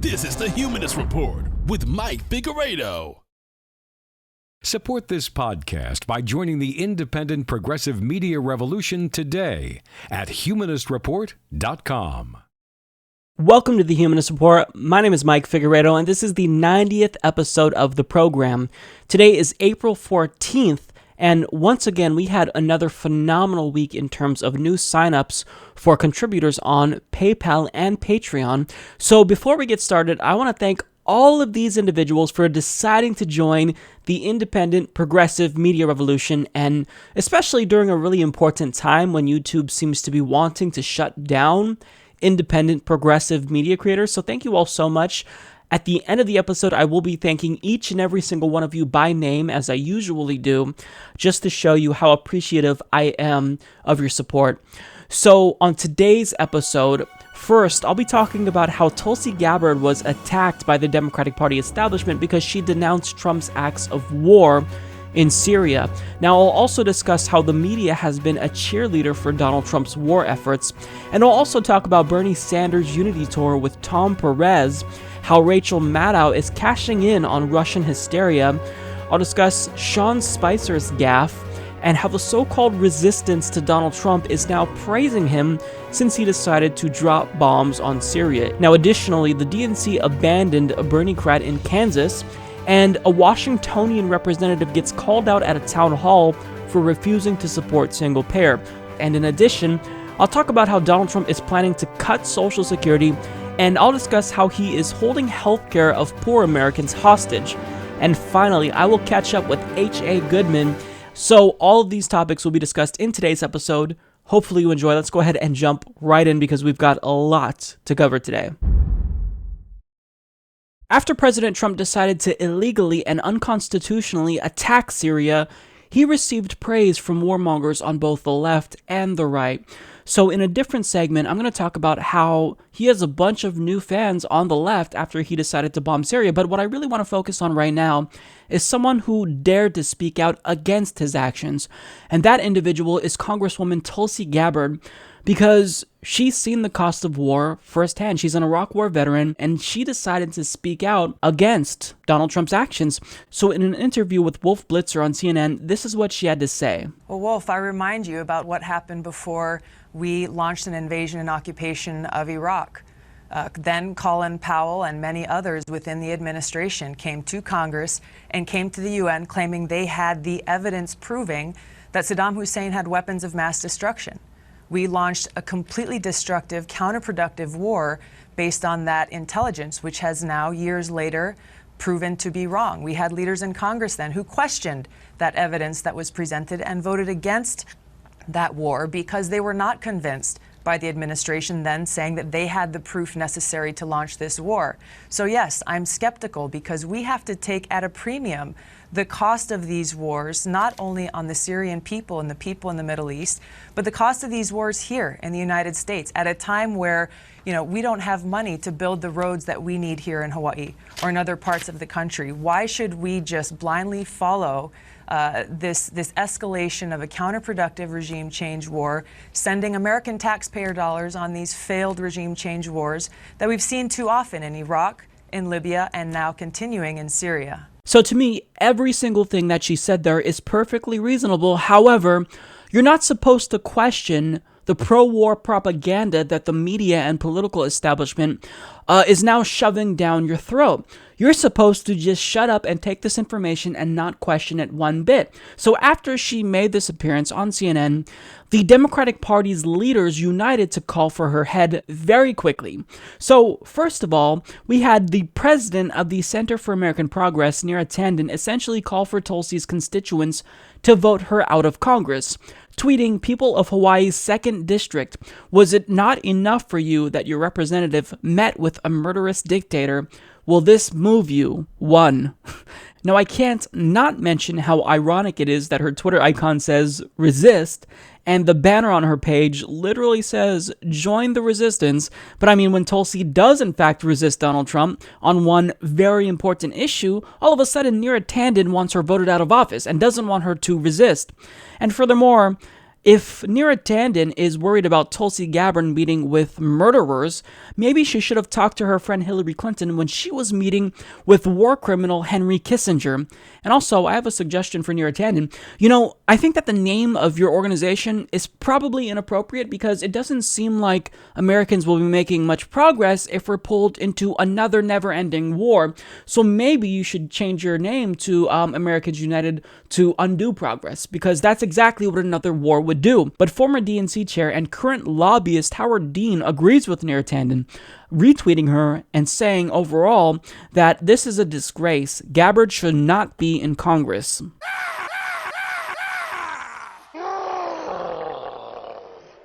This is the Humanist Report with Mike Figueredo. Support this podcast by joining the independent progressive media revolution today at humanistreport.com. Welcome to the Humanist Report. My name is Mike Figueredo, and this is the 90th episode of the program. Today is April 14th, and once again, we had another phenomenal week in terms of new signups for contributors on PayPal and Patreon. So before we get started, I want to thank all of these individuals for deciding to join the independent progressive media revolution, and especially during a really important time when YouTube seems to be wanting to shut down independent progressive media creators. So thank you all so much. At the end of the episode, I will be thanking each and every single one of you by name, as I usually do, just to show you how appreciative I am of your support. So on today's episode, first, I'll be talking about how Tulsi Gabbard was attacked by the Democratic Party establishment because she denounced Trump's acts of war in Syria. Now, I'll also discuss how the media has been a cheerleader for Donald Trump's war efforts, and I'll also talk about Bernie Sanders' unity tour with Tom Perez, how Rachel Maddow is cashing in on Russian hysteria. I'll discuss Sean Spicer's gaffe, and how the so-called resistance to Donald Trump is now praising him since he decided to drop bombs on Syria. Now, additionally, the DNC abandoned a Bernie-crat in Kansas, and a Washingtonian representative gets called out at a town hall for refusing to support single-payer. And in addition, I'll talk about how Donald Trump is planning to cut Social Security, and I'll discuss how he is holding healthcare of poor Americans hostage. And finally, I will catch up with H.A. Goodman. So all of these topics will be discussed in today's episode. Hopefully you enjoy. Let's go ahead and jump right in because we've got a lot to cover today. After President Trump decided to illegally and unconstitutionally attack Syria, he received praise from warmongers on both the left and the right. So in a different segment, I'm going to talk about how he has a bunch of new fans on the left after he decided to bomb Syria. But what I really want to focus on right now is someone who dared to speak out against his actions. And that individual is Congresswoman Tulsi Gabbard, because she's seen the cost of war firsthand. She's an Iraq War veteran, and she decided to speak out against Donald Trump's actions. So in an interview with Wolf Blitzer on CNN, this is what she had to say. Well, Wolf, I remind you about what happened before we launched an invasion and occupation of Iraq. Then Colin Powell and many others within the administration came to Congress and came to the UN claiming they had the evidence proving that Saddam Hussein had weapons of mass destruction. We launched a completely destructive, counterproductive war based on that intelligence, which has now, years later, proven to be wrong. We had leaders in Congress then who questioned that evidence that was presented and voted against that war because they were not convinced by the administration then, saying that they had the proof necessary to launch this war. So yes, I'm skeptical because we have to take at a premium the cost of these wars, not only on the Syrian people and the people in the Middle East, but the cost of these wars here in the United States at a time where, we don't have money to build the roads that we need here in Hawaii or in other parts of the country. Why should we just blindly follow this escalation of a counterproductive regime change war, sending American taxpayer dollars on these failed regime change wars that we've seen too often in Iraq, in Libya, and now continuing in Syria? So to me, every single thing that she said there is perfectly reasonable. However, you're not supposed to question the pro-war propaganda that the media and political establishment is now shoving down your throat. You're supposed to just shut up and take this information and not question it one bit. So after she made this appearance on CNN, the Democratic Party's leaders united to call for her head very quickly. So first of all, we had the president of the Center for American Progress, Neera Tanden, essentially call for Tulsi's constituents to vote her out of Congress, tweeting, "People of Hawaii's 2nd District, was it not enough for you that your representative met with a murderous dictator? Will this move you? 1. Now, I can't not mention how ironic it is that her Twitter icon says resist, and the banner on her page literally says join the resistance. But I mean, when Tulsi does in fact resist Donald Trump on one very important issue, all of a sudden Neera Tanden wants her voted out of office and doesn't want her to resist. And furthermore, If Neera Tanden is worried about Tulsi Gabbard meeting with murderers, maybe she should have talked to her friend Hillary Clinton when she was meeting with war criminal Henry Kissinger. And also, I have a suggestion for Neera Tanden. I think that the name of your organization is probably inappropriate because it doesn't seem like Americans will be making much progress if we're pulled into another never-ending war. So maybe you should change your name to Americans United to undo progress, because that's exactly what another war would do. But former DNC chair and current lobbyist Howard Dean agrees with Neera Tanden, retweeting her and saying overall that this is a disgrace. Gabbard should not be in Congress.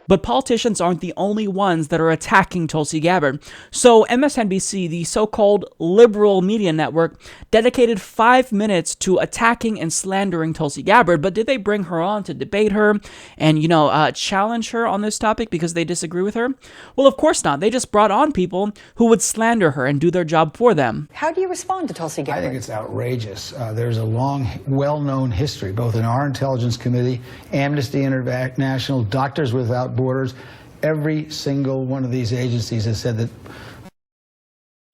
But politicians aren't the only ones that are attacking Tulsi Gabbard. So MSNBC, the so-called liberal media network, dedicated 5 minutes to attacking and slandering Tulsi Gabbard. But did they bring her on to debate her and, challenge her on this topic because they disagree with her? Well, of course not. They just brought on people who would slander her and do their job for them. How do you respond to Tulsi Gabbard? I think it's outrageous. There's a long, well-known history, both in our Intelligence Committee, Amnesty International, Doctors Without Borders. Every single one of these agencies has said that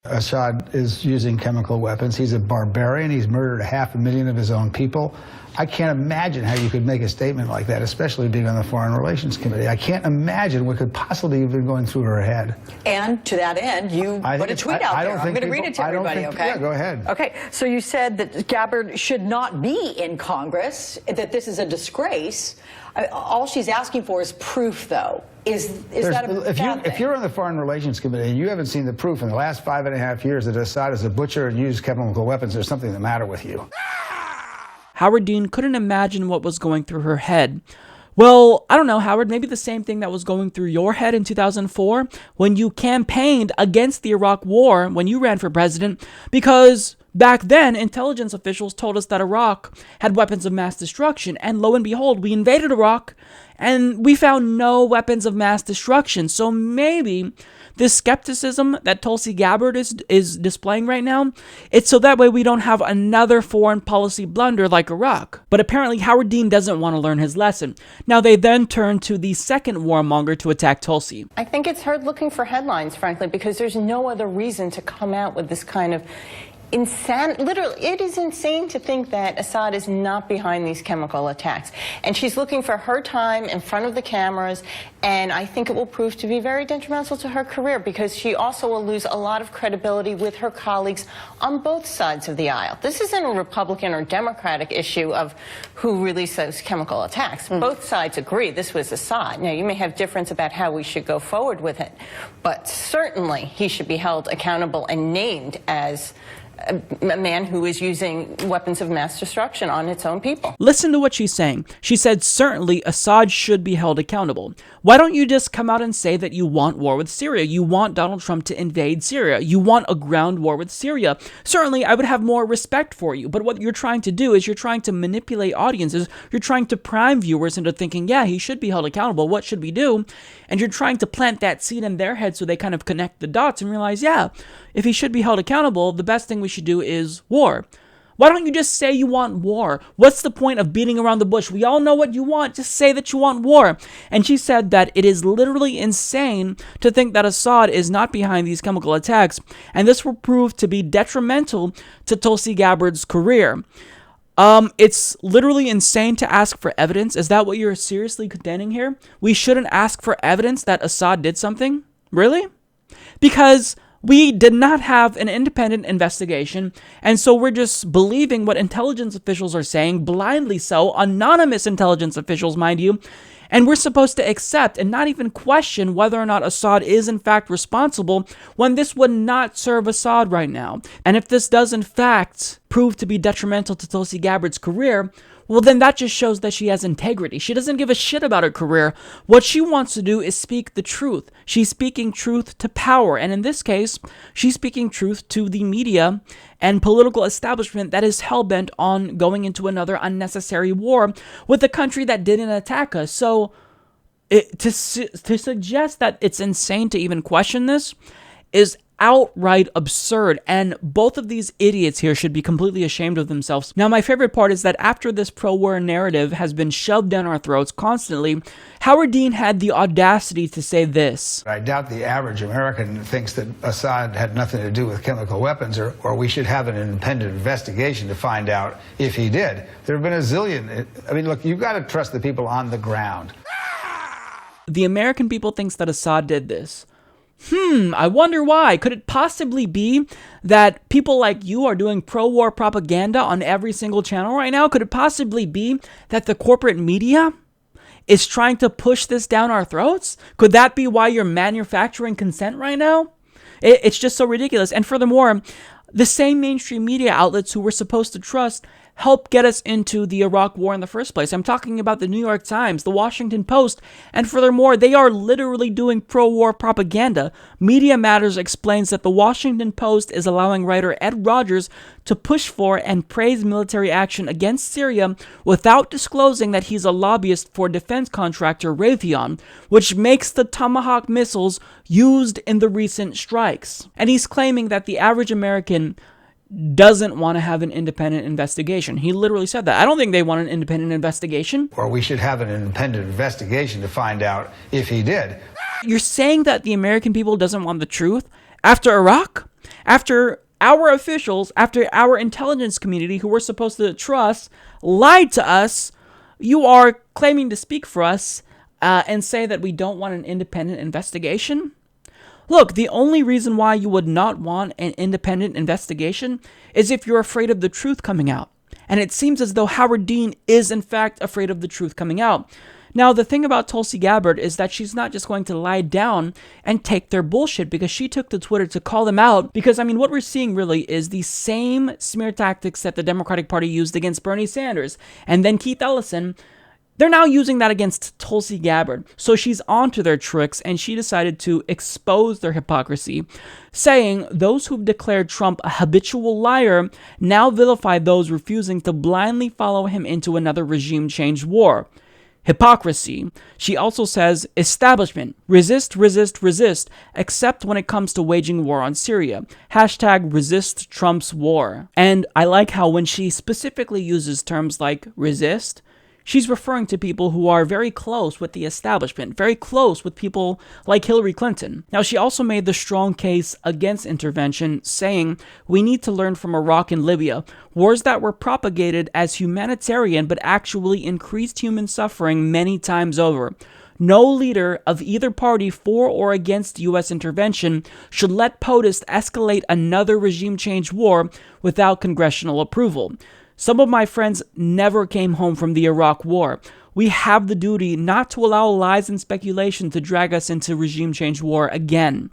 Assad is using chemical weapons. He's a barbarian. He's murdered 500,000 of his own people. I can't imagine how you could make a statement like that, especially being on the Foreign Relations Committee. I can't imagine what could possibly have been going through her head. And to that end, you put a tweet out there. I'm going to read it to everybody, okay? Yeah, go ahead. Okay, so you said that Gabbard should not be in Congress, that this is a disgrace. All she's asking for is proof, though. Is that a bad thing? If you're on the Foreign Relations Committee and you haven't seen the proof in the last 5.5 years that Assad is a butcher and used chemical weapons, there's something the matter with you. Howard Dean couldn't imagine what was going through her head. Well, I don't know, Howard, maybe the same thing that was going through your head in 2004 when you campaigned against the Iraq War when you ran for president, because back then, intelligence officials told us that Iraq had weapons of mass destruction, and lo and behold, we invaded Iraq, and we found no weapons of mass destruction. So maybe this skepticism that Tulsi Gabbard is displaying right now, it's so that way we don't have another foreign policy blunder like Iraq. But apparently Howard Dean doesn't want to learn his lesson. Now they then turn to the second warmonger to attack Tulsi. I think it's her looking for headlines, frankly, because there's no other reason to come out with this kind of literally, it is insane to think that Assad is not behind these chemical attacks. And she's looking for her time in front of the cameras, and I think it will prove to be very detrimental to her career because she also will lose a lot of credibility with her colleagues on both sides of the aisle. This isn't a Republican or Democratic issue of who releases chemical attacks. Both sides agree this was Assad. Now, you may have difference about how we should go forward with it, but certainly he should be held accountable and named as a man who is using weapons of mass destruction on its own people. Listen to what she's saying. She said, certainly Assad should be held accountable. Why don't you just come out and say that you want war with Syria? You want Donald Trump to invade Syria. You want a ground war with Syria. Certainly, I would have more respect for you. But what you're trying to do is you're trying to manipulate audiences. You're trying to prime viewers into thinking, yeah, he should be held accountable. What should we do? And you're trying to plant that seed in their head so they kind of connect the dots and realize, yeah, if he should be held accountable, the best thing we should do is war. Why don't you just say you want war? What's the point of beating around the bush? We all know what you want. Just say that you want war. And she said that it is literally insane to think that Assad is not behind these chemical attacks, and this will prove to be detrimental to Tulsi Gabbard's career. It's literally insane to ask for evidence. Is that what you're seriously condemning here? We shouldn't ask for evidence that Assad did something? Really? Because we did not have an independent investigation, and so we're just believing what intelligence officials are saying, blindly so, anonymous intelligence officials, mind you, and we're supposed to accept and not even question whether or not Assad is in fact responsible when this would not serve Assad right now. And if this does in fact prove to be detrimental to Tulsi Gabbard's career, well, then that just shows that she has integrity. She doesn't give a shit about her career. What she wants to do is speak the truth. She's speaking truth to power. And in this case, she's speaking truth to the media and political establishment that is hell-bent on going into another unnecessary war with a country that didn't attack us. So to suggest that it's insane to even question this is outright absurd, and both of these idiots here should be completely ashamed of themselves. Now, my favorite part is that after this pro-war narrative has been shoved down our throats constantly, Howard Dean had the audacity to say this. I doubt the average American thinks that Assad had nothing to do with chemical weapons, or we should have an independent investigation to find out if he did. There have been a zillion. I mean, look, you've got to trust the people on the ground. The American people thinks that Assad did this. I wonder why. Could it possibly be that people like you are doing pro-war propaganda on every single channel right now? Could it possibly be that the corporate media is trying to push this down our throats? Could that be why you're manufacturing consent right now? It's just so ridiculous. And furthermore, the same mainstream media outlets who we're supposed to trust helped get us into the Iraq War in the first place. I'm talking about the New York Times, the Washington Post, and furthermore, they are literally doing pro-war propaganda. Media Matters explains that the Washington Post is allowing writer Ed Rogers to push for and praise military action against Syria without disclosing that he's a lobbyist for defense contractor Raytheon, which makes the Tomahawk missiles used in the recent strikes. And he's claiming that the average American doesn't want to have an independent investigation. He literally said that. I don't think they want an independent investigation. Or we should have an independent investigation to find out if he did. You're saying that the American people doesn't want the truth after Iraq? After our officials, after our intelligence community who we're supposed to trust, lied to us, you are claiming to speak for us and say that we don't want an independent investigation? Look, the only reason why you would not want an independent investigation is if you're afraid of the truth coming out. And it seems as though Howard Dean is in fact afraid of the truth coming out. Now, the thing about Tulsi Gabbard is that she's not just going to lie down and take their bullshit, because she took to Twitter to call them out. Because, I mean, what we're seeing really is the same smear tactics that the Democratic Party used against Bernie Sanders and then Keith Ellison. They're now using that against Tulsi Gabbard. So she's onto their tricks, and she decided to expose their hypocrisy, saying those who've declared Trump a habitual liar now vilify those refusing to blindly follow him into another regime change war. Hypocrisy. She also says establishment. Resist, resist, resist, except when it comes to waging war on Syria. Hashtag resist Trump's war. And I like how when she specifically uses terms like resist, she's referring to people who are very close with the establishment, very close with people like Hillary Clinton. Now, she also made the strong case against intervention, saying we need to learn from Iraq and Libya, wars that were propagated as humanitarian but actually increased human suffering many times over. No leader of either party for or against U.S. intervention should let POTUS escalate another regime change war without congressional approval. Some of my friends never came home from the Iraq War. We have the duty not to allow lies and speculation to drag us into regime change war again.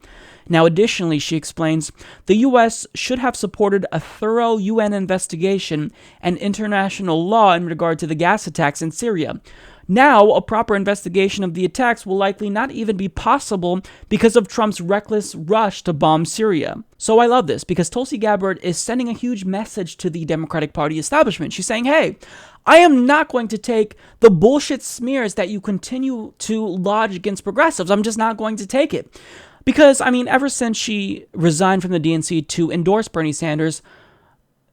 Now, additionally, she explains, the U.S. should have supported a thorough UN investigation and international law in regard to the gas attacks in Syria. Now, a proper investigation of the attacks will likely not even be possible because of Trump's reckless rush to bomb Syria. So I love this, because Tulsi Gabbard is sending a huge message to the Democratic Party establishment. She's saying, hey, I am not going to take the bullshit smears that you continue to lodge against progressives. I'm just not going to take it. Because, I mean, ever since she resigned from the DNC to endorse Bernie Sanders,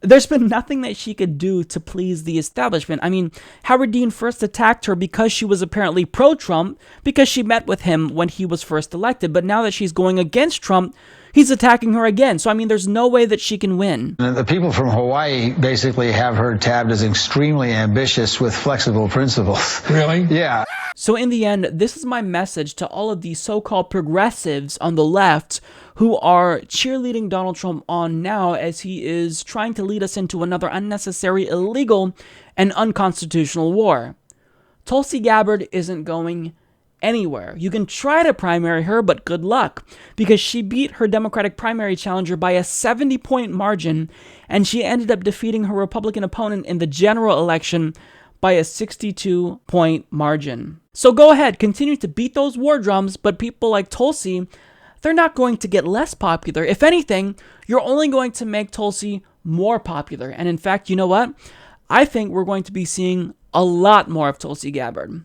there's been nothing that she could do to please the establishment. I mean, Howard Dean first attacked her because she was apparently pro-Trump, because she met with him when he was first elected. But now that she's going against Trump, he's attacking her again. So, I mean, there's no way that she can win. The people from Hawaii basically have her tabbed as extremely ambitious with flexible principles. Really? Yeah. So in the end, this is my message to all of these so-called progressives on the left who are cheerleading Donald Trump on now as he is trying to lead us into another unnecessary, illegal, and unconstitutional war. Tulsi Gabbard isn't going anywhere. You can try to primary her, but good luck, because she beat her Democratic primary challenger by a 70-point margin, and she ended up defeating her Republican opponent in the general election by a 62-point margin. So go ahead, continue to beat those war drums, but people like Tulsi, they're not going to get less popular. If anything, you're only going to make Tulsi more popular. And in fact, you know what? I think we're going to be seeing a lot more of Tulsi Gabbard.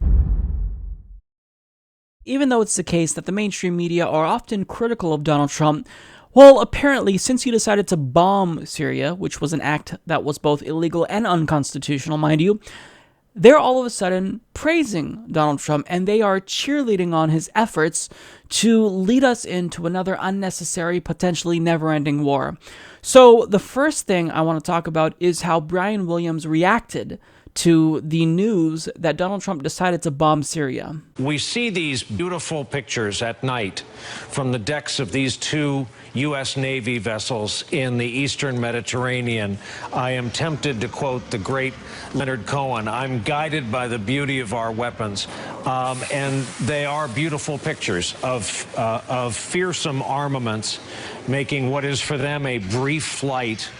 Even though it's the case that the mainstream media are often critical of Donald Trump, Well, apparently, since you decided to bomb Syria, which was an act that was both illegal and unconstitutional, mind you, they're all of a sudden praising Donald Trump, and they are cheerleading on his efforts to lead us into another unnecessary, potentially never-ending war. So the first thing I want to talk about is how Brian Williams reacted to the news that Donald Trump decided to bomb Syria. We see these beautiful pictures at night from the decks of these two U.S. Navy vessels in the eastern Mediterranean. I am tempted to quote the great Leonard Cohen, "I'm guided by the beauty of our weapons." And they are beautiful pictures of fearsome armaments making what is for them a brief flight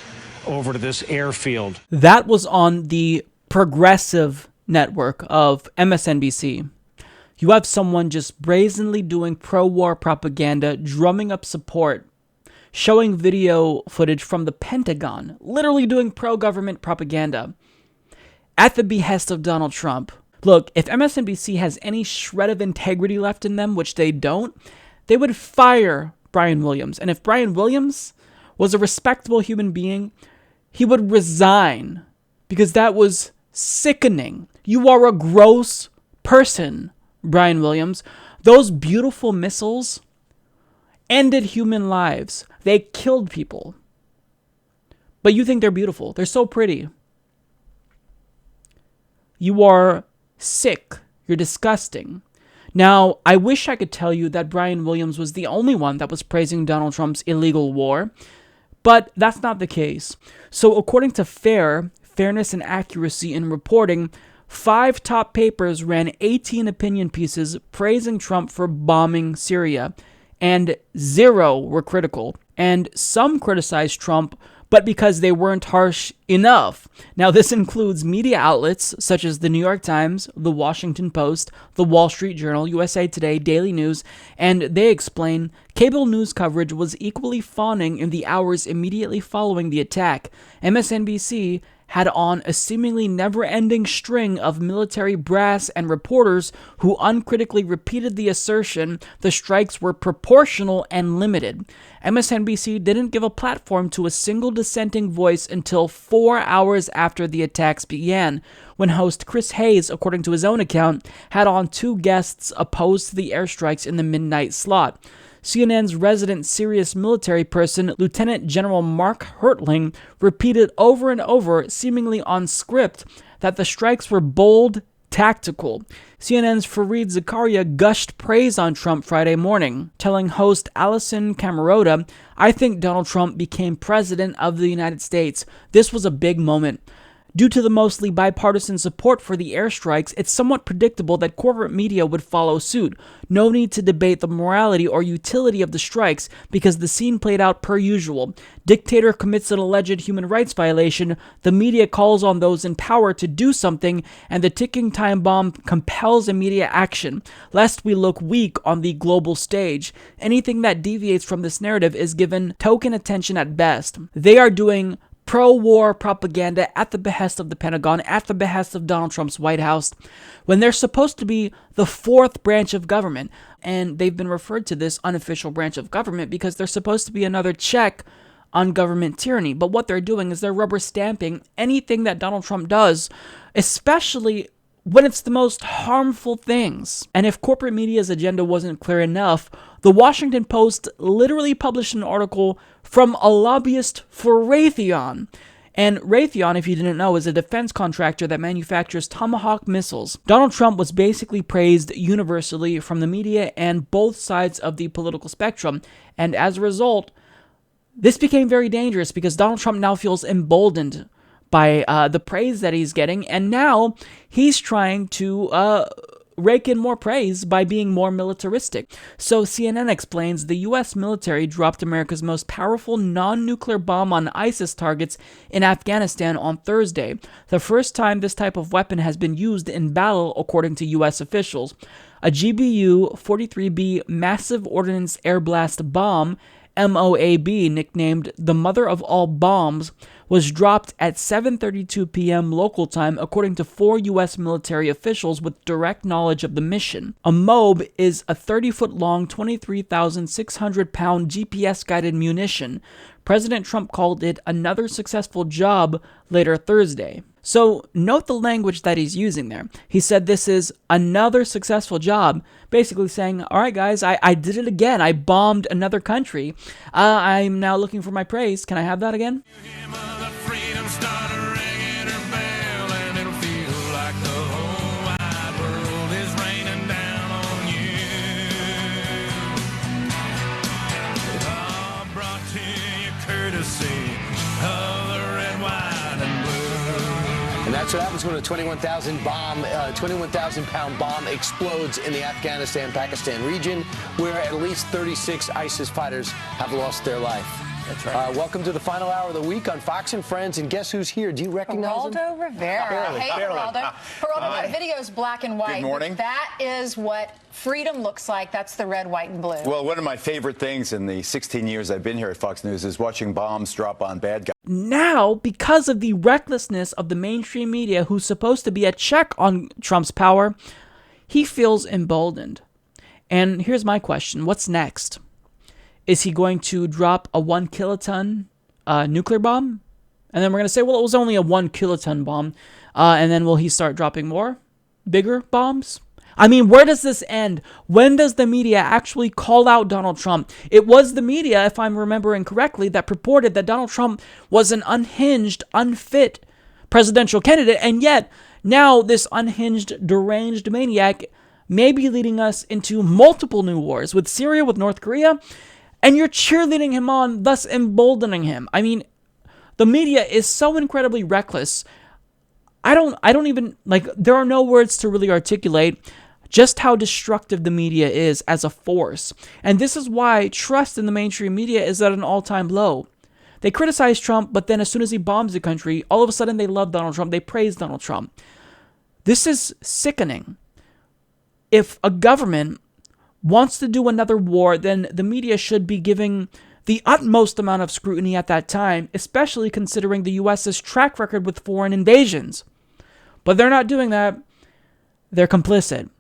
over to this airfield. That was on the progressive network of MSNBC. You have someone just brazenly doing pro-war propaganda, drumming up support, showing video footage from the Pentagon, literally doing pro-government propaganda at the behest of Donald Trump. Look, if MSNBC has any shred of integrity left in them, which they don't, they would fire Brian Williams. And if Brian Williams was a respectable human being, he would resign, because that was sickening. You are a gross person, Brian Williams. Those beautiful missiles ended human lives. They killed people. But you think they're beautiful. They're so pretty. You are sick. You're disgusting. Now, I wish I could tell you that Brian Williams was the only one that was praising Donald Trump's illegal war, but that's not the case. So according to Fairness and Accuracy in Reporting, 5 top papers ran 18 opinion pieces praising Trump for bombing Syria, and 0 were critical. And some criticized Trump, but because they weren't harsh enough. Now, this includes media outlets such as the New York Times, the Washington Post, the Wall Street Journal, USA Today, Daily News, and they explain cable news coverage was equally fawning in the hours immediately following the attack. MSNBC had on a seemingly never-ending string of military brass and reporters who uncritically repeated the assertion the strikes were proportional and limited. MSNBC didn't give a platform to a single dissenting voice until 4 hours after the attacks began, when host Chris Hayes, according to his own account, had on 2 guests opposed to the airstrikes in the midnight slot. CNN's resident serious military person, Lieutenant General Mark Hertling, repeated over and over, seemingly on script, that the strikes were bold, tactical. CNN's Fareed Zakaria gushed praise on Trump Friday morning, telling host Allison Camerota, "I think Donald Trump became president of the United States. This was a big moment." Due to the mostly bipartisan support for the airstrikes, it's somewhat predictable that corporate media would follow suit. No need to debate the morality or utility of the strikes because the scene played out per usual. Dictator commits an alleged human rights violation, the media calls on those in power to do something, and the ticking time bomb compels immediate action, lest we look weak on the global stage. Anything that deviates from this narrative is given token attention at best. They are doing pro-war propaganda at the behest of the Pentagon, at the behest of Donald Trump's White House, when they're supposed to be the 4th branch of government. And they've been referred to this unofficial branch of government because they're supposed to be another check on government tyranny. But what they're doing is they're rubber stamping anything that Donald Trump does, especially when it's the most harmful things. And if corporate media's agenda wasn't clear enough, the Washington Post literally published an article from a lobbyist for Raytheon. And Raytheon, if you didn't know, is a defense contractor that manufactures Tomahawk missiles. Donald Trump was basically praised universally from the media and both sides of the political spectrum. And as a result, this became very dangerous because Donald Trump now feels emboldened by the praise that he's getting, and now he's trying to rake in more praise by being more militaristic. So CNN explains the U.S. military dropped America's most powerful non-nuclear bomb on ISIS targets in Afghanistan on Thursday, the first time this type of weapon has been used in battle, according to U.S. officials. A GBU-43B massive ordnance air blast bomb MOAB, nicknamed the mother of all bombs, was dropped at 7:32 p.m. local time, according to 4 U.S. military officials with direct knowledge of the mission. A MOAB is a 30-foot-long, 23,600-pound GPS-guided munition. President Trump called it another successful job later Thursday. So note the language that he's using there. He said this is another successful job, basically saying, all right, guys, I did it again. I bombed another country. I'm now looking for my praise. Can I have that again? That's what happens when a 21,000-pound bomb explodes in the Afghanistan-Pakistan region, where at least 36 ISIS fighters have lost their life. That's right. Welcome to the final hour of the week on Fox and Friends, and guess who's here? Do you recognize him? Geraldo Rivera. Barely. Hey, Geraldo. Geraldo, that video is black and white. Good morning. That is what freedom looks like. That's the red, white, and blue. Well, one of my favorite things in the 16 years I've been here at Fox News is watching bombs drop on bad guys. Now, because of the recklessness of the mainstream media, who's supposed to be a check on Trump's power, he feels emboldened. And here's my question. What's next? Is he going to drop a 1 kiloton nuclear bomb? And then we're going to say, well, it was only a 1 kiloton bomb. And then will he start dropping more? Bigger bombs? I mean, where does this end? When does the media actually call out Donald Trump? It was the media, if I'm remembering correctly, that purported that Donald Trump was an unhinged, unfit presidential candidate. And yet, now this unhinged, deranged maniac may be leading us into multiple new wars with Syria, with North Korea, and you're cheerleading him on, thus emboldening him. I mean, the media is so incredibly reckless. I don't even, there are no words to really articulate just how destructive the media is as a force. And this is why trust in the mainstream media is at an all-time low. They criticize Trump, but then as soon as he bombs the country, all of a sudden they love Donald Trump. They praise Donald Trump. This is sickening. If a government wants to do another war, then the media should be giving the utmost amount of scrutiny at that time, especially considering the U.S.'s track record with foreign invasions. But they're not doing that. They're complicit.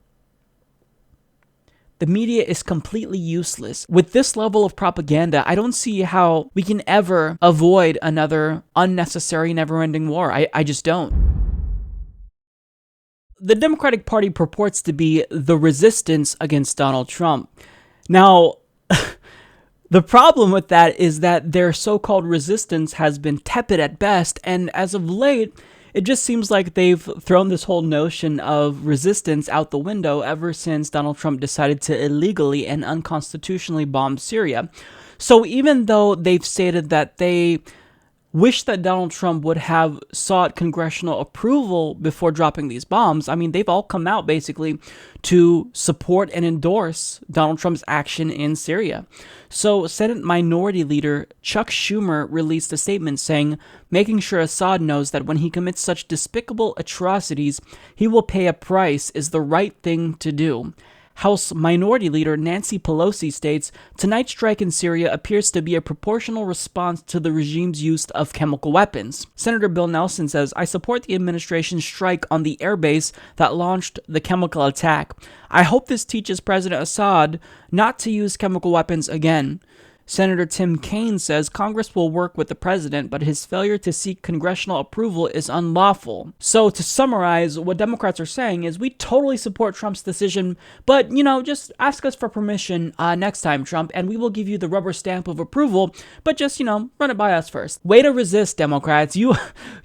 The media is completely useless. With this level of propaganda, I don't see how we can ever avoid another unnecessary, never-ending war. I just don't. The Democratic Party purports to be the resistance against Donald Trump. Now, the problem with that is that their so-called resistance has been tepid at best, and as of late, it just seems like they've thrown this whole notion of resistance out the window ever since Donald Trump decided to illegally and unconstitutionally bomb Syria. So even though they've stated that they wish that Donald Trump would have sought congressional approval before dropping these bombs, I mean, they've all come out basically to support and endorse Donald Trump's action in Syria. So Senate Minority Leader Chuck Schumer released a statement saying, making sure Assad knows that when he commits such despicable atrocities, he will pay a price is the right thing to do. House Minority Leader Nancy Pelosi states, tonight's strike in Syria appears to be a proportional response to the regime's use of chemical weapons. Senator Bill Nelson says, I support the administration's strike on the airbase that launched the chemical attack. I hope this teaches President Assad not to use chemical weapons again. Senator Tim Kaine says Congress will work with the president, but his failure to seek congressional approval is unlawful. So to summarize, what Democrats are saying is we totally support Trump's decision, but, just ask us for permission next time, Trump, and we will give you the rubber stamp of approval, but just, run it by us first. Way to resist, Democrats. You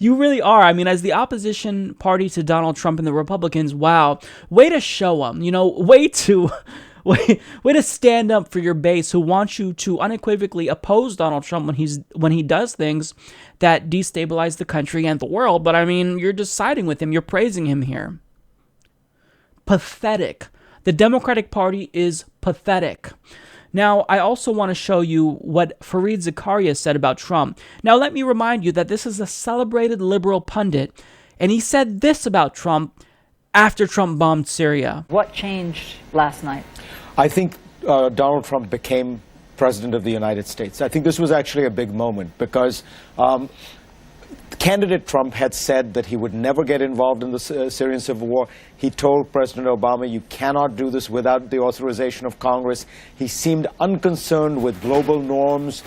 really are. I mean, as the opposition party to Donald Trump and the Republicans, wow. Way to show them, way to stand up for your base who wants you to unequivocally oppose Donald Trump when he does things that destabilize the country and the world. But I mean, you're just siding with him. You're praising him here. Pathetic. The Democratic Party is pathetic. Now, I also want to show you what Fareed Zakaria said about Trump. Now, let me remind you that this is a celebrated liberal pundit, and he said this about Trump after Trump bombed Syria. What changed last night? I think Donald Trump became President of the United States. I think this was actually a big moment because candidate Trump had said that he would never get involved in the Syrian civil war. He told President Obama, you cannot do this without the authorization of Congress. He seemed unconcerned with global norms.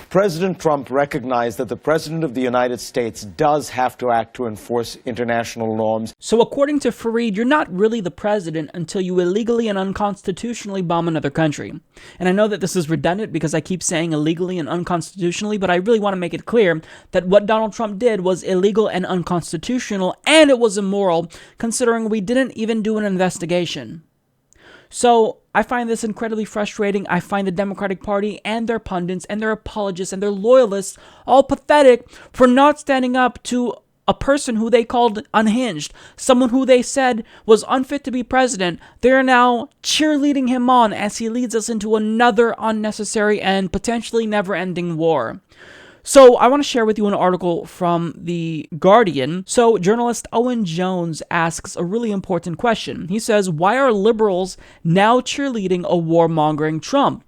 President Trump recognized that the President of the United States does have to act to enforce international norms. So according to Fareed, you're not really the president until you illegally and unconstitutionally bomb another country. And I know that this is redundant because I keep saying illegally and unconstitutionally, but I really want to make it clear that what Donald Trump did was illegal and unconstitutional, and it was immoral, considering we didn't even do an investigation. So I find this incredibly frustrating. I find the Democratic Party and their pundits and their apologists and their loyalists all pathetic for not standing up to a person who they called unhinged, someone who they said was unfit to be president. They are now cheerleading him on as he leads us into another unnecessary and potentially never-ending war. So I want to share with you an article from The Guardian. So journalist Owen Jones asks a really important question. He says, why are liberals now cheerleading a warmongering Trump?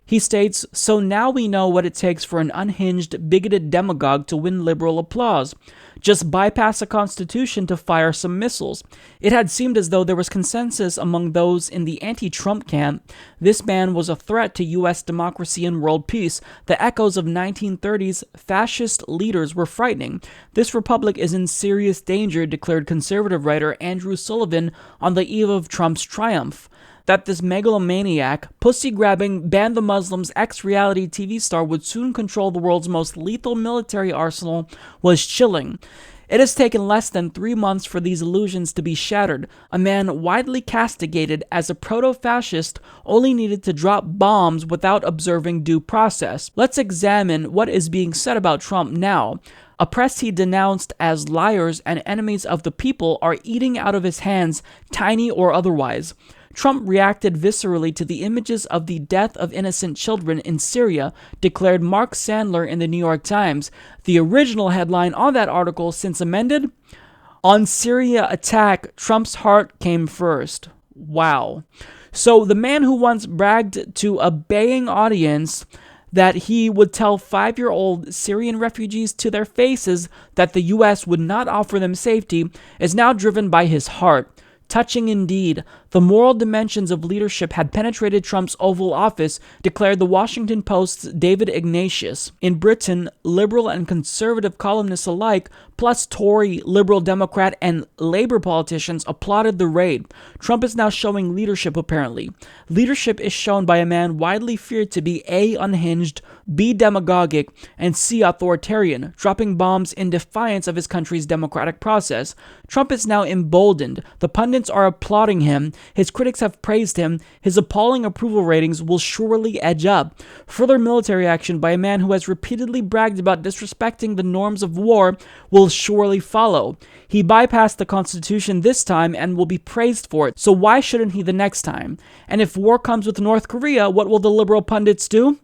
He states, so now we know what it takes for an unhinged, bigoted demagogue to win liberal applause. Just bypass the Constitution to fire some missiles. It had seemed as though there was consensus among those in the anti-Trump camp. This man was a threat to U.S. democracy and world peace. The echoes of 1930s fascist leaders were frightening. This republic is in serious danger, declared conservative writer Andrew Sullivan on the eve of Trump's triumph. That this megalomaniac, pussy-grabbing, ban the Muslims ex-reality TV star would soon control the world's most lethal military arsenal was chilling. It has taken less than 3 months for these illusions to be shattered. A man widely castigated as a proto-fascist only needed to drop bombs without observing due process. Let's examine what is being said about Trump now. A press he denounced as liars and enemies of the people are eating out of his hands, tiny or otherwise. Trump reacted viscerally to the images of the death of innocent children in Syria, declared Mark Sandler in the New York Times. The original headline on that article, since amended, on Syria attack, Trump's heart came first. Wow. So the man who once bragged to a baying audience that he would tell 5-year-old Syrian refugees to their faces that the U.S. would not offer them safety is now driven by his heart. Touching indeed, the moral dimensions of leadership had penetrated Trump's Oval Office, declared the Washington Post's David Ignatius. In Britain, liberal and conservative columnists alike, plus Tory, liberal Democrat, and Labour politicians applauded the raid. Trump is now showing leadership, apparently. Leadership is shown by a man widely feared to be A, unhinged, B, demagogic, and C, authoritarian, dropping bombs in defiance of his country's democratic process. Trump is now emboldened. The pundits are applauding him. His critics have praised him. His appalling approval ratings will surely edge up. Further military action by a man who has repeatedly bragged about disrespecting the norms of war will surely follow. He bypassed the Constitution this time and will be praised for it, so why shouldn't he the next time? And if war comes with North Korea, what will the liberal pundits do?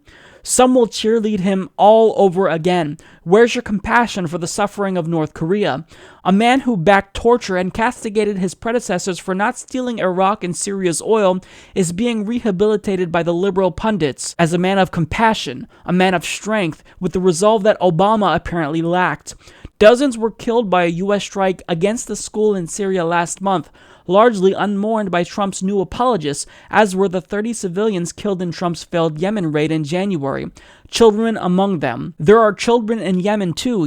Some will cheerlead him all over again. Where's your compassion for the suffering of North Korea? A man who backed torture and castigated his predecessors for not stealing Iraq and Syria's oil is being rehabilitated by the liberal pundits as a man of compassion, a man of strength, with the resolve that Obama apparently lacked. Dozens were killed by a U.S. strike against the school in Syria last month, largely unmourned by Trump's new apologists, as were the 30 civilians killed in Trump's failed Yemen raid in January. Children among them. There are children in Yemen too,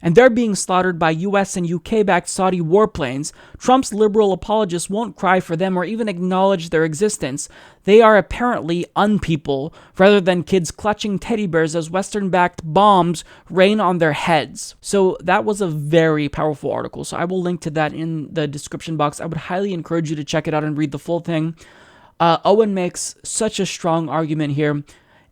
and they're being slaughtered by US and UK-backed Saudi warplanes. Trump's liberal apologists won't cry for them or even acknowledge their existence. They are apparently unpeople, rather than kids clutching teddy bears as Western-backed bombs rain on their heads. So that was a very powerful article, so I will link to that in the description box. I would highly encourage you to check it out and read the full thing. Owen makes such a strong argument here.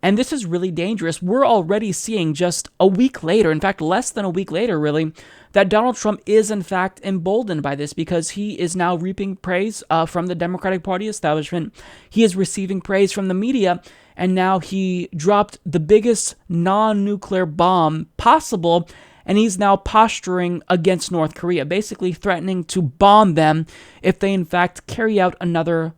And this is really dangerous. We're already seeing just a week later, in fact, less than a week later, really, that Donald Trump is, in fact, emboldened by this because he is now reaping praise from the Democratic Party establishment. He is receiving praise from the media, and now he dropped the biggest non-nuclear bomb possible, and he's now posturing against North Korea, basically threatening to bomb them if they, in fact, carry out another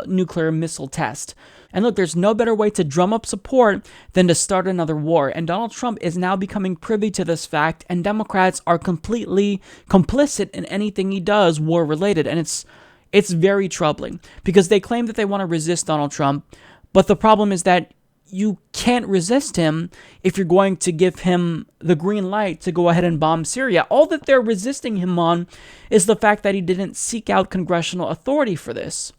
nuclear missile test. And look, there's no better way to drum up support than to start another war. And Donald Trump is now becoming privy to this fact, and Democrats are completely complicit in anything he does war-related. And it's very troubling because they claim that they want to resist Donald Trump, but the problem is that you can't resist him if you're going to give him the green light to go ahead and bomb Syria. All that they're resisting him on is the fact that he didn't seek out congressional authority for this.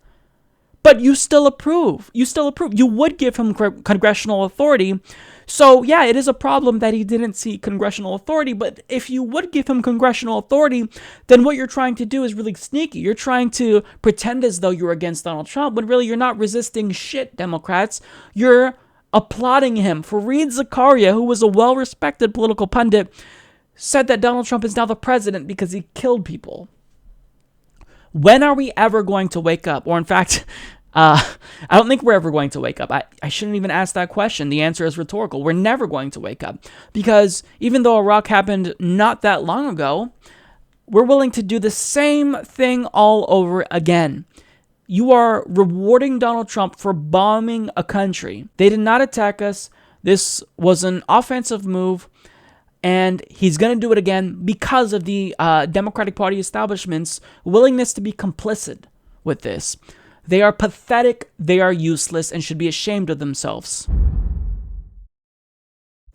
But you still approve. You would give him congressional authority. So, yeah, it is a problem that he didn't seek congressional authority. But if you would give him congressional authority, then what you're trying to do is really sneaky. You're trying to pretend as though you're against Donald Trump, when really you're not resisting shit, Democrats. You're applauding him. Fareed Zakaria, who was a well-respected political pundit, said that Donald Trump is now the president because he killed people. When are we ever going to wake up? Or in fact, I don't think we're ever going to wake up. I shouldn't even ask that question. The answer is rhetorical. We're never going to wake up. Because even though Iraq happened not that long ago, we're willing to do the same thing all over again. You are rewarding Donald Trump for bombing a country. They did not attack us. This was an offensive move. And he's going to do it again because of the Democratic Party establishment's willingness to be complicit with this. They are pathetic, they are useless, and should be ashamed of themselves.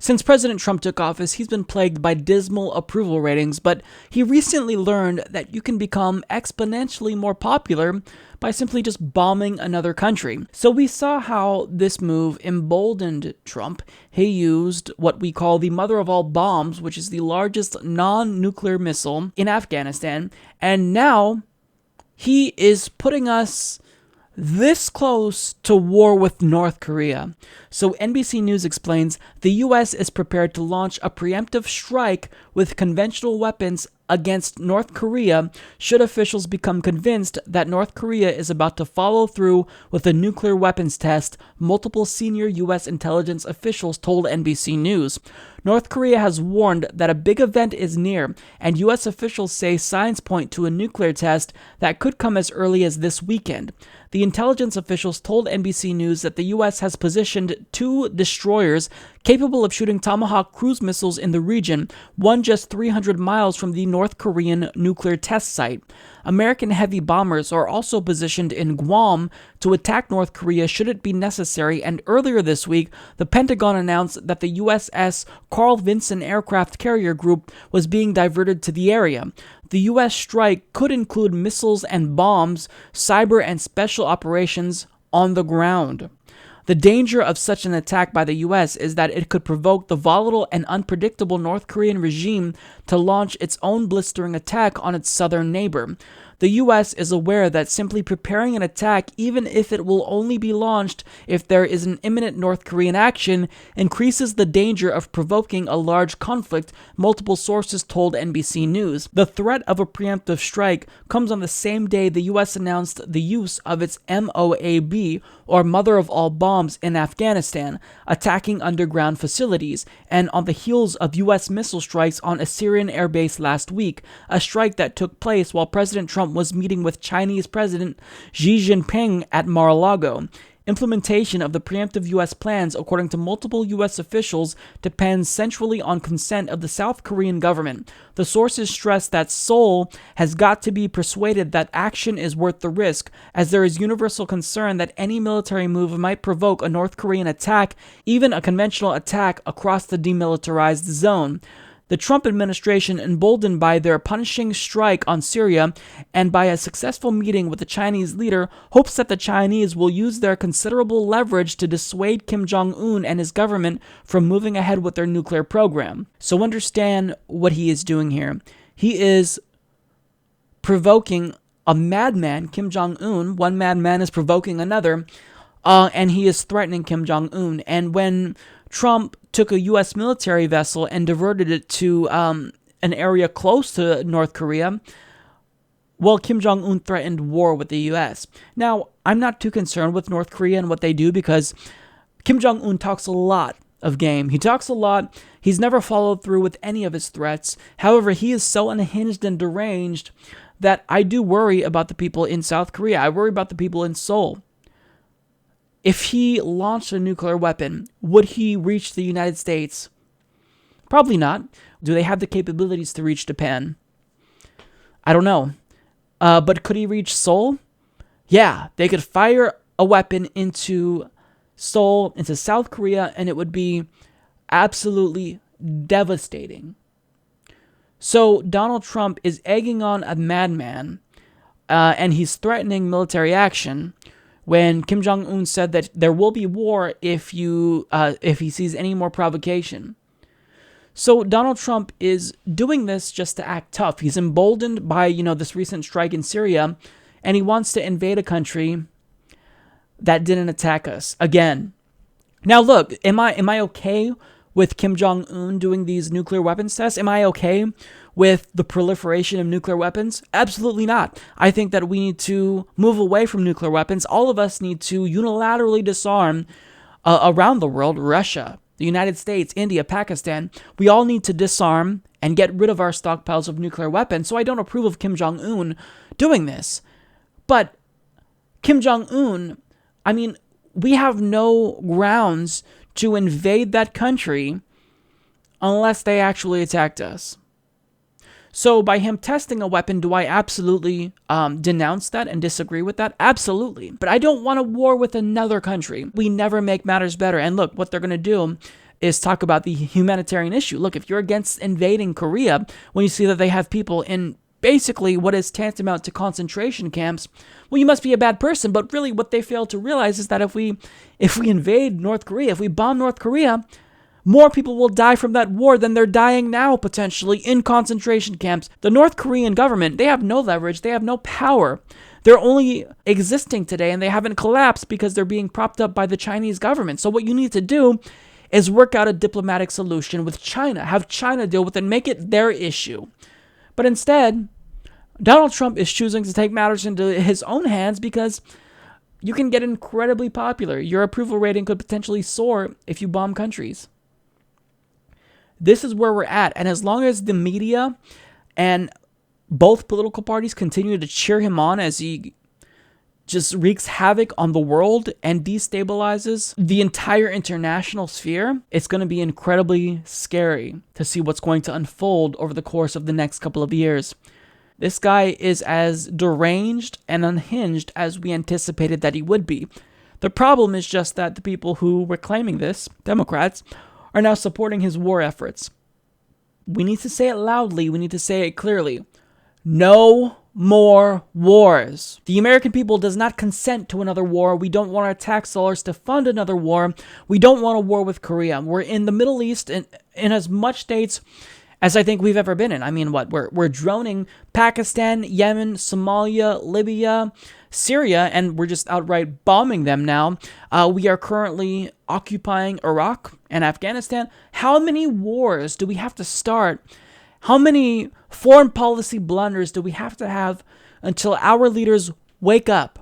Since President Trump took office, he's been plagued by dismal approval ratings, but he recently learned that you can become exponentially more popular by simply just bombing another country. So we saw how this move emboldened Trump. He used what we call the mother of all bombs, which is the largest non-nuclear missile in Afghanistan, and now he is putting us this close to war with North Korea. So NBC News explains the U.S. is prepared to launch a preemptive strike with conventional weapons against North Korea should officials become convinced that North Korea is about to follow through with a nuclear weapons test, multiple senior U.S. intelligence officials told NBC News. North Korea has warned that a big event is near, and U.S. officials say signs point to a nuclear test that could come as early as this weekend. The intelligence officials told NBC News that the U.S. has positioned 2 destroyers capable of shooting Tomahawk cruise missiles in the region, one just 300 miles from the North Korean nuclear test site. American heavy bombers are also positioned in Guam to attack North Korea should it be necessary, and earlier this week, the Pentagon announced that the USS Carl Vinson Aircraft Carrier Group was being diverted to the area. The U.S. strike could include missiles and bombs, cyber and special operations on the ground. The danger of such an attack by the U.S. is that it could provoke the volatile and unpredictable North Korean regime to launch its own blistering attack on its southern neighbor. The U.S. is aware that simply preparing an attack, even if it will only be launched if there is an imminent North Korean action, increases the danger of provoking a large conflict, multiple sources told NBC News. The threat of a preemptive strike comes on the same day the U.S. announced the use of its MOAB, or Mother of All Bombs, in Afghanistan, attacking underground facilities, and on the heels of U.S. missile strikes on a Syrian airbase last week, a strike that took place while President Trump was meeting with Chinese President Xi Jinping at Mar-a-Lago. Implementation of the preemptive U.S. plans, according to multiple U.S. officials, depends centrally on consent of the South Korean government. The sources stress that Seoul has got to be persuaded that action is worth the risk, as there is universal concern that any military move might provoke a North Korean attack, even a conventional attack across the demilitarized zone. The Trump administration, emboldened by their punishing strike on Syria and by a successful meeting with the Chinese leader, hopes that the Chinese will use their considerable leverage to dissuade Kim Jong-un and his government from moving ahead with their nuclear program. So understand what he is doing here. He is provoking a madman, Kim Jong-un. One madman is provoking another, and he is threatening Kim Jong-un. And when Trump took a U.S. military vessel and diverted it to an area close to North Korea, well, Kim Jong-un threatened war with the U.S. Now, I'm not too concerned with North Korea and what they do because Kim Jong-un talks a lot of game. He talks a lot. He's never followed through with any of his threats. However, he is so unhinged and deranged that I do worry about the people in South Korea. I worry about the people in Seoul. if he launched a nuclear weapon, would he reach the United States? Probably not. Do they have the capabilities to reach Japan? I don't know. But could he reach Seoul? Yeah, they could fire a weapon into Seoul, into South Korea, and it would be absolutely devastating. So Donald Trump is egging on a madman, and he's threatening military action when Kim Jong-un said that there will be war if he sees any more provocation. So Donald Trump is doing this just to act tough. He's emboldened by, this recent strike in Syria, and he wants to invade a country that didn't attack us again. Now look, am I okay with Kim Jong-un doing these nuclear weapons tests? Am I okay with the proliferation of nuclear weapons? Absolutely not. I think that we need to move away from nuclear weapons. All of us need to unilaterally disarm around the world, Russia, the United States, India, Pakistan. We all need to disarm and get rid of our stockpiles of nuclear weapons. So I don't approve of Kim Jong-un doing this. But Kim Jong-un, we have no grounds to invade that country unless they actually attacked us. So by him testing a weapon, do I absolutely denounce that and disagree with that? Absolutely. But I don't want a war with another country. We never make matters better. And look, what they're going to do is talk about the humanitarian issue. Look, if you're against invading Korea, when you see that they have people in basically what is tantamount to concentration camps, well, you must be a bad person. But really what they fail to realize is that if we invade North Korea, if we bomb North Korea, more people will die from that war than they're dying now, potentially, in concentration camps. The North Korean government, they have no leverage, they have no power. They're only existing today, and they haven't collapsed because they're being propped up by the Chinese government. So what you need to do is work out a diplomatic solution with China. Have China deal with it and make it their issue. But instead, Donald Trump is choosing to take matters into his own hands because you can get incredibly popular. Your approval rating could potentially soar if you bomb countries. This is where we're at. And as long as the media and both political parties continue to cheer him on as he just wreaks havoc on the world and destabilizes the entire international sphere, it's going to be incredibly scary to see what's going to unfold over the course of the next couple of years. This guy is as deranged and unhinged as we anticipated that he would be. The problem is just that the people who were claiming this, Democrats, are now supporting his war efforts. We need to say it loudly. We need to say it clearly. No more wars. The American people does not consent to another war. We don't want our tax dollars to fund another war. We don't want a war with Korea. We're in the Middle East in as much states as I think we've ever been in. We're droning Pakistan, Yemen, Somalia, Libya, Syria, and we're just outright bombing them now. We are currently occupying Iraq and Afghanistan. How many wars do we have to start? How many foreign policy blunders do we have to have until our leaders wake up?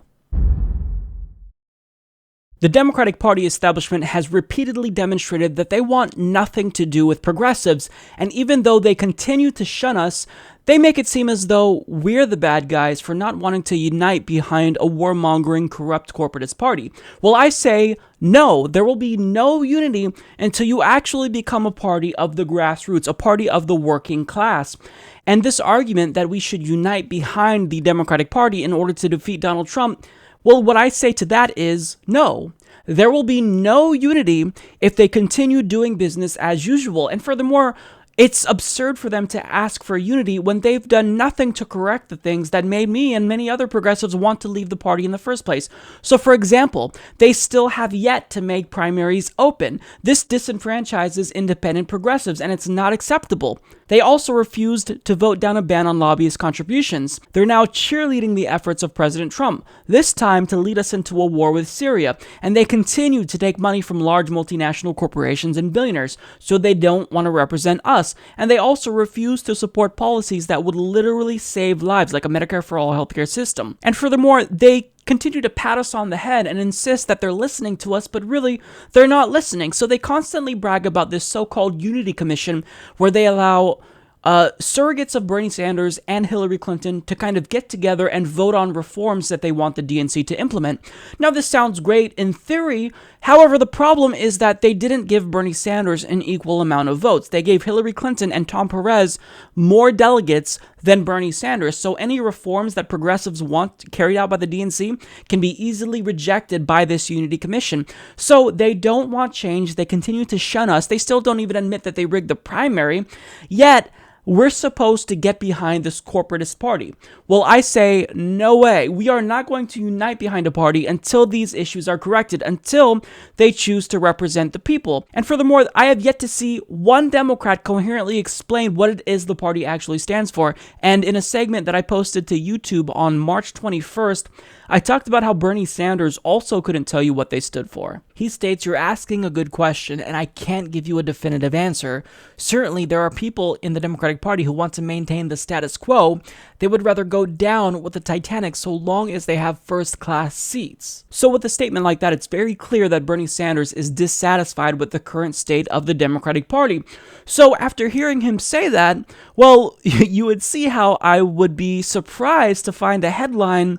The Democratic Party establishment has repeatedly demonstrated that they want nothing to do with progressives, and even though they continue to shun us, they make it seem as though we're the bad guys for not wanting to unite behind a warmongering, corrupt corporatist party. Well, I say no, there will be no unity until you actually become a party of the grassroots, a party of the working class. And this argument that we should unite behind the Democratic Party in order to defeat Donald Trump, well, what I say to that is no. There will be no unity if they continue doing business as usual. And furthermore, it's absurd for them to ask for unity when they've done nothing to correct the things that made me and many other progressives want to leave the party in the first place. So, for example, they still have yet to make primaries open. This disenfranchises independent progressives, and it's not acceptable. They also refused to vote down a ban on lobbyist contributions. They're now cheerleading the efforts of President Trump, this time to lead us into a war with Syria. And they continue to take money from large multinational corporations and billionaires, so they don't want to represent us. And they also refuse to support policies that would literally save lives, like a Medicare for All healthcare system. And furthermore, they continue to pat us on the head and insist that they're listening to us, but really, they're not listening. So they constantly brag about this so-called Unity Commission, where they allow surrogates of Bernie Sanders and Hillary Clinton to kind of get together and vote on reforms that they want the DNC to implement. Now, this sounds great in theory. However, the problem is that they didn't give Bernie Sanders an equal amount of votes. They gave Hillary Clinton and Tom Perez more delegates than Bernie Sanders. So any reforms that progressives want carried out by the DNC can be easily rejected by this Unity Commission. So they don't want change. They continue to shun us. They still don't even admit that they rigged the primary. Yet, we're supposed to get behind this corporatist party. Well, I say, no way. We are not going to unite behind a party until these issues are corrected, until they choose to represent the people. And furthermore, I have yet to see one Democrat coherently explain what it is the party actually stands for. And in a segment that I posted to YouTube on March 21st, I talked about how Bernie Sanders also couldn't tell you what they stood for. He states, "You're asking a good question, and I can't give you a definitive answer. Certainly, there are people in the Democratic Party who want to maintain the status quo. They would rather go down with the Titanic so long as they have first-class seats." So with a statement like that, it's very clear that Bernie Sanders is dissatisfied with the current state of the Democratic Party. So after hearing him say that, well, you would see how I would be surprised to find a headline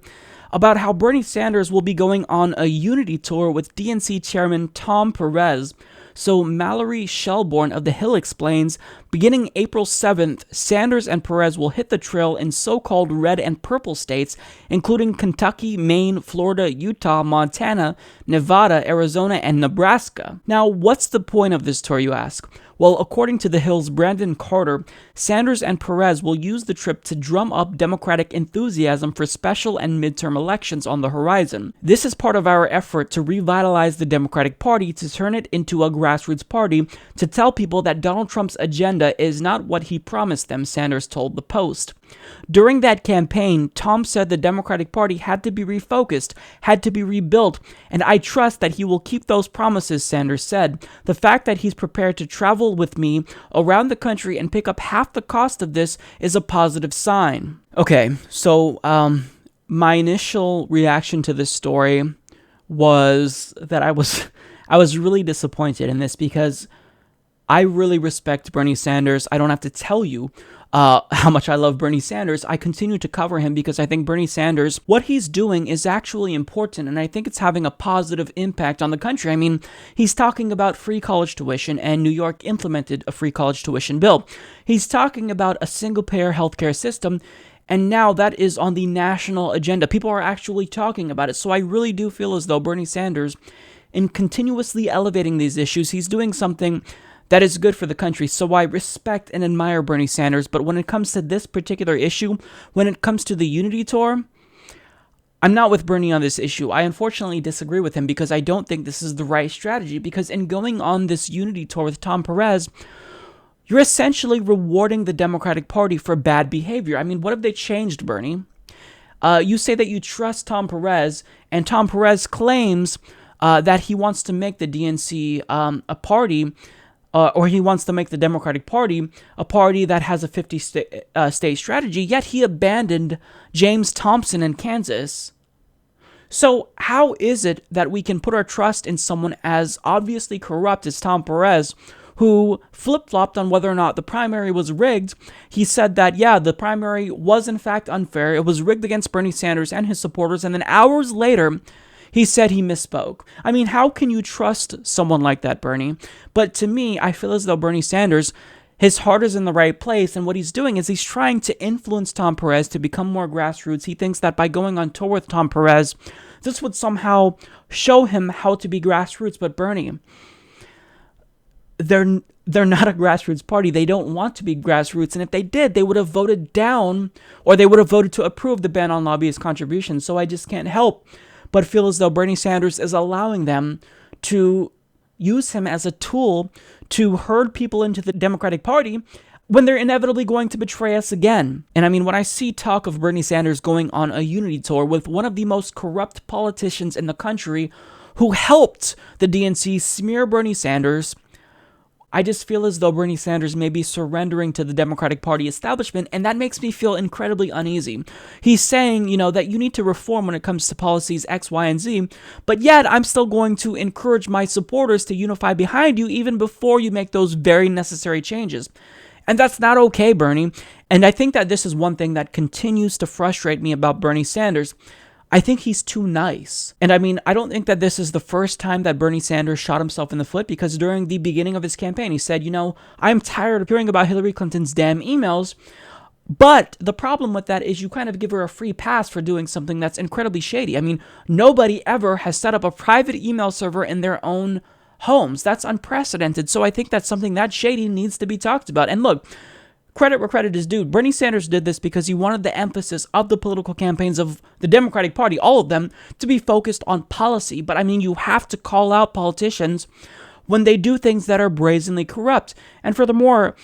about how Bernie Sanders will be going on a unity tour with DNC chairman Tom Perez. So Mallory Shelbourne of The Hill explains, beginning April 7th, Sanders and Perez will hit the trail in so-called red and purple states, including Kentucky, Maine, Florida, Utah, Montana, Nevada, Arizona, and Nebraska. Now, what's the point of this tour, you ask? Well, according to The Hill's Brandon Carter, Sanders and Perez will use the trip to drum up Democratic enthusiasm for special and midterm elections on the horizon. This is part of our effort to revitalize the Democratic Party, to turn it into a grassroots party, to tell people that Donald Trump's agenda is not what he promised them, Sanders told the Post. During that campaign, Tom said the Democratic Party had to be refocused, had to be rebuilt, and I trust that he will keep those promises, Sanders said. The fact that he's prepared to travel with me around the country and pick up half the cost of this is a positive sign. Okay, so my initial reaction to this story was that I was really disappointed in this because I really respect Bernie Sanders. I don't have to tell you how much I love Bernie Sanders. I continue to cover him because I think Bernie Sanders, what he's doing is actually important, and I think it's having a positive impact on the country. I mean, he's talking about free college tuition, and New York implemented a free college tuition bill. He's talking about a single-payer healthcare system, and now that is on the national agenda. People are actually talking about it, so I really do feel as though Bernie Sanders, in continuously elevating these issues, he's doing something that is good for the country. So I respect and admire Bernie Sanders, but when it comes to this particular issue, when it comes to the Unity Tour, I'm not with Bernie on this issue. I unfortunately disagree with him because I don't think this is the right strategy, because in going on this Unity Tour with Tom Perez, you're essentially rewarding the Democratic Party for bad behavior. I mean, what have they changed, Bernie? You say that you trust Tom Perez, and Tom Perez claims that he wants to make the DNC a party, or he wants to make the Democratic Party a party that has a 50-state strategy, yet he abandoned James Thompson in Kansas. So how is it that we can put our trust in someone as obviously corrupt as Tom Perez, who flip-flopped on whether or not the primary was rigged? He said that, yeah, the primary was in fact unfair. It was rigged against Bernie Sanders and his supporters, and then hours later, he said he misspoke. I mean, how can you trust someone like that, Bernie? But to me, I feel as though Bernie Sanders, his heart is in the right place, and what he's doing is he's trying to influence Tom Perez to become more grassroots. He thinks that by going on tour with Tom Perez, this would somehow show him how to be grassroots. But Bernie, they're not a grassroots party. They don't want to be grassroots, and if they did, they would have voted down, or they would have voted to approve the ban on lobbyist contributions. So I just can't help but feel as though Bernie Sanders is allowing them to use him as a tool to herd people into the Democratic Party when they're inevitably going to betray us again. And I mean, when I see talk of Bernie Sanders going on a unity tour with one of the most corrupt politicians in the country who helped the DNC smear Bernie Sanders, I just feel as though Bernie Sanders may be surrendering to the Democratic Party establishment, and that makes me feel incredibly uneasy. He's saying, that you need to reform when it comes to policies X, Y, and Z, but yet I'm still going to encourage my supporters to unify behind you even before you make those very necessary changes. And that's not okay, Bernie. And I think that this is one thing that continues to frustrate me about Bernie Sanders. I think he's too nice. And I mean, I don't think that this is the first time that Bernie Sanders shot himself in the foot, because during the beginning of his campaign, he said, I'm tired of hearing about Hillary Clinton's damn emails. But the problem with that is you kind of give her a free pass for doing something that's incredibly shady. I mean, nobody ever has set up a private email server in their own homes. That's unprecedented. So I think that something that shady needs to be talked about. And look, credit where credit is due. Bernie Sanders did this because he wanted the emphasis of the political campaigns of the Democratic Party, all of them, to be focused on policy. But I mean, you have to call out politicians when they do things that are brazenly corrupt. And furthermore,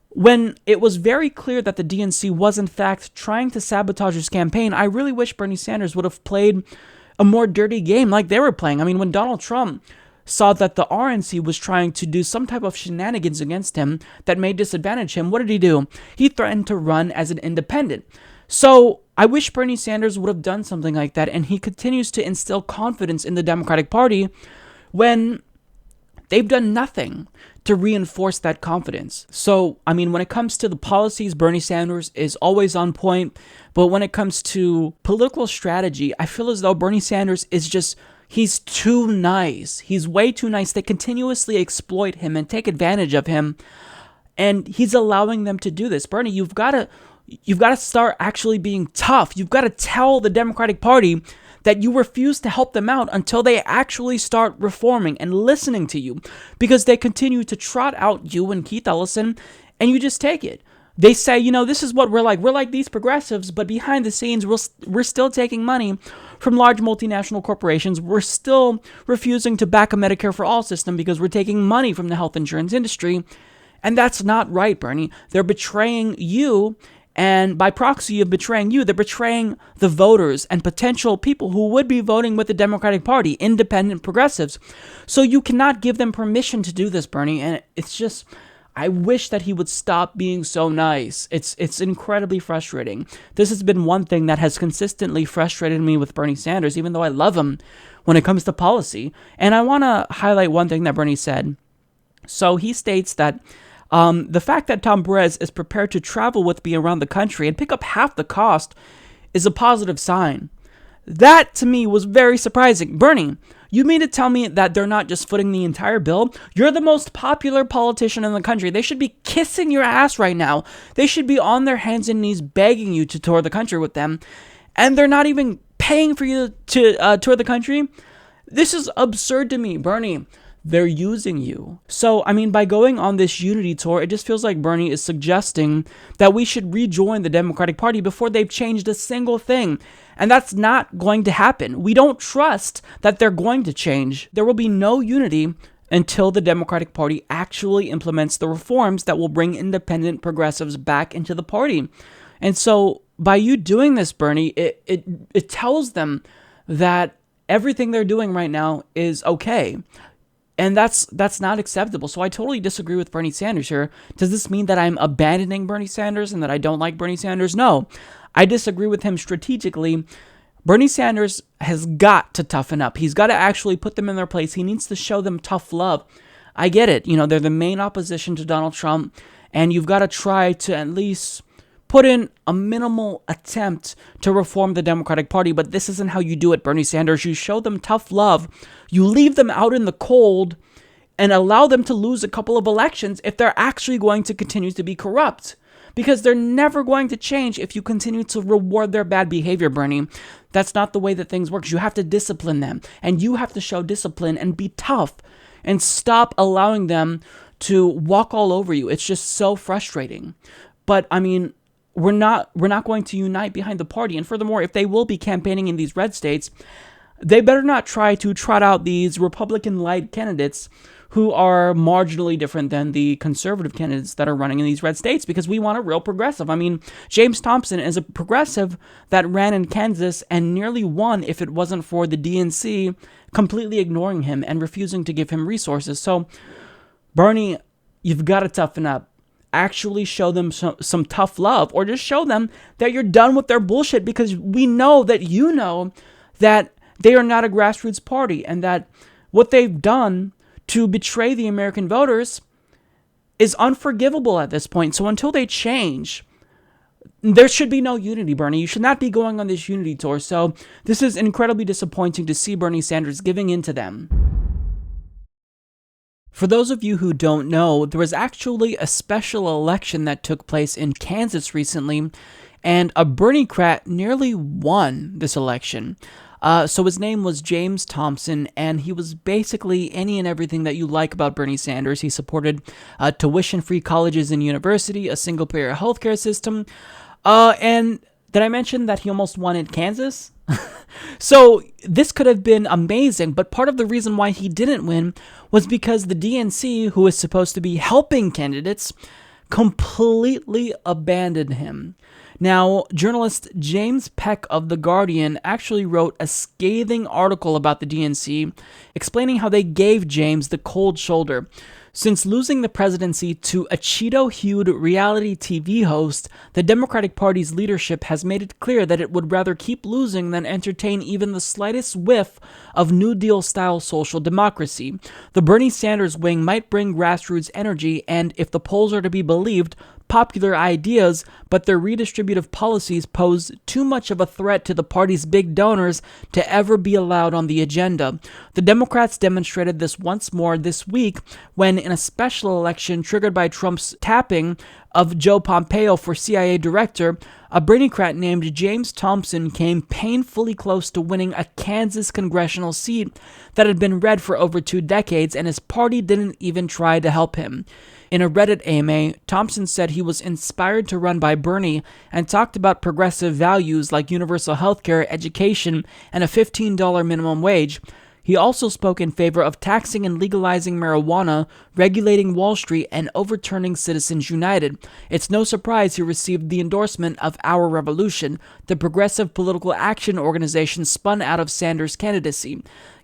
when it was very clear that the DNC was in fact trying to sabotage his campaign, I really wish Bernie Sanders would have played a more dirty game like they were playing. I mean, when Donald Trump saw that the RNC was trying to do some type of shenanigans against him that may disadvantage him, what did he do? He threatened to run as an independent. So I wish Bernie Sanders would have done something like that, and he continues to instill confidence in the Democratic Party when they've done nothing to reinforce that confidence. So, I mean, when it comes to the policies, Bernie Sanders is always on point. But when it comes to political strategy, I feel as though Bernie Sanders is just, he's too nice. He's way too nice. They continuously exploit him and take advantage of him. And he's allowing them to do this. Bernie, you've got to start actually being tough. You've got to tell the Democratic Party that you refuse to help them out until they actually start reforming and listening to you, because they continue to trot out you and Keith Ellison, and you just take it. They say, this is what we're like. We're like these progressives, but behind the scenes, we're still taking money from large multinational corporations. We're still refusing to back a Medicare for All system because we're taking money from the health insurance industry. And that's not right, Bernie. They're betraying you. And by proxy of betraying you, they're betraying the voters and potential people who would be voting with the Democratic Party, independent progressives. So you cannot give them permission to do this, Bernie. And it's just, I wish that he would stop being so nice. It's incredibly frustrating. This has been one thing that has consistently frustrated me with Bernie Sanders, even though I love him when it comes to policy. And I want to highlight one thing that Bernie said. So he states that the fact that Tom Perez is prepared to travel with me around the country and pick up half the cost is a positive sign. That, to me, was very surprising. Bernie, you mean to tell me that they're not just footing the entire bill? You're the most popular politician in the country. They should be kissing your ass right now. They should be on their hands and knees begging you to tour the country with them. And they're not even paying for you to tour the country? This is absurd to me, Bernie. They're using you. So, I mean, by going on this unity tour, it just feels like Bernie is suggesting that we should rejoin the Democratic Party before they've changed a single thing. And that's not going to happen. We don't trust that they're going to change. There will be no unity until the Democratic Party actually implements the reforms that will bring independent progressives back into the party. And so, by you doing this, Bernie, it tells them that everything they're doing right now is okay. And that's not acceptable. So I totally disagree with Bernie Sanders here. Does this mean that I'm abandoning Bernie Sanders and that I don't like Bernie Sanders? No. I disagree with him strategically. Bernie Sanders has got to toughen up. He's got to actually put them in their place. He needs to show them tough love. I get it. They're the main opposition to Donald Trump, and you've got to try to at least put in a minimal attempt to reform the Democratic Party, but this isn't how you do it, Bernie Sanders. You show them tough love. You leave them out in the cold and allow them to lose a couple of elections if they're actually going to continue to be corrupt. Because they're never going to change if you continue to reward their bad behavior, Bernie. That's not the way that things work. You have to discipline them, and you have to show discipline and be tough and stop allowing them to walk all over you. It's just so frustrating. But, I mean, we're not going to unite behind the party. And furthermore, if they will be campaigning in these red states, they better not try to trot out these Republican-light candidates who are marginally different than the conservative candidates that are running in these red states, because we want a real progressive. I mean, James Thompson is a progressive that ran in Kansas and nearly won if it wasn't for the DNC completely ignoring him and refusing to give him resources. So, Bernie, you've got to toughen up. Actually show them some tough love, or just show them that you're done with their bullshit, because we know that you know that they are not a grassroots party, and that what they've done to betray the American voters, is unforgivable at this point. So until they change, there should be no unity, Bernie. You should not be going on this unity tour. So this is incredibly disappointing to see Bernie Sanders giving in to them. For those of you who don't know, there was actually a special election that took place in Kansas recently, and a Bernie-crat nearly won this election. So his name was James Thompson, and he was basically any and everything that you like about Bernie Sanders. He supported tuition-free colleges and university, a single-payer healthcare system, and did I mention that he almost won in Kansas? So this could have been amazing, but part of the reason why he didn't win was because the DNC, who is supposed to be helping candidates, completely abandoned him. Now, journalist James Peck of The Guardian actually wrote a scathing article about the DNC, explaining how they gave James the cold shoulder. Since losing the presidency to a Cheeto-hued reality TV host, the Democratic Party's leadership has made it clear that it would rather keep losing than entertain even the slightest whiff of New Deal-style social democracy. The Bernie Sanders wing might bring grassroots energy and, if the polls are to be believed, popular ideas, but their redistributive policies pose too much of a threat to the party's big donors to ever be allowed on the agenda. The Democrats demonstrated this once more this week when, in a special election triggered by Trump's tapping of Joe Pompeo for CIA director, a Bernie-crat named James Thompson came painfully close to winning a Kansas congressional seat that had been red for over 2 decades, and his party didn't even try to help him. In a Reddit AMA, Thompson said he was inspired to run by Bernie and talked about progressive values like universal healthcare, education, and a $15 minimum wage. He also spoke in favor of taxing and legalizing marijuana, regulating Wall Street, and overturning Citizens United. It's no surprise he received the endorsement of Our Revolution, the progressive political action organization spun out of Sanders' candidacy.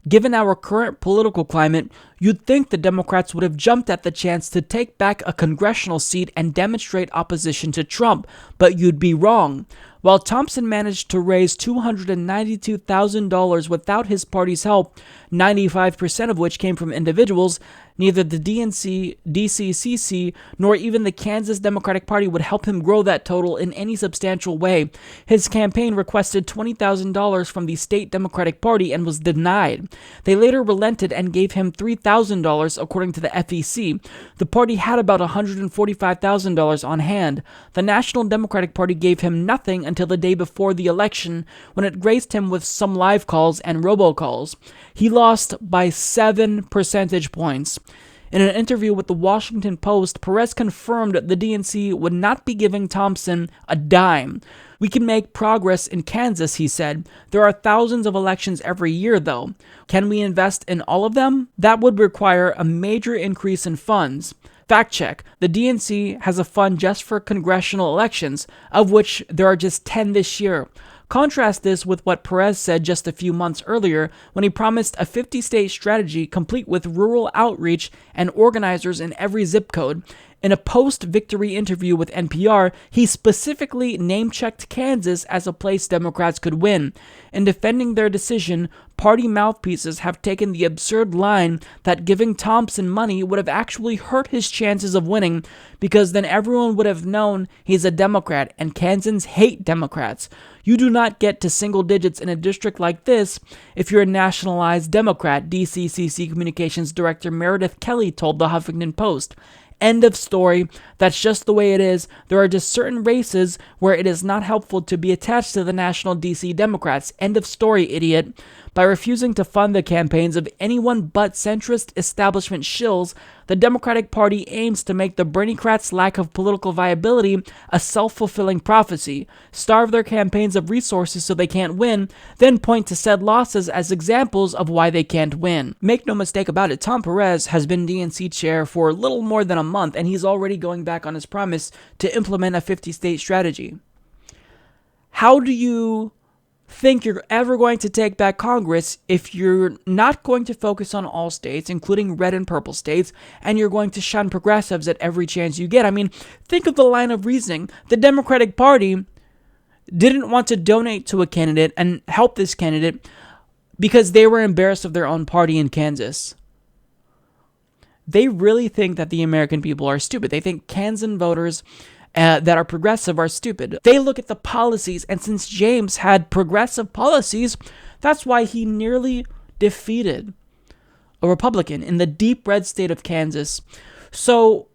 Given our current political climate, you'd think the Democrats would have jumped at the chance to take back a congressional seat and demonstrate opposition to Trump, but you'd be wrong. While Thompson managed to raise $292,000 without his party's help, 95% of which came from individuals, neither the DNC, DCCC, nor even the Kansas Democratic Party would help him grow that total in any substantial way. His campaign requested $20,000 from the state Democratic Party and was denied. They later relented and gave him $3,000 according to the FEC. The party had about $145,000 on hand. The National Democratic Party gave him nothing until the day before the election, when it graced him with some live calls and robocalls. He lost by 7 percentage points. In an interview with the Washington Post, Perez confirmed the DNC would not be giving Thompson a dime. "We can make progress in Kansas," he said. "There are thousands of elections every year, though. Can we invest in all of them? That would require a major increase in funds." Fact check. The DNC has a fund just for congressional elections, of which there are just 10 this year. Contrast this with what Perez said just a few months earlier when he promised a 50-state strategy complete with rural outreach and organizers in every zip code. In a post-victory interview with NPR, he specifically name-checked Kansas as a place Democrats could win. In defending their decision, party mouthpieces have taken the absurd line that giving Thompson money would have actually hurt his chances of winning, because then everyone would have known he's a Democrat, and Kansans hate Democrats. You do not get to single digits in a district like this if you're a nationalized Democrat, DCCC Communications Director Meredith Kelly told the Huffington Post. End of story. That's just the way it is. There are just certain races where it is not helpful to be attached to the national DC Democrats. End of story, idiot. By refusing to fund the campaigns of anyone but centrist establishment shills, the Democratic Party aims to make the Bernie-crats' lack of political viability a self-fulfilling prophecy, starve their campaigns of resources so they can't win, then point to said losses as examples of why they can't win. Make no mistake about it, Tom Perez has been DNC chair for little more than a month, and he's already going back on his promise to implement a 50-state strategy. How do you think you're ever going to take back Congress if you're not going to focus on all states, including red and purple states, and you're going to shun progressives at every chance you get? I mean, think of the line of reasoning. The Democratic Party didn't want to donate to a candidate and help this candidate because they were embarrassed of their own party in Kansas. they really think that the American people are stupid. They think Kansan voters that are progressive are stupid. They look at the policies, and since James had progressive policies, that's why he nearly defeated a Republican in the deep red state of Kansas. So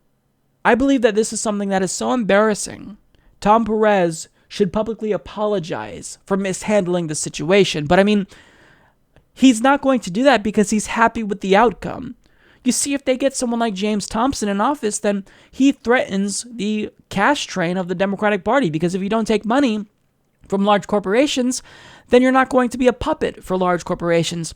I believe that this is something that is so embarrassing. Tom Perez should publicly apologize for mishandling the situation. But I mean, he's not going to do that because he's happy with the outcome. You see, if they get someone like James Thompson in office, then he threatens the cash train of the Democratic Party, because if you don't take money from large corporations, then you're not going to be a puppet for large corporations.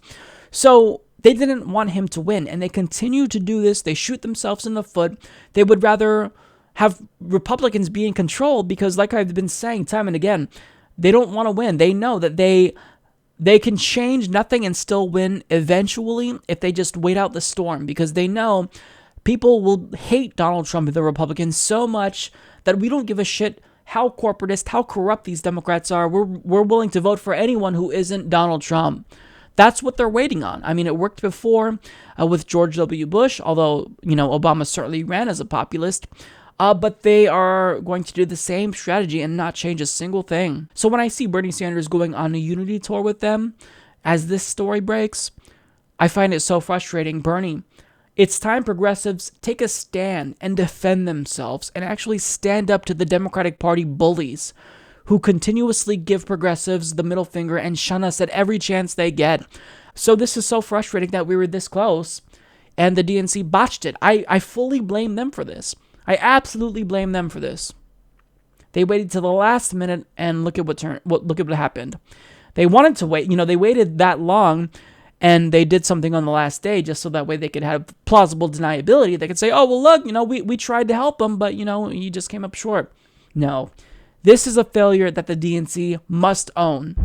So they didn't want him to win, and they continue to do this. They shoot themselves in the foot. They would rather have Republicans be in control because, like I've been saying time and again, they don't want to win. They know that they can change nothing and still win eventually if they just wait out the storm, because they know people will hate Donald Trump and the Republicans so much that we don't give a shit how corporatist, how corrupt these Democrats are. We're willing to vote for anyone who isn't Donald Trump. That's what they're waiting on. I mean, it worked before with George W. Bush, although, Obama certainly ran as a populist. But they are going to do the same strategy and not change a single thing. So when I see Bernie Sanders going on a unity tour with them, as this story breaks, I find it so frustrating. Bernie, it's time progressives take a stand and defend themselves and actually stand up to the Democratic Party bullies who continuously give progressives the middle finger and shun us at every chance they get. So this is so frustrating that we were this close and the DNC botched it. I fully blame them for this. I absolutely blame them for this. They waited till the last minute, and look at what happened. They wanted to wait. They waited that long, and they did something on the last day just so that way they could have plausible deniability. They could say, "Oh well, look, we tried to help him, but he just came up short." No, this is a failure that the DNC must own.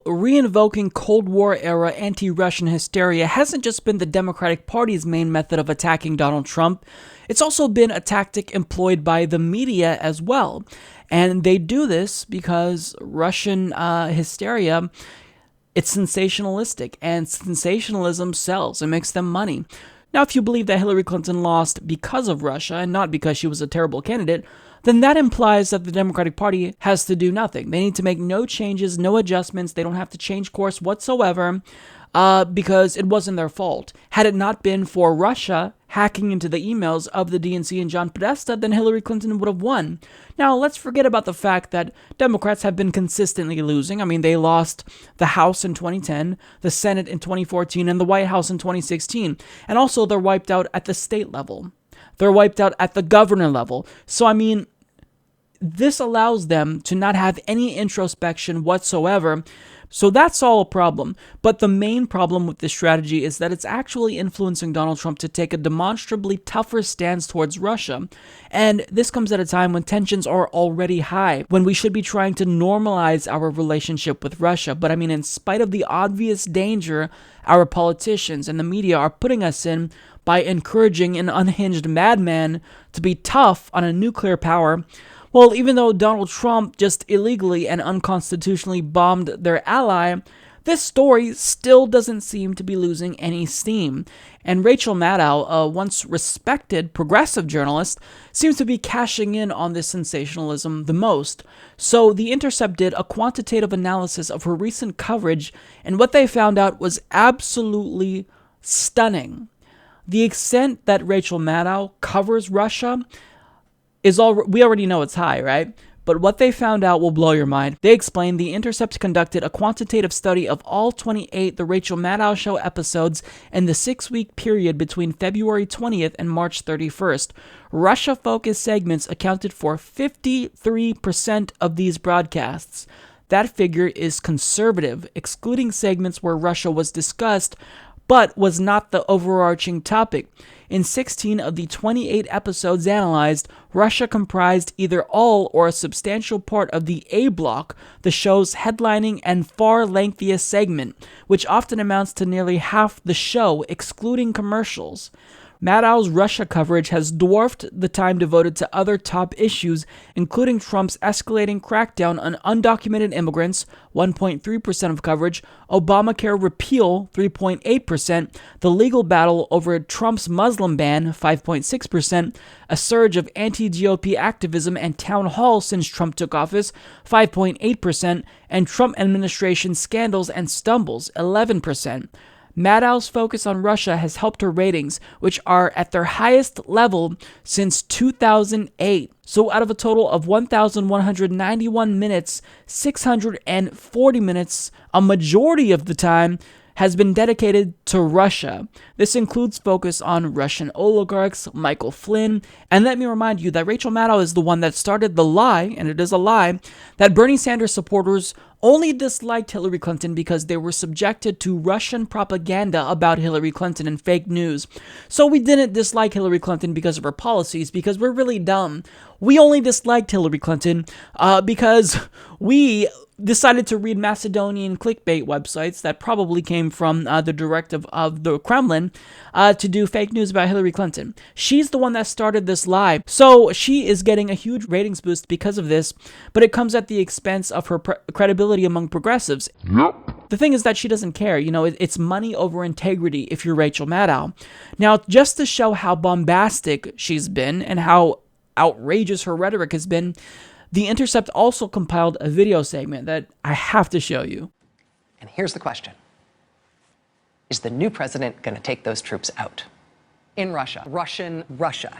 Reinvoking Cold War-era anti-Russian hysteria hasn't just been the Democratic Party's main method of attacking Donald Trump. It's also been a tactic employed by the media as well. And they do this because Russian hysteria, it's sensationalistic, and sensationalism sells. It makes them money. Now, if you believe that Hillary Clinton lost because of Russia and not because she was a terrible candidate, then that implies that the Democratic Party has to do nothing. They need to make no changes, no adjustments. They don't have to change course whatsoever because it wasn't their fault. Had it not been for Russia hacking into the emails of the DNC and John Podesta, then Hillary Clinton would have won. Now, let's forget about the fact that Democrats have been consistently losing. I mean, they lost the House in 2010, the Senate in 2014, and the White House in 2016. And also, they're wiped out at the state level. They're wiped out at the governor level. So, I mean, this allows them to not have any introspection whatsoever. So that's all a problem. But the main problem with this strategy is that it's actually influencing Donald Trump to take a demonstrably tougher stance towards Russia. And this comes at a time when tensions are already high, when we should be trying to normalize our relationship with Russia. But I mean, in spite of the obvious danger our politicians and the media are putting us in by encouraging an unhinged madman to be tough on a nuclear power, well, even though Donald Trump just illegally and unconstitutionally bombed their ally, this story still doesn't seem to be losing any steam. And Rachel Maddow, a once respected progressive journalist, seems to be cashing in on this sensationalism the most. So The Intercept did a quantitative analysis of her recent coverage, and what they found out was absolutely stunning. The extent that Rachel Maddow covers Russia we already know it's high, right? But what they found out will blow your mind. They explained The Intercept conducted a quantitative study of all 28 The Rachel Maddow Show episodes in the 6-week period between February 20th and March 31st. Russia-focused segments accounted for 53% of these broadcasts. That figure is conservative, excluding segments where Russia was discussed, but was not the overarching topic. In 16 of the 28 episodes analyzed, Russia comprised either all or a substantial part of the A block, the show's headlining and far lengthiest segment, which often amounts to nearly half the show, excluding commercials. Maddow's Russia coverage has dwarfed the time devoted to other top issues, including Trump's escalating crackdown on undocumented immigrants, 1.3% of coverage, Obamacare repeal, 3.8%, the legal battle over Trump's Muslim ban, 5.6%, a surge of anti-GOP activism and town halls since Trump took office, 5.8%, and Trump administration scandals and stumbles, 11%. Maddow's focus on Russia has helped her ratings, which are at their highest level since 2008. So out of a total of 1,191 minutes, 640 minutes, a majority of the time, has been dedicated to Russia. This includes focus on Russian oligarchs, Michael Flynn, and let me remind you that Rachel Maddow is the one that started the lie, and it is a lie, that Bernie Sanders supporters only disliked Hillary Clinton because they were subjected to Russian propaganda about Hillary Clinton and fake news. So we didn't dislike Hillary Clinton because of her policies, because we're really dumb. We only disliked Hillary Clinton because we decided to read Macedonian clickbait websites that probably came from the directive of the Kremlin to do fake news about Hillary Clinton. She's the one that started this lie. So she is getting a huge ratings boost because of this, but it comes at the expense of her credibility among progressives. Yep. The thing is that she doesn't care. You know, it's money over integrity if you're Rachel Maddow. Now, just to show how bombastic she's been and how outrageous her rhetoric has been, The Intercept also compiled a video segment that I have to show you. And here's the question. Is the new president going to take those troops out? In Russia, Russia,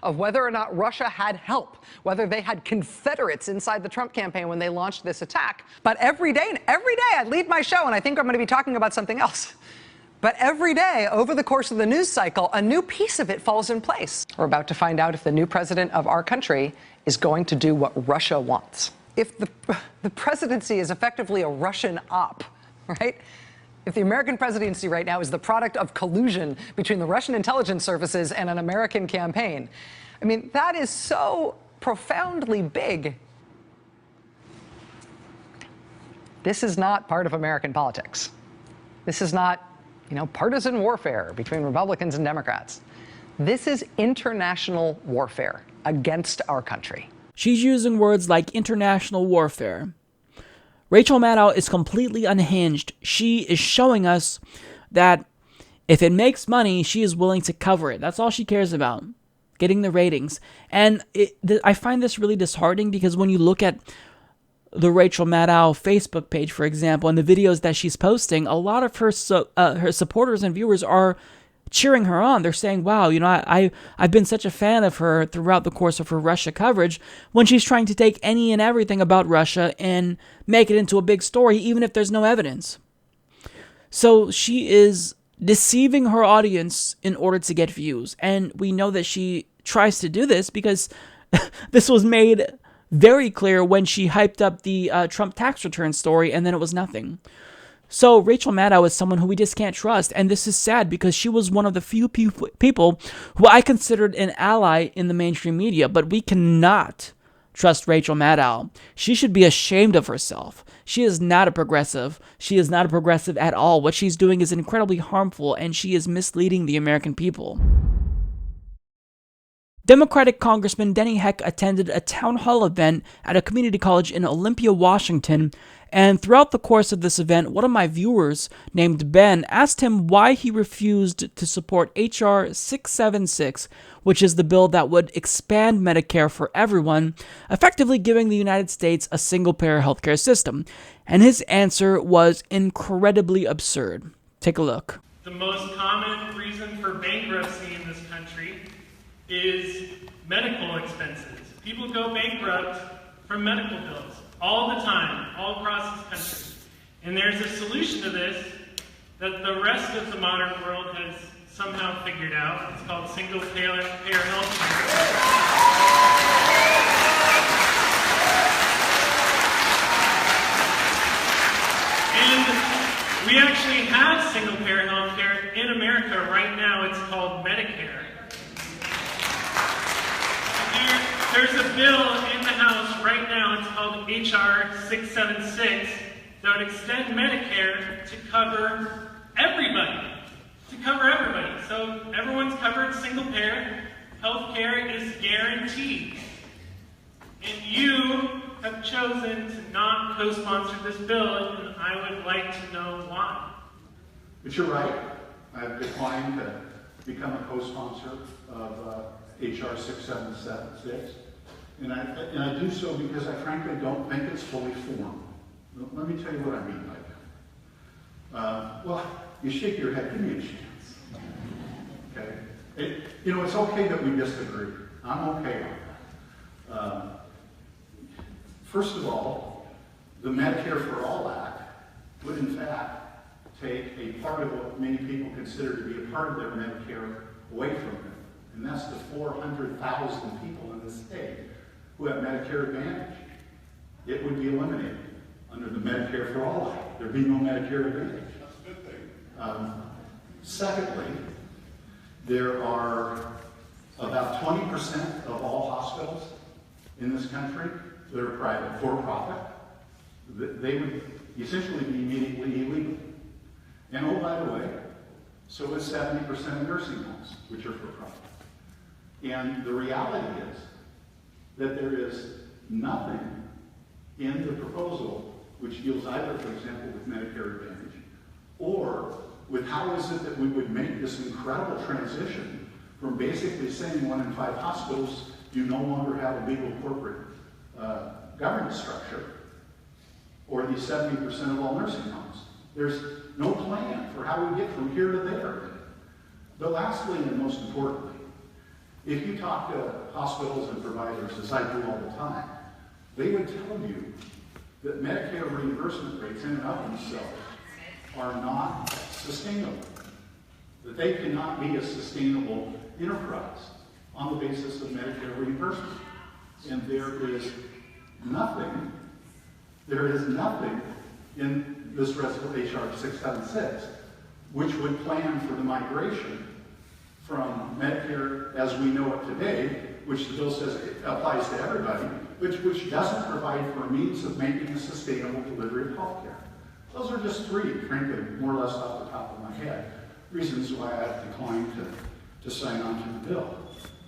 of whether or not Russia had help, whether they had Confederates inside the Trump campaign when they launched this attack. But every day I lead my show, and I think I'm going to be talking about something else. But every day, over the course of the news cycle, a new piece of it falls in place. We're about to find out if the new president of our country is going to do what Russia wants. If the presidency is effectively a Russian op, right? If the American presidency right now is the product of collusion between the Russian intelligence services and an American campaign, I mean, that is so profoundly big. This is not part of American politics. This is not, partisan warfare between Republicans and Democrats. This is international warfare against our country. She's using words like international warfare. Rachel Maddow is completely unhinged. She is showing us that if it makes money, she is willing to cover it. That's all she cares about, getting the ratings. And I find this really disheartening because when you look at the Rachel Maddow Facebook page, for example, and the videos that she's posting, a lot of her supporters and viewers are cheering her on. They're saying, wow, I've been such a fan of her throughout the course of her Russia coverage, when she's trying to take any and everything about Russia and make it into a big story, even if there's no evidence. So she is deceiving her audience in order to get views. And we know that she tries to do this because this was made very clear when she hyped up the Trump tax return story, and then it was nothing. So Rachel Maddow is someone who we just can't trust, and this is sad because she was one of the few people who I considered an ally in the mainstream media, but we cannot trust Rachel Maddow. She should be ashamed of herself. She is not a progressive. She is not a progressive at all. What she's doing is incredibly harmful, and she is misleading the American people. Democratic Congressman Denny Heck attended a town hall event at a community college in Olympia, Washington, and throughout the course of this event, one of my viewers, named Ben, asked him why he refused to support H.R. 676, which is the bill that would expand Medicare for everyone, effectively giving the United States a single-payer healthcare system. And his answer was incredibly absurd. Take a look. The most common reason for bankruptcy in this country is medical expenses. People go bankrupt from medical bills all the time, all across this country. And there's a solution to this that the rest of the modern world has somehow figured out. It's called single-payer health care. And we actually have single-payer health care in America right now. It's called Medicare. There's a bill in the House right now, it's called H.R. 676, that would extend Medicare to cover everybody, to cover everybody. So everyone's covered, single payer. Health care is guaranteed. And you have chosen to not co-sponsor this bill, and I would like to know why. But you're right. I've declined to become a co-sponsor of HR 6776. And I do so because I frankly don't think it's fully formed. Let me tell you what I mean by that. Well, you shake your head, give me a chance. Okay? It's okay that we disagree. I'm okay on that. First of all, the Medicare for All Act would in fact take a part of what many people consider to be a part of their Medicare away from them. And that's the 400,000 people in the state who have Medicare Advantage. It would be eliminated under the Medicare for All Act. There'd be no Medicare Advantage. That's a good thing. Secondly, there are about 20% of all hospitals in this country that are private, for-profit. They would essentially be immediately illegal. And oh, by the way, so is 70% of nursing homes, which are for-profit. And the reality is that there is nothing in the proposal which deals either, for example, with Medicare Advantage, or with how is it that we would make this incredible transition from basically saying 1 in 5 hospitals you no longer have a legal corporate governance structure, or these 70% of all nursing homes. There's no plan for how we get from here to there. But lastly, and most importantly, if you talk to hospitals and providers, as I do all the time, they would tell you that Medicare reimbursement rates in and of themselves are not sustainable, that they cannot be a sustainable enterprise on the basis of Medicare reimbursement. And there is nothing in this resolution, HR 676, which would plan for the migration from Medicare as we know it today, which the bill says it applies to everybody, which doesn't provide for a means of making a sustainable delivery of health care. Those are just 3, frankly, more or less off the top of my head, reasons why I've declined to sign on to the bill.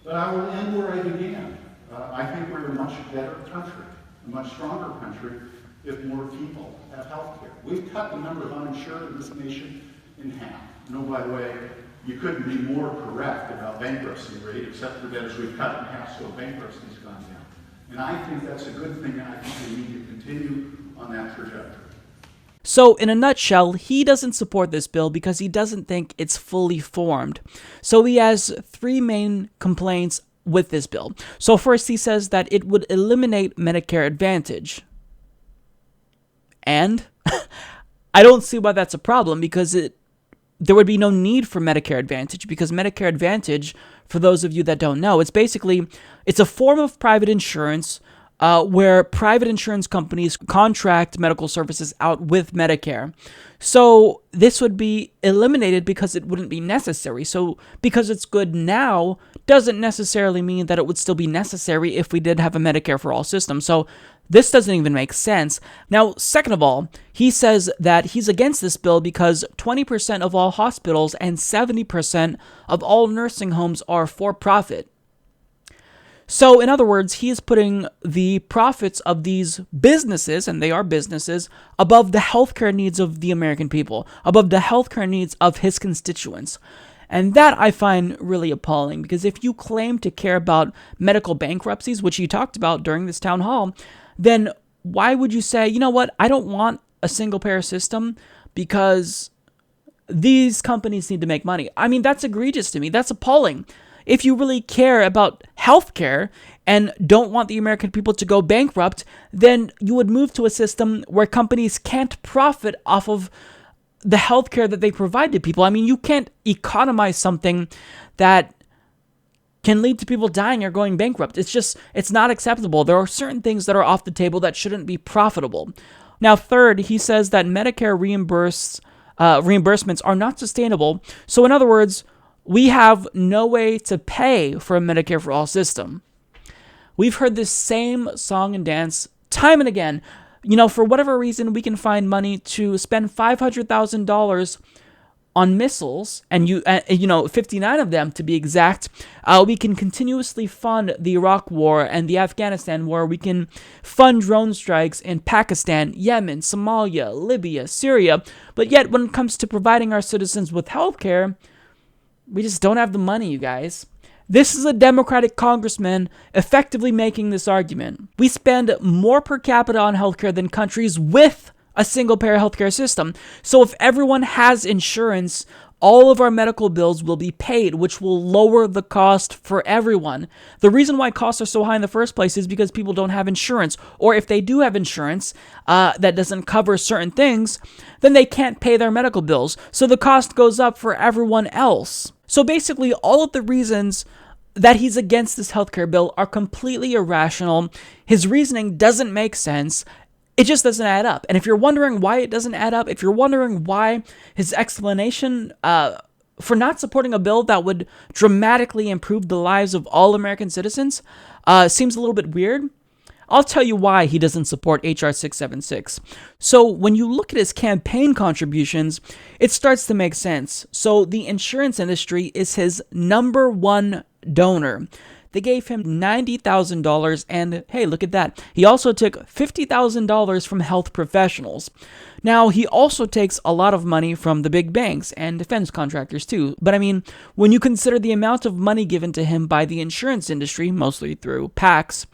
But I will end where I began. I think we're a much better country, a much stronger country, if more people have health care. We've cut the number of uninsured in this nation in half. No, by the way, you couldn't be more correct about bankruptcy rate, except for that as we've cut it in half, so bankruptcy's gone down. And I think that's a good thing, and I think we need to continue on that trajectory. So, in a nutshell, he doesn't support this bill because he doesn't think it's fully formed. So he has 3 main complaints with this bill. So first, he says that it would eliminate Medicare Advantage. And I don't see why that's a problem, because there would be no need for Medicare Advantage, because Medicare Advantage, for those of you that don't know, it's a form of private insurance where private insurance companies contract medical services out with Medicare. So this would be eliminated because it wouldn't be necessary. So because it's good now doesn't necessarily mean that it would still be necessary if we did have a Medicare for all system. So this doesn't even make sense. Now, second of all, he says that he's against this bill because 20% of all hospitals and 70% of all nursing homes are for profit. So, in other words, he is putting the profits of these businesses, and they are businesses, above the healthcare needs of the American people, above the healthcare needs of his constituents. And that I find really appalling, because if you claim to care about medical bankruptcies, which he talked about during this town hall, then why would you say, you know what, I don't want a single-payer system because these companies need to make money? I mean, that's egregious to me. That's appalling. If you really care about healthcare and don't want the American people to go bankrupt, then you would move to a system where companies can't profit off of the healthcare that they provide to people. I mean, you can't economize something that can lead to people dying or going bankrupt. It's not acceptable. There are certain things that are off the table that shouldn't be profitable. Now, third, he says that Medicare reimbursements are not sustainable. So in other words, we have no way to pay for a Medicare for all system. We've heard this same song and dance time and again. You know, for whatever reason, we can find money to spend $500,000 on missiles, and 59 of them to be exact, we can continuously fund the Iraq War and the Afghanistan War. We can fund drone strikes in Pakistan, Yemen, Somalia, Libya, Syria. But yet, when it comes to providing our citizens with healthcare, we just don't have the money, you guys. This is a Democratic congressman effectively making this argument. We spend more per capita on healthcare than countries with a single-payer healthcare system. So if everyone has insurance, all of our medical bills will be paid, which will lower the cost for everyone. The reason why costs are so high in the first place is because people don't have insurance. Or if they do have insurance that doesn't cover certain things, then they can't pay their medical bills. So the cost goes up for everyone else. So basically, all of the reasons that he's against this healthcare bill are completely irrational. His reasoning doesn't make sense. It just doesn't add up. And if you're wondering why it doesn't add up, if you're wondering why his explanation for not supporting a bill that would dramatically improve the lives of all American citizens seems a little bit weird, I'll tell you why he doesn't support H.R. 676. So when you look at his campaign contributions, it starts to make sense. So the insurance industry is his number one donor. They gave him $90,000, and hey, look at that. He also took $50,000 from health professionals. Now, he also takes a lot of money from the big banks and defense contractors too. But I mean, when you consider the amount of money given to him by the insurance industry, mostly through PACs,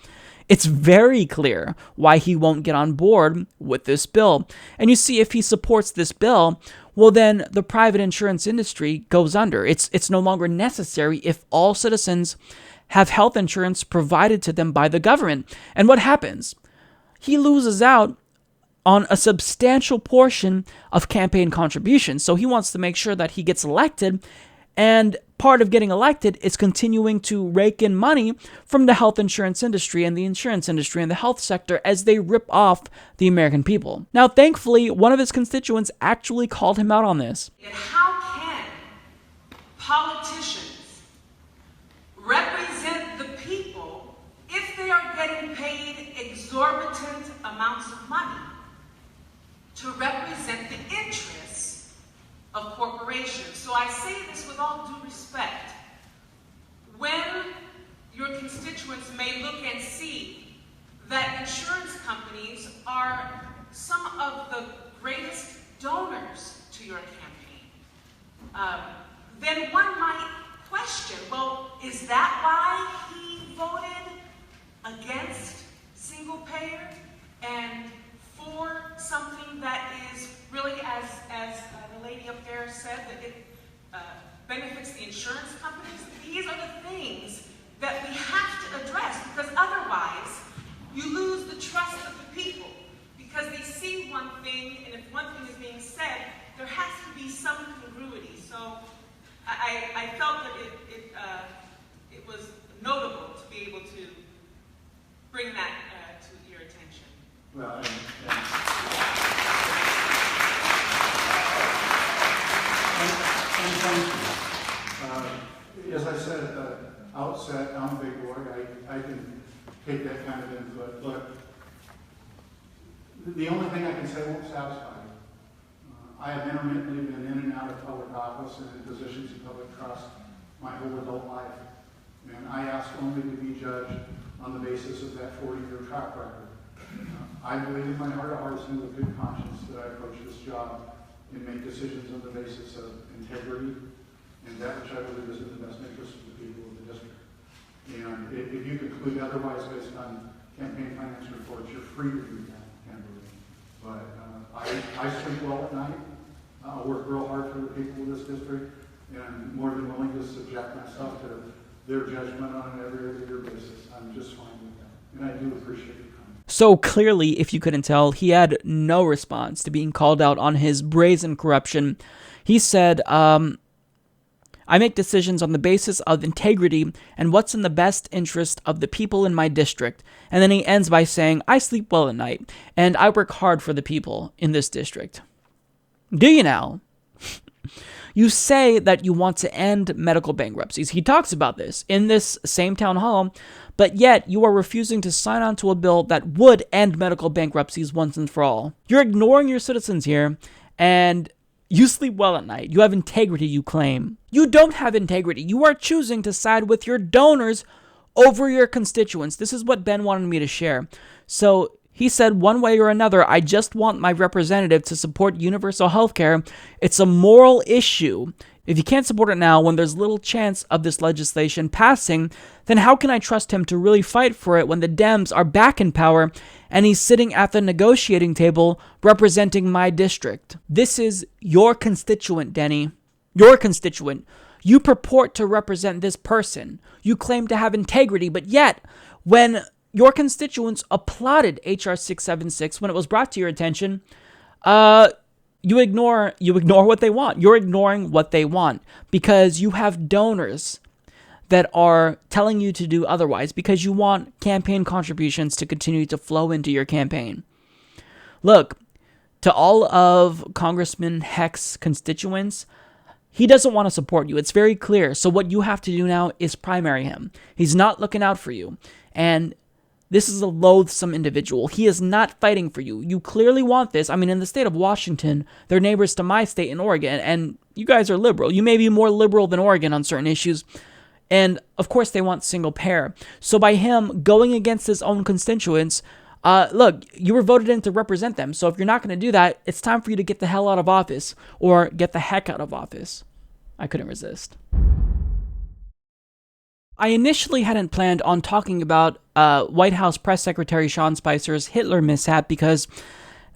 it's very clear why he won't get on board with this bill. And you see, if he supports this bill, well, then the private insurance industry goes under. It's no longer necessary if all citizens have health insurance provided to them by the government. And what happens? He loses out on a substantial portion of campaign contributions. So he wants to make sure that he gets elected, and part of getting elected is continuing to rake in money from the health insurance industry and the insurance industry and the health sector as they rip off the American people. Now, thankfully, one of his constituents actually called him out on this. And how can politicians represent the people if they are getting paid exorbitant amounts of money to represent the interests of corporations? So I say this with all due respect. When your constituents may look and see that insurance companies are some of the greatest donors to your campaign, then one might question, well, is that why he voted against single payer and for something that is really, as the lady up there said, that it benefits the insurance companies? These are the things that we have to address, because otherwise you lose the trust of the people, because they see one thing, and if one thing is being said, there has to be some congruity. So I felt that it was notable to be able to bring that to your attention. Well, as I said at the outset, I'm a big boy. I can take that kind of input. Look, the only thing I can say won't satisfy you. I have intermittently been in and out of public office and in positions of public trust my whole adult life. And I ask only to be judged on the basis of that 40-year track record. I believe in my heart of hearts and with good conscience that I approach this job and make decisions on the basis of integrity and that which I believe is in the best interest of the people of the district. And if you conclude otherwise based on campaign finance reports, you're free to do that, Kimberly. But I sleep well at night. I'll work real hard for the people of this district, and I'm more than willing to subject myself to their judgment on an every other year basis. I'm just fine with that. And I do appreciate your comment. So clearly, if you couldn't tell, he had no response to being called out on his brazen corruption. He said, I make decisions on the basis of integrity and what's in the best interest of the people in my district. And then he ends by saying, I sleep well at night, and I work hard for the people in this district. Do you now? You say that you want to end medical bankruptcies. He talks about this in this same town hall, but yet you are refusing to sign on to a bill that would end medical bankruptcies once and for all. You're ignoring your citizens here, and You sleep well at night. You have integrity, you claim. You don't have integrity. You are choosing to side with your donors over your constituents. This is what Ben wanted me to share. So he said, one way or another, I just want my representative to support universal health care. It's a moral issue. If you can't support it now when there's little chance of this legislation passing, then how can I trust him to really fight for it when the Dems are back in power and he's sitting at the negotiating table representing my district? This is your constituent, Denny. Your constituent. You purport to represent this person. You claim to have integrity, but yet, when your constituents applauded H.R. 676 when it was brought to your attention, you ignore what they want. You're ignoring what they want because you have donors that are telling you to do otherwise because you want campaign contributions to continue to flow into your campaign. Look, to all of Congressman Heck's constituents, he doesn't want to support you. It's very clear. So what you have to do now is primary him. He's not looking out for you. And this is a loathsome individual. He is not fighting for you. You clearly want this. I mean, in the state of Washington, they're neighbors to my state in Oregon, and you guys are liberal. You may be more liberal than Oregon on certain issues. And, of course, they want single payer. So by him going against his own constituents, look, you were voted in to represent them. So if you're not going to do that, it's time for you to get the hell out of office or get the heck out of office. I couldn't resist. I initially hadn't planned on talking about White House Press Secretary Sean Spicer's Hitler mishap because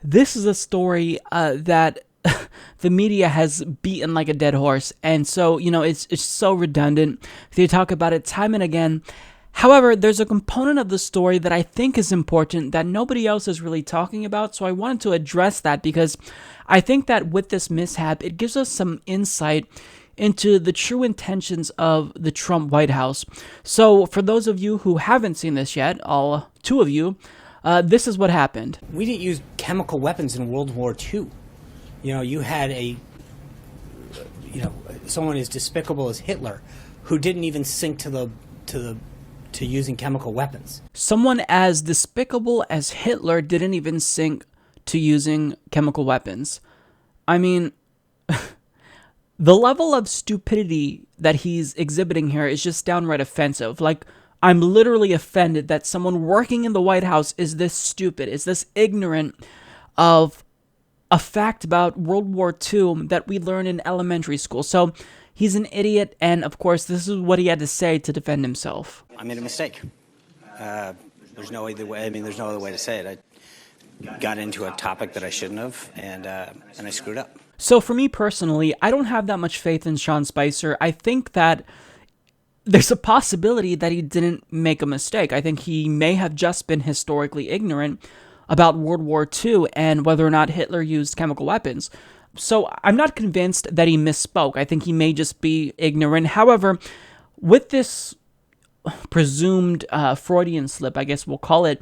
this is a story that the media has beaten like a dead horse. And so, it's so redundant. They talk about it time and again. However, there's a component of the story that I think is important that nobody else is really talking about. So I wanted to address that because I think that with this mishap, it gives us some insight into the true intentions of the Trump White House. So for those of you who haven't seen this yet, all two of you, this is what happened. We didn't use chemical weapons in World War II. You had someone as despicable as Hitler who didn't even sink to using chemical weapons. Someone as despicable as Hitler didn't even sink to using chemical weapons. I mean, the level of stupidity that he's exhibiting here is just downright offensive. Like, I'm literally offended that someone working in the White House is this stupid, is this ignorant of a fact about World War II that we learned in elementary school. So he's an idiot, and of course, this is what he had to say to defend himself. I made a mistake. There's no other way. There's no other way to say it. I got into a topic that I shouldn't have, and I screwed up. So for me personally, I don't have that much faith in Sean Spicer. I think that there's a possibility that he didn't make a mistake. I think he may have just been historically ignorant about World War II and whether or not Hitler used chemical weapons. So I'm not convinced that he misspoke. I think he may just be ignorant. However, with this presumed Freudian slip, I guess we'll call it,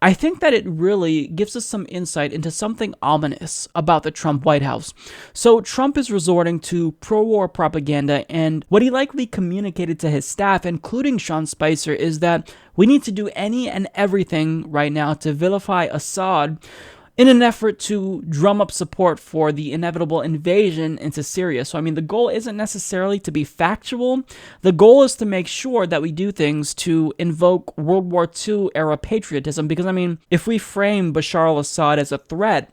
I think that it really gives us some insight into something ominous about the Trump White House. So Trump is resorting to pro-war propaganda, and what he likely communicated to his staff, including Sean Spicer, is that we need to do any and everything right now to vilify Assad in an effort to drum up support for the inevitable invasion into Syria. So, the goal isn't necessarily to be factual. The goal is to make sure that we do things to invoke World War II era patriotism. Because, if we frame Bashar al-Assad as a threat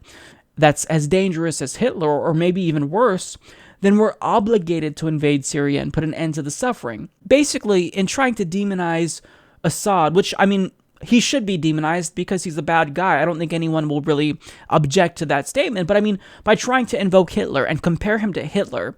that's as dangerous as Hitler, or maybe even worse, then we're obligated to invade Syria and put an end to the suffering. Basically, in trying to demonize Assad, which, he should be demonized because he's a bad guy. I don't think anyone will really object to that statement. But by trying to invoke Hitler and compare him to Hitler,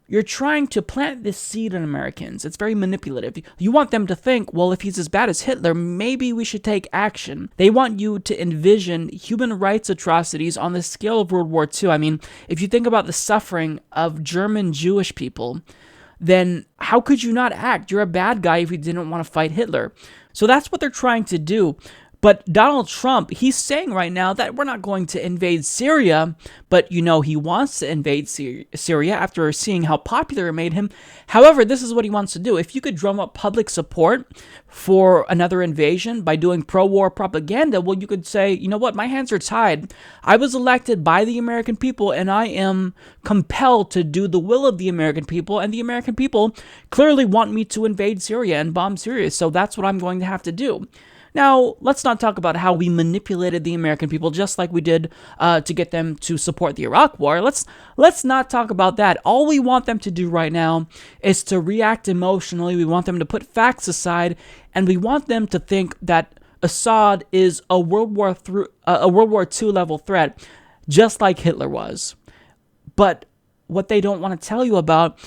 you're trying to plant this seed in Americans. It's very manipulative. You want them to think, well, if he's as bad as Hitler, maybe we should take action. They want you to envision human rights atrocities on the scale of World War II. If you think about the suffering of German Jewish people, then how could you not act? You're a bad guy if you didn't want to fight Hitler. So that's what they're trying to do. But Donald Trump, he's saying right now that we're not going to invade Syria, but he wants to invade Syria after seeing how popular it made him. However, this is what he wants to do. If you could drum up public support for another invasion by doing pro-war propaganda, well, you could say, you know what, my hands are tied. I was elected by the American people, and I am compelled to do the will of the American people, and the American people clearly want me to invade Syria and bomb Syria, so that's what I'm going to have to do. Now, let's not talk about how we manipulated the American people just like we did to get them to support the Iraq War. Let's not talk about that. All we want them to do right now is to react emotionally. We want them to put facts aside, and we want them to think that Assad is a World War II level threat, just like Hitler was. But what they don't want to tell you about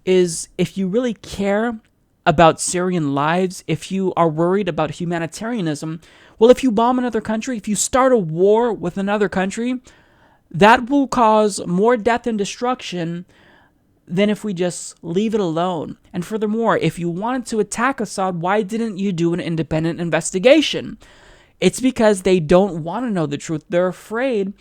is if you really care about Syrian lives, if you are worried about humanitarianism, well, if you bomb another country, if you start a war with another country, that will cause more death and destruction than if we just leave it alone. And furthermore, if you wanted to attack Assad, why didn't you do an independent investigation? It's because they don't want to know the truth. They're afraid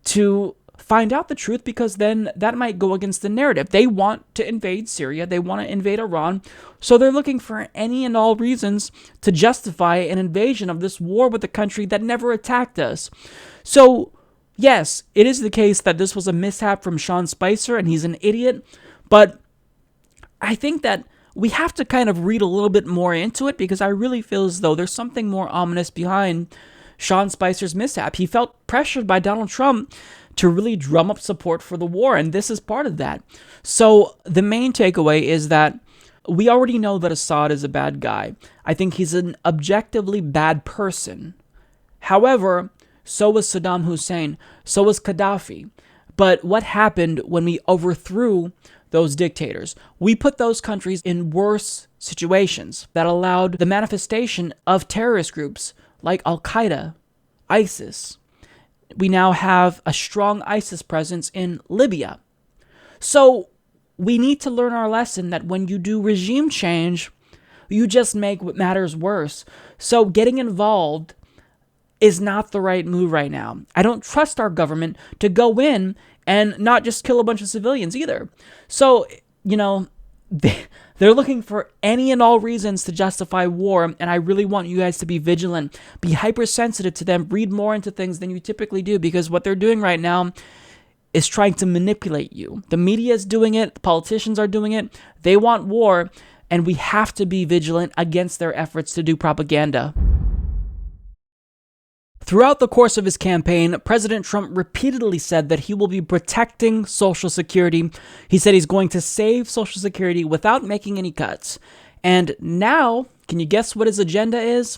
to find out the truth because then that might go against the narrative. They want to invade Syria. They want to invade Iran. So they're looking for any and all reasons to justify an invasion of this war with a country that never attacked us. So, yes, it is the case that this was a mishap from Sean Spicer and he's an idiot. But I think that we have to kind of read a little bit more into it because I really feel as though there's something more ominous behind Sean Spicer's mishap. He felt pressured by Donald Trump to really drum up support for the war, and this is part of that. So the main takeaway is that we already know that Assad is a bad guy. I think he's an objectively bad person. However, so was Saddam Hussein, so was Gaddafi. But what happened when we overthrew those dictators? We put those countries in worse situations that allowed the manifestation of terrorist groups like Al-Qaeda, ISIS. We now have a strong ISIS presence in Libya. So we need to learn our lesson that when you do regime change, you just make what matters worse. So getting involved is not the right move right now. I don't trust our government to go in and not just kill a bunch of civilians either. So, they're looking for any and all reasons to justify war, and I really want you guys to be vigilant, be hypersensitive to them, read more into things than you typically do, because what they're doing right now is trying to manipulate you. The media is doing it, the politicians are doing it, they want war, and we have to be vigilant against their efforts to do propaganda. Throughout the course of his campaign, President Trump repeatedly said that he will be protecting Social Security. He said he's going to save Social Security without making any cuts. And now, can you guess what his agenda is?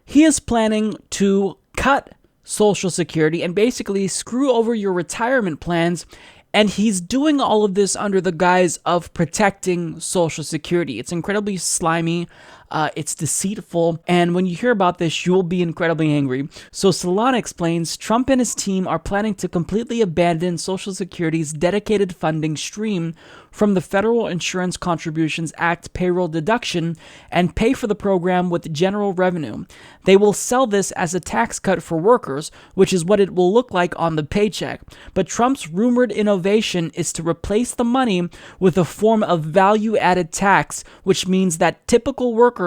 He is planning to cut Social Security and basically screw over your retirement plans. And he's doing all of this under the guise of protecting Social Security. It's incredibly slimy. It's deceitful, and when you hear about this, you will be incredibly angry. So Solana explains, Trump and his team are planning to completely abandon Social Security's dedicated funding stream from the Federal Insurance Contributions Act payroll deduction and pay for the program with general revenue. They will sell this as a tax cut for workers, which is what it will look like on the paycheck. But Trump's rumored innovation is to replace the money with a form of value-added tax, which means that typical workers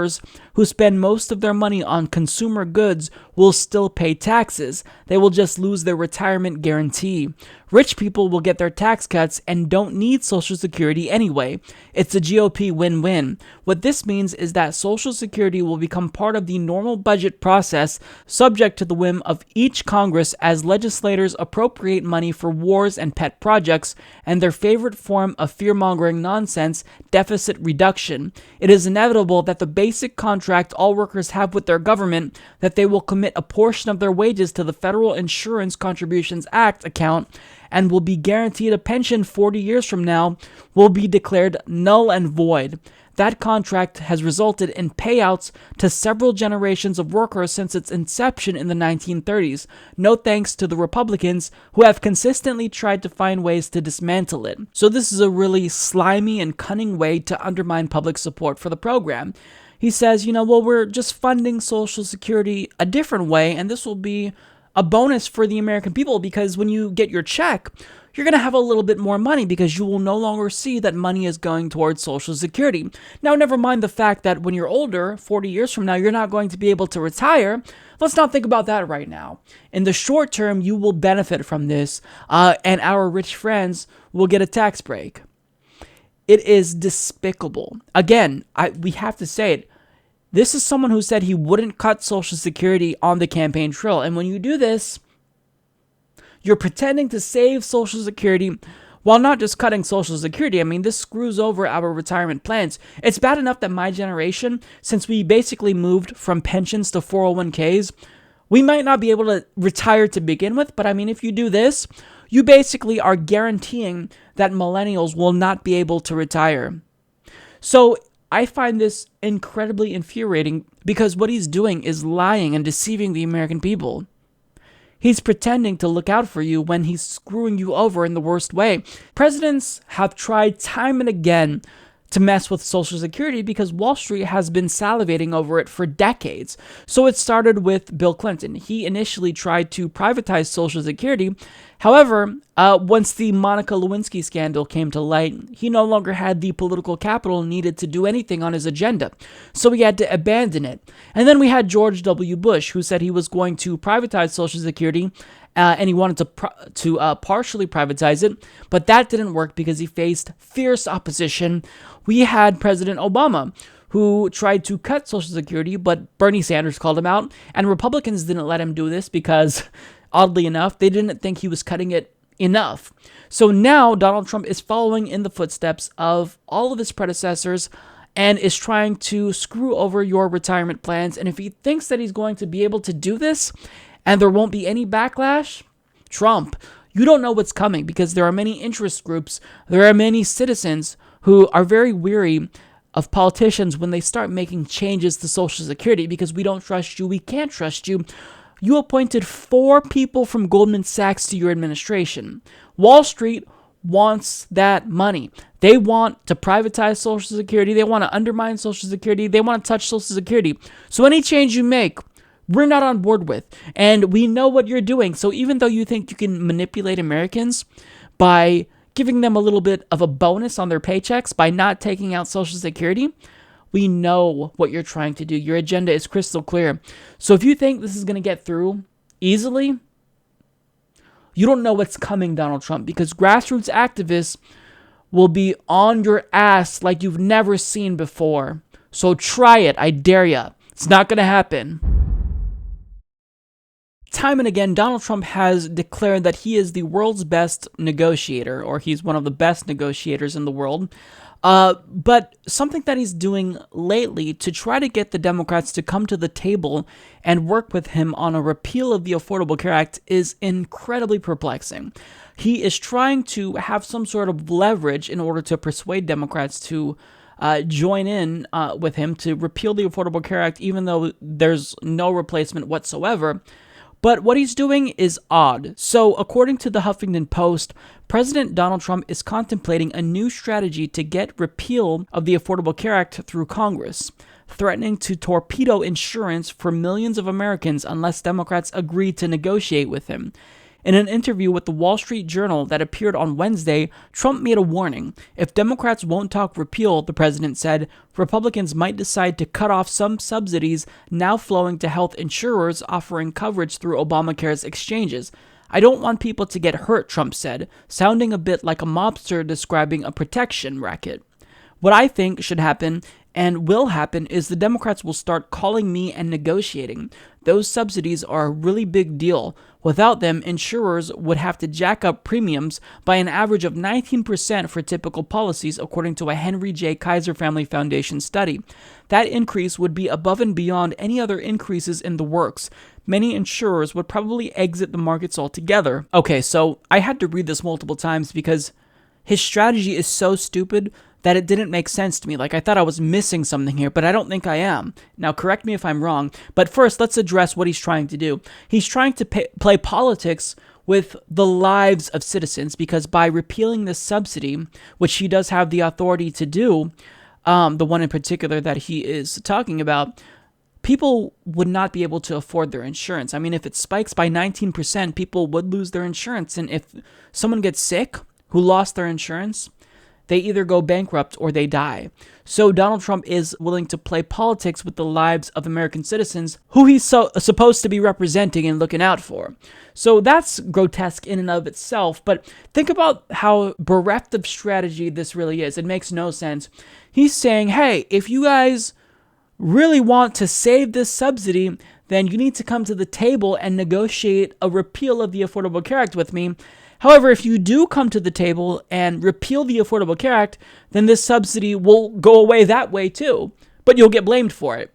who spend most of their money on consumer goods will still pay taxes. They will just lose their retirement guarantee. Rich people will get their tax cuts and don't need Social Security anyway. It's a GOP win-win. What this means is that Social Security will become part of the normal budget process, subject to the whim of each Congress as legislators appropriate money for wars and pet projects and their favorite form of fear-mongering nonsense, deficit reduction. It is inevitable that the basic contract all workers have with their government, that they will commit a portion of their wages to the Federal Insurance Contributions Act account and will be guaranteed a pension 40 years from now, will be declared null and void. That contract has resulted in payouts to several generations of workers since its inception in the 1930s, no thanks to the Republicans who have consistently tried to find ways to dismantle it. So this is a really slimy and cunning way to undermine public support for the program. He says, well, we're just funding Social Security a different way, and this will be a bonus for the American people because when you get your check, you're going to have a little bit more money because you will no longer see that money is going towards Social Security. Now, never mind the fact that when you're older, 40 years from now, you're not going to be able to retire. Let's not think about that right now. In the short term, you will benefit from this, and our rich friends will get a tax break. It is despicable. Again, we have to say it. This is someone who said he wouldn't cut Social Security on the campaign trail. And when you do this, you're pretending to save Social Security while not just cutting Social Security. I mean, this screws over our retirement plans. It's bad enough that my generation, since we basically moved from pensions to 401ks, we might not be able to retire to begin with. But I mean, if you do this, you basically are guaranteeing that millennials will not be able to retire. So I find this incredibly infuriating because what he's doing is lying and deceiving the American people. He's pretending to look out for you when he's screwing you over in the worst way. Presidents have tried time and again to mess with Social Security because Wall Street has been salivating over it for decades. So it started with Bill Clinton. He initially tried to privatize Social Security. However, once the Monica Lewinsky scandal came to light, he no longer had the political capital needed to do anything on his agenda. So he had to abandon it. And then we had George W. Bush, who said he was going to privatize Social Security, and he wanted to partially privatize it, but that didn't work because he faced fierce opposition. We had President Obama, who tried to cut Social Security, but Bernie Sanders called him out, and Republicans didn't let him do this because, oddly enough, they didn't think he was cutting it enough. So now Donald Trump is following in the footsteps of all of his predecessors and is trying to screw over your retirement plans. And if he thinks that he's going to be able to do this and there won't be any backlash, Trump, you don't know what's coming because there are many interest groups, there are many citizens who are very weary of politicians when they start making changes to Social Security because we don't trust you, we can't trust you. You appointed 4 people from Goldman Sachs to your administration. Wall Street wants that money. They want to privatize Social Security. They want to undermine Social Security. They want to touch Social Security. So any change you make, we're not on board with. And we know what you're doing. So even though you think you can manipulate Americans by giving them a little bit of a bonus on their paychecks by not taking out Social Security, we know what you're trying to do. Your agenda is crystal clear. So if you think this is going to get through easily, you don't know what's coming, Donald Trump, because grassroots activists will be on your ass like you've never seen before. So try it. I dare ya. It's not going to happen. Time and again, Donald Trump has declared that he is the world's best negotiator, or he's one of the best negotiators in the world. But something that he's doing lately to try to get the Democrats to come to the table and work with him on a repeal of the Affordable Care Act is incredibly perplexing. He is trying to have some sort of leverage in order to persuade Democrats to join in with him to repeal the Affordable Care Act, even though there's no replacement whatsoever. But what he's doing is odd. So, according to the Huffington Post, President Donald Trump is contemplating a new strategy to get repeal of the Affordable Care Act through Congress, threatening to torpedo insurance for millions of Americans unless Democrats agree to negotiate with him. In an interview with the Wall Street Journal that appeared on Wednesday, Trump made a warning. If Democrats won't talk repeal, the president said, Republicans might decide to cut off some subsidies now flowing to health insurers offering coverage through Obamacare's exchanges. I don't want people to get hurt, Trump said, sounding a bit like a mobster describing a protection racket. What I think should happen and will happen is the Democrats will start calling me and negotiating. Those subsidies are a really big deal. Without them, insurers would have to jack up premiums by an average of 19% for typical policies, according to a Henry J. Kaiser Family Foundation study. That increase would be above and beyond any other increases in the works. Many insurers would probably exit the markets altogether. Okay, so I had to read this multiple times because his strategy is so stupid that it didn't make sense to me. Like, I thought I was missing something here, but I don't think I am. Now, correct me if I'm wrong, but first, let's address what he's trying to do. He's trying to play politics with the lives of citizens, because by repealing this subsidy, which he does have the authority to do, the one in particular that he is talking about, people would not be able to afford their insurance. I mean, if it spikes by 19%, people would lose their insurance. And if someone gets sick who lost their insurance, they either go bankrupt or they die. So Donald Trump is willing to play politics with the lives of American citizens who he's supposed to be representing and looking out for. So that's grotesque in and of itself, but think about how bereft of strategy this really is. It makes no sense. He's saying, hey, if you guys really want to save this subsidy, then you need to come to the table and negotiate a repeal of the Affordable Care Act with me. However, if you do come to the table and repeal the Affordable Care Act, then this subsidy will go away that way too, but you'll get blamed for it.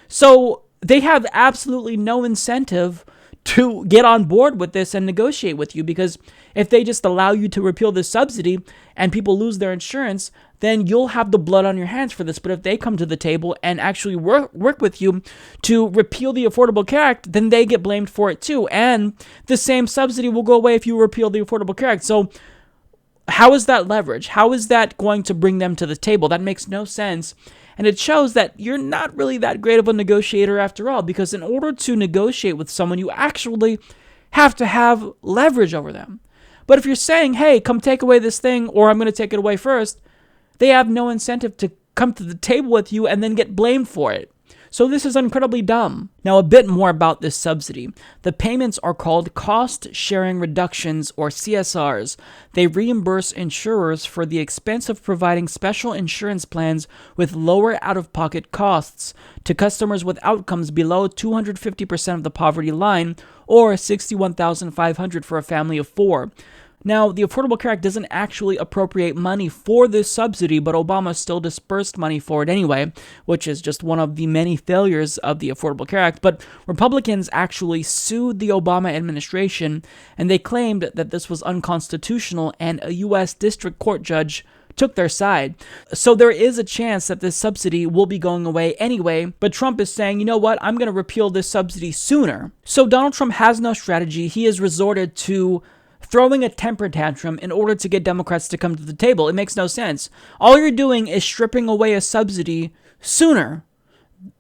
So they have absolutely no incentive to get on board with this and negotiate with you, because if they just allow you to repeal this subsidy and people lose their insurance, then you'll have the blood on your hands for this. But if they come to the table and actually work with you to repeal the Affordable Care Act, then they get blamed for it too. And the same subsidy will go away if you repeal the Affordable Care Act. So how is that leverage? How is that going to bring them to the table? That makes no sense. And it shows that you're not really that great of a negotiator after all, because in order to negotiate with someone, you actually have to have leverage over them. But if you're saying, hey, come take away this thing, or I'm going to take it away first, they have no incentive to come to the table with you and then get blamed for it. So this is incredibly dumb. Now, a bit more about this subsidy. The payments are called cost sharing reductions, or CSRs. They reimburse insurers for the expense of providing special insurance plans with lower out-of-pocket costs to customers with outcomes below 250% of the poverty line, or $61,500 for a family of 4. Now, the Affordable Care Act doesn't actually appropriate money for this subsidy, but Obama still dispersed money for it anyway, which is just one of the many failures of the Affordable Care Act. But Republicans actually sued the Obama administration, and they claimed that this was unconstitutional, and a U.S. District Court judge took their side. So there is a chance that this subsidy will be going away anyway, but Trump is saying, you know what, I'm going to repeal this subsidy sooner. So Donald Trump has no strategy. He has resorted to throwing a temper tantrum in order to get Democrats to come to the table. It makes no sense. All you're doing is stripping away a subsidy sooner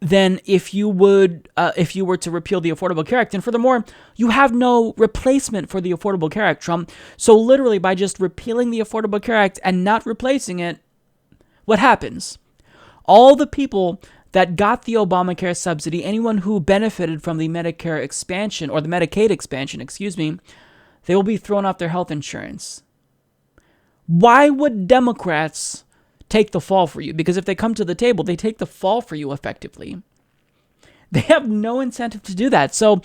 than if you were to repeal the Affordable Care Act. And furthermore, you have no replacement for the Affordable Care Act, Trump. So literally, by just repealing the Affordable Care Act and not replacing it, what happens? All the people that got the Obamacare subsidy, anyone who benefited from the Medicare expansion, or the Medicaid expansion, they will be thrown off their health insurance. Why would Democrats take the fall for you? Because if they come to the table, they take the fall for you effectively. They have no incentive to do that. So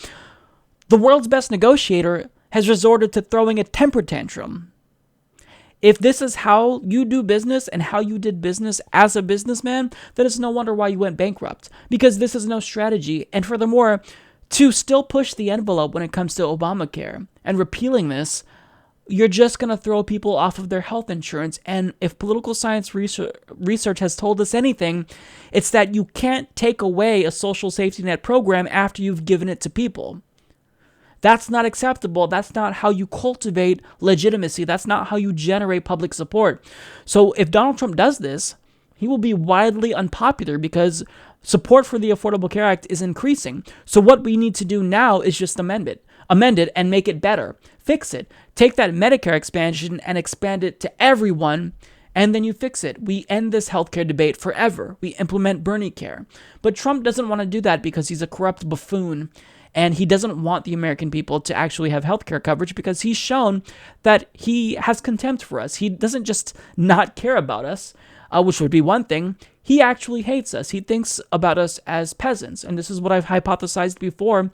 the world's best negotiator has resorted to throwing a temper tantrum. If this is how you do business and how you did business as a businessman, then it's no wonder why you went bankrupt, because this is no strategy. And furthermore, to still push the envelope when it comes to Obamacare and repealing this, you're just going to throw people off of their health insurance. And if political science research has told us anything, it's that you can't take away a social safety net program after you've given it to people. That's not acceptable. That's not how you cultivate legitimacy. That's not how you generate public support. So if Donald Trump does this, he will be widely unpopular because support for the Affordable Care Act is increasing. So what we need to do now is just amend it and make it better. Fix it. Take that Medicare expansion and expand it to everyone, and then you fix it. We end this healthcare debate forever. We implement Bernie care. But Trump doesn't want to do that because he's a corrupt buffoon, and he doesn't want the American people to actually have healthcare coverage because he's shown that he has contempt for us. He doesn't just not care about us, which would be one thing. He actually hates us. He thinks about us as peasants. And this is what I've hypothesized before.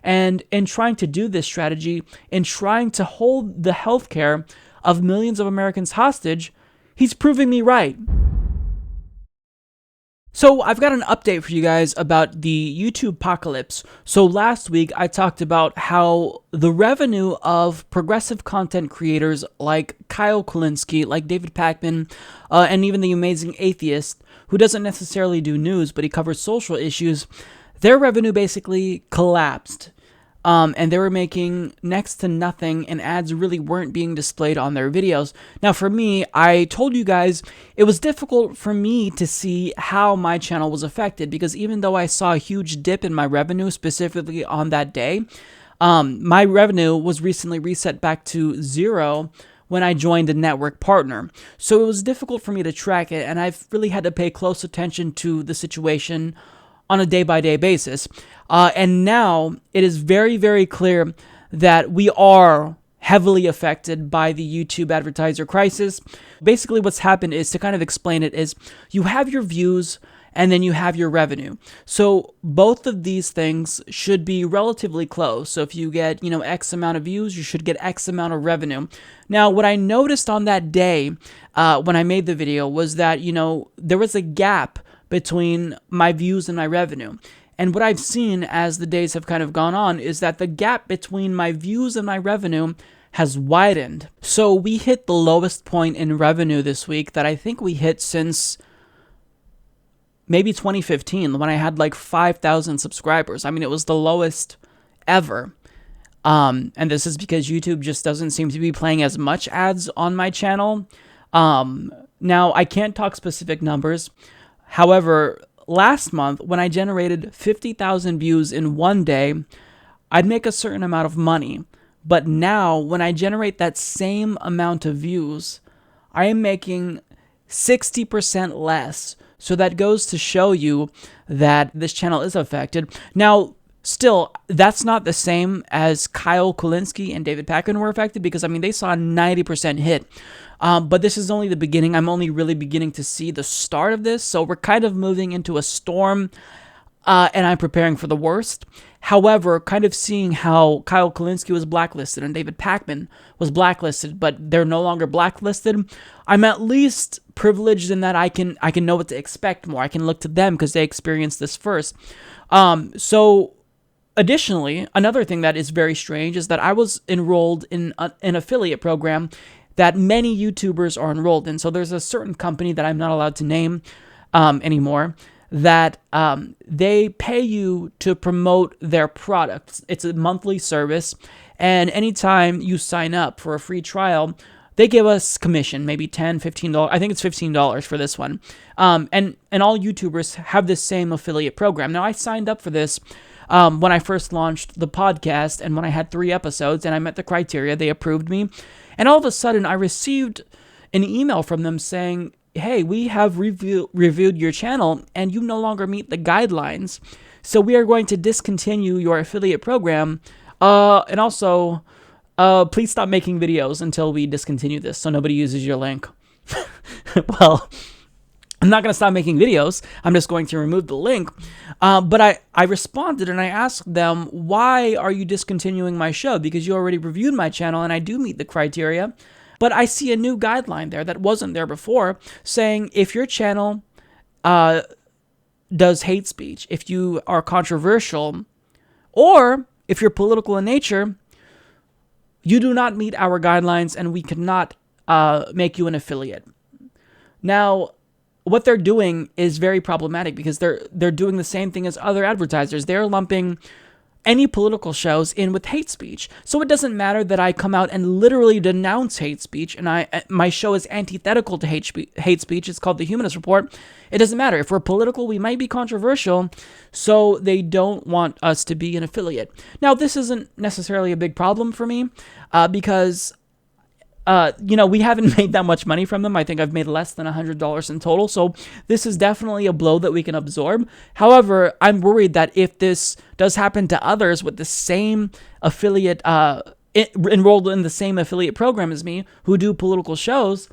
And in trying to do this strategy, in trying to hold the healthcare of millions of Americans hostage, he's proving me right. So I've got an update for you guys about the YouTube apocalypse. So last week I talked about how the revenue of progressive content creators like Kyle Kulinski, like David Pakman, and even the Amazing Atheist, who doesn't necessarily do news, but he covers social issues, their revenue basically collapsed. and they were making next to nothing, and ads really weren't being displayed on their videos. Now, for me, I told you guys it was difficult for me to see how my channel was affected, because even though I saw a huge dip in my revenue specifically on that day, my revenue was recently reset back to 0 when I joined a network partner. So it was difficult for me to track it, and I've really had to pay close attention to the situation on a day-by-day basis. And now it is very, very clear that we are heavily affected by the YouTube advertiser crisis. Basically what's happened is, to kind of explain it, is you have your views and then you have your revenue. So both of these things should be relatively close. So if you get, X amount of views, you should get X amount of revenue. Now, what I noticed on that day when I made the video was that, there was a gap between my views and my revenue. And what I've seen as the days have kind of gone on is that the gap between my views and my revenue has widened. So we hit the lowest point in revenue this week that I think we hit since maybe 2015, when I had like 5,000 subscribers. I mean, it was the lowest ever. And this is because YouTube just doesn't seem to be playing as much ads on my channel. Now, I can't talk specific numbers. However, last month, when I generated 50,000 views in one day, I'd make a certain amount of money. But now, when I generate that same amount of views, I am making 60% less. So that goes to show you that this channel is affected. Now, still, that's not the same as Kyle Kulinski and David Pakman were affected, because, they saw a 90% hit. But this is only the beginning. I'm only really beginning to see the start of this. So we're kind of moving into a storm, and I'm preparing for the worst. However, kind of seeing how Kyle Kulinski was blacklisted and David Pakman was blacklisted, but they're no longer blacklisted, I'm at least privileged in that I can know what to expect more. I can look to them because they experienced this first. So additionally, another thing that is very strange is that I was enrolled in an affiliate program that many YouTubers are enrolled in. So there's a certain company that I'm not allowed to name anymore, that they pay you to promote their products. It's a monthly service, and anytime you sign up for a free trial, they give us commission, maybe $10, $15. I think it's $15 for this one. And all YouTubers have this same affiliate program. Now, I signed up for this when I first launched the podcast, and when I had 3 episodes and I met the criteria, they approved me. And all of a sudden, I received an email from them saying, hey, we have reviewed your channel and you no longer meet the guidelines. So we are going to discontinue your affiliate program. And also, please stop making videos until we discontinue this so nobody uses your link. Well, I'm not going to stop making videos. I'm just going to remove the link. But I responded and I asked them, why are you discontinuing my show? Because you already reviewed my channel and I do meet the criteria. But I see a new guideline there that wasn't there before, saying if your channel does hate speech, if you are controversial, or if you're political in nature, you do not meet our guidelines and we cannot make you an affiliate. Now, what they're doing is very problematic because they're doing the same thing as other advertisers. They're lumping any political shows in with hate speech. So it doesn't matter that I come out and literally denounce hate speech, and my show is antithetical to hate speech. It's called the Humanist Report. It doesn't matter. If we're political, we might be controversial, so they don't want us to be an affiliate. Now, this isn't necessarily a big problem for me because we haven't made that much money from them. I think I've made less than $100 in total. So this is definitely a blow that we can absorb. However, I'm worried that if this does happen to others with the same affiliate, enrolled in the same affiliate program as me, who do political shows,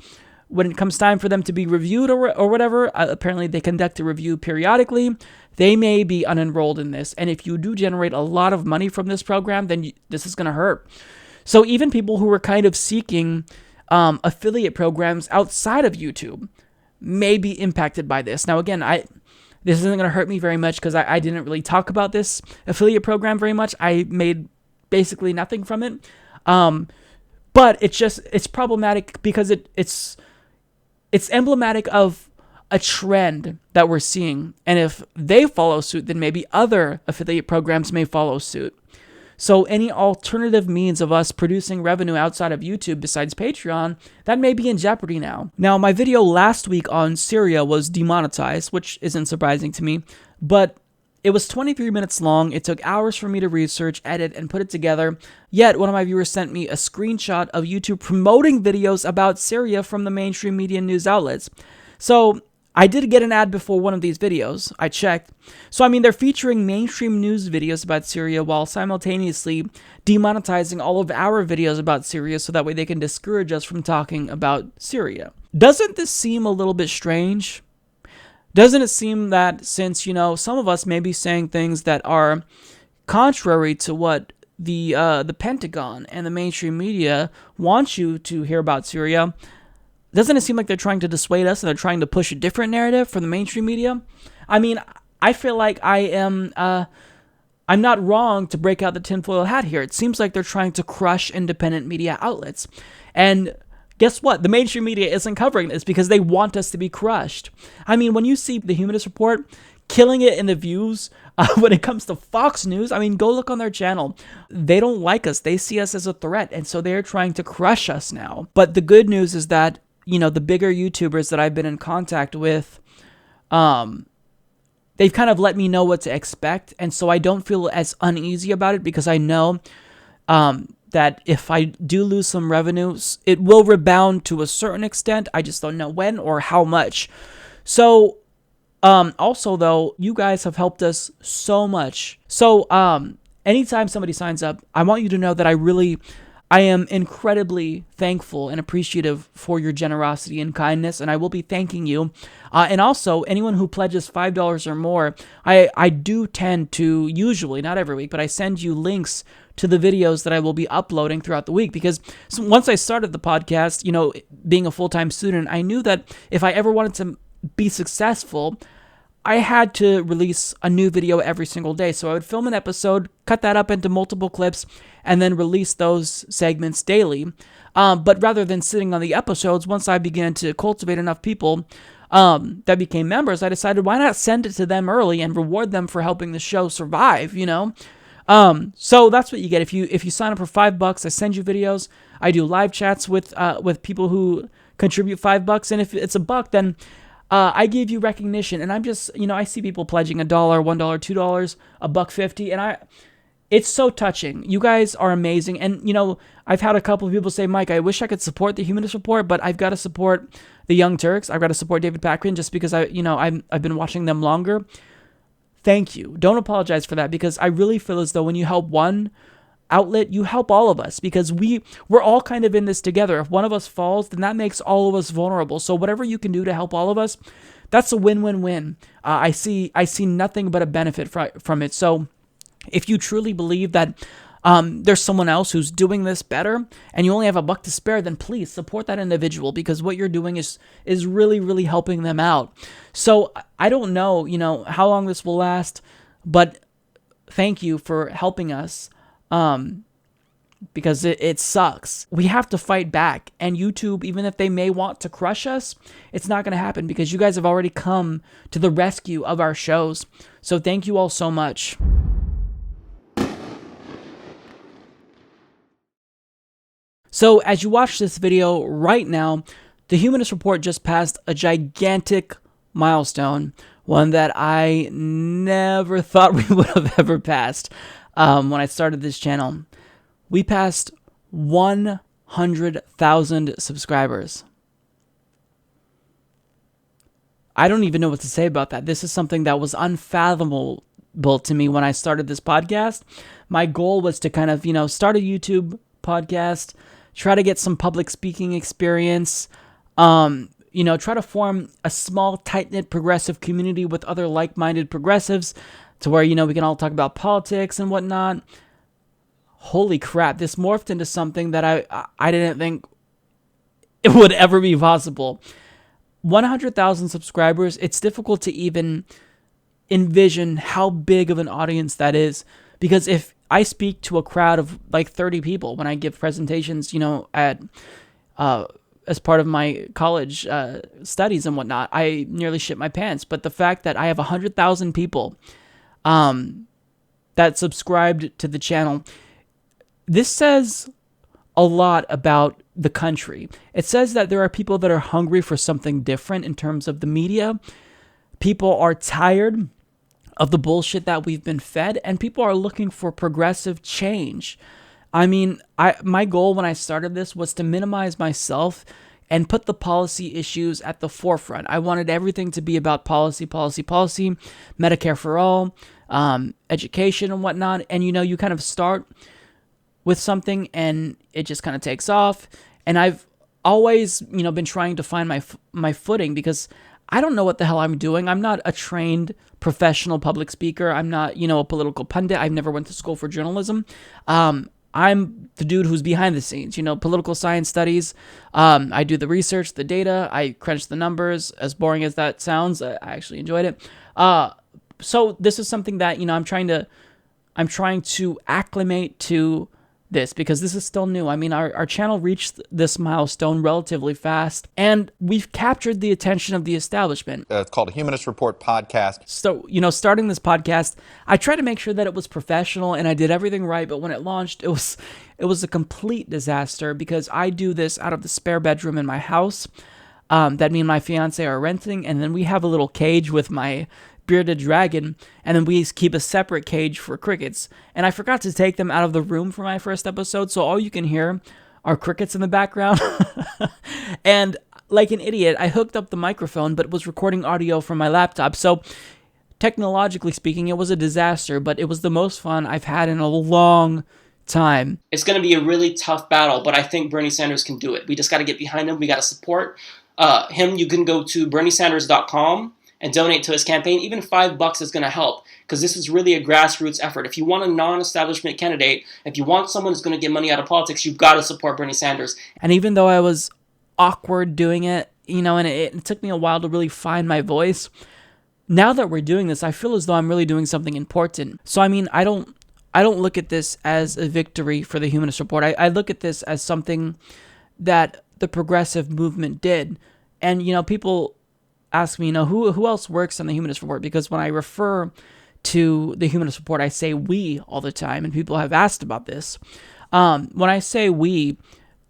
when it comes time for them to be reviewed or whatever, apparently they conduct a review periodically, they may be unenrolled in this. And if you do generate a lot of money from this program, then this is going to hurt. So even people who are kind of seeking affiliate programs outside of YouTube may be impacted by this. Now, again, this isn't going to hurt me very much because I didn't really talk about this affiliate program very much. I made basically nothing from it. But it's problematic because it's emblematic of a trend that we're seeing. And if they follow suit, then maybe other affiliate programs may follow suit. So any alternative means of us producing revenue outside of YouTube besides Patreon, that may be in jeopardy now. Now, my video last week on Syria was demonetized, which isn't surprising to me, but it was 23 minutes long. It took hours for me to research, edit, and put it together. Yet, one of my viewers sent me a screenshot of YouTube promoting videos about Syria from the mainstream media news outlets. So I did get an ad before one of these videos. I checked. So, I mean, they're featuring mainstream news videos about Syria while simultaneously demonetizing all of our videos about Syria so that way they can discourage us from talking about Syria. Doesn't this seem a little bit strange? Doesn't it seem that since, you know, some of us may be saying things that are contrary to what the Pentagon and the mainstream media want you to hear about Syria, doesn't it seem like they're trying to dissuade us and they're trying to push a different narrative from the mainstream media? I mean, I feel like I'm not wrong to break out the tinfoil hat here. It seems like they're trying to crush independent media outlets. And guess what? The mainstream media isn't covering this because they want us to be crushed. I mean, when you see the Humanist Report killing it in the views when it comes to Fox News, I mean, go look on their channel. They don't like us. They see us as a threat, and so they're trying to crush us now. But the good news is that, you know, the bigger YouTubers that I've been in contact with, they've kind of let me know what to expect, and so I don't feel as uneasy about it because I know that if I do lose some revenues, it will rebound to a certain extent. I just don't know when or how much. So, also though, you guys have helped us so much. So, anytime somebody signs up, I want you to know that I am incredibly thankful and appreciative for your generosity and kindness, and I will be thanking you. And also, anyone who pledges $5 or more, I do tend to, usually, not every week, but I send you links to the videos that I will be uploading throughout the week, because once I started the podcast, you know, being a full-time student, I knew that if I ever wanted to be successful, I had to release a new video every single day. So I would film an episode, cut that up into multiple clips, and then release those segments daily. But rather than sitting on the episodes, once I began to cultivate enough people that became members, I decided, why not send it to them early and reward them for helping the show survive, you know? So that's what you get. If you sign up for $5, I send you videos. I do live chats with people who contribute $5, and if it's $1, then I give you recognition. And I'm just, you know, I see people pledging $1, $1, $2, $1.50, and it's so touching. You guys are amazing. And, you know, I've had a couple of people say, Mike, I wish I could support the Humanist Report, but I've got to support the Young Turks. I've got to support David Pakrin just because I've been watching them longer. Thank you. Don't apologize for that, because I really feel as though when you help one outlet, you help all of us, because we're all kind of in this together. If one of us falls, then that makes all of us vulnerable. So whatever you can do to help all of us, that's a win-win-win. I see nothing but a benefit from it. So if you truly believe that there's someone else who's doing this better and you only have $1 to spare, then please support that individual, because what you're doing is really, really helping them out. So I don't know, you know, how long this will last, but thank you for helping us, because it sucks. We have to fight back, and YouTube, even if they may want to crush us, it's not going to happen, because you guys have already come to the rescue of our shows. So thank you all so much. So as you watch this video right now, the Humanist Report just passed a gigantic milestone, one that I never thought we would have ever passed when I started this channel. We passed 100,000 subscribers. I don't even know what to say about that. This is something that was unfathomable to me when I started this podcast. My goal was to kind of, you know, start a YouTube podcast, try to get some public speaking experience, you know, try to form a small, tight-knit progressive community with other like-minded progressives to where, you know, we can all talk about politics and whatnot. Holy crap, this morphed into something that I didn't think it would ever be possible. 100,000 subscribers, it's difficult to even envision how big of an audience that is, because if I speak to a crowd of like 30 people when I give presentations, you know, at as part of my college studies and whatnot, I nearly shit my pants. But the fact that I have 100,000 people that subscribed to the channel, this says a lot about the country. It says that there are people that are hungry for something different in terms of the media. People are tired of the bullshit that we've been fed, and people are looking for progressive change. I mean, my goal when I started this was to minimize myself and put the policy issues at the forefront. I wanted everything to be about policy, Medicare for all, education and whatnot. And, you kind of start with something and it just kind of takes off. And I've always, been trying to find my footing, because I don't know what the hell I'm doing. I'm not a trained professional public speaker. I'm not, a political pundit. I've never went to school for journalism. I'm the dude who's behind the scenes, political science studies. I do the research, the data. I crunch the numbers. As boring as that sounds, I actually enjoyed it. So this is something that, I'm trying to acclimate to this, because this is still new. I mean, our channel reached this milestone relatively fast, and we've captured the attention of the establishment. It's called a Humanist Report podcast. So, starting this podcast, I tried to make sure that it was professional and I did everything right, but when it launched, it was a complete disaster, because I do this out of the spare bedroom in my house that me and my fiance are renting, and then we have a little cage with my bearded dragon, and then we keep a separate cage for crickets. And I forgot to take them out of the room for my first episode, so all you can hear are crickets in the background. And like an idiot, I hooked up the microphone, but it was recording audio from my laptop. So technologically speaking, it was a disaster, but it was the most fun I've had in a long time. It's going to be a really tough battle, but I think Bernie Sanders can do it. We just got to get behind him. We got to support him. You can go to berniesanders.com and donate to his campaign. Even $5 is going to help, because this is really a grassroots effort. If you want a non-establishment candidate, if you want someone who's going to get money out of politics, you've got to support Bernie Sanders. And even though I was awkward doing it, and it took me a while to really find my voice, now that we're doing this, I feel as though I'm really doing something important. So, I mean, I don't look at this as a victory for the Humanist Report. I look at this as something that the progressive movement did. And, people ask me, who else works on the Humanist Report? Because when I refer to the Humanist Report, I say we all the time, and people have asked about this. When I say we,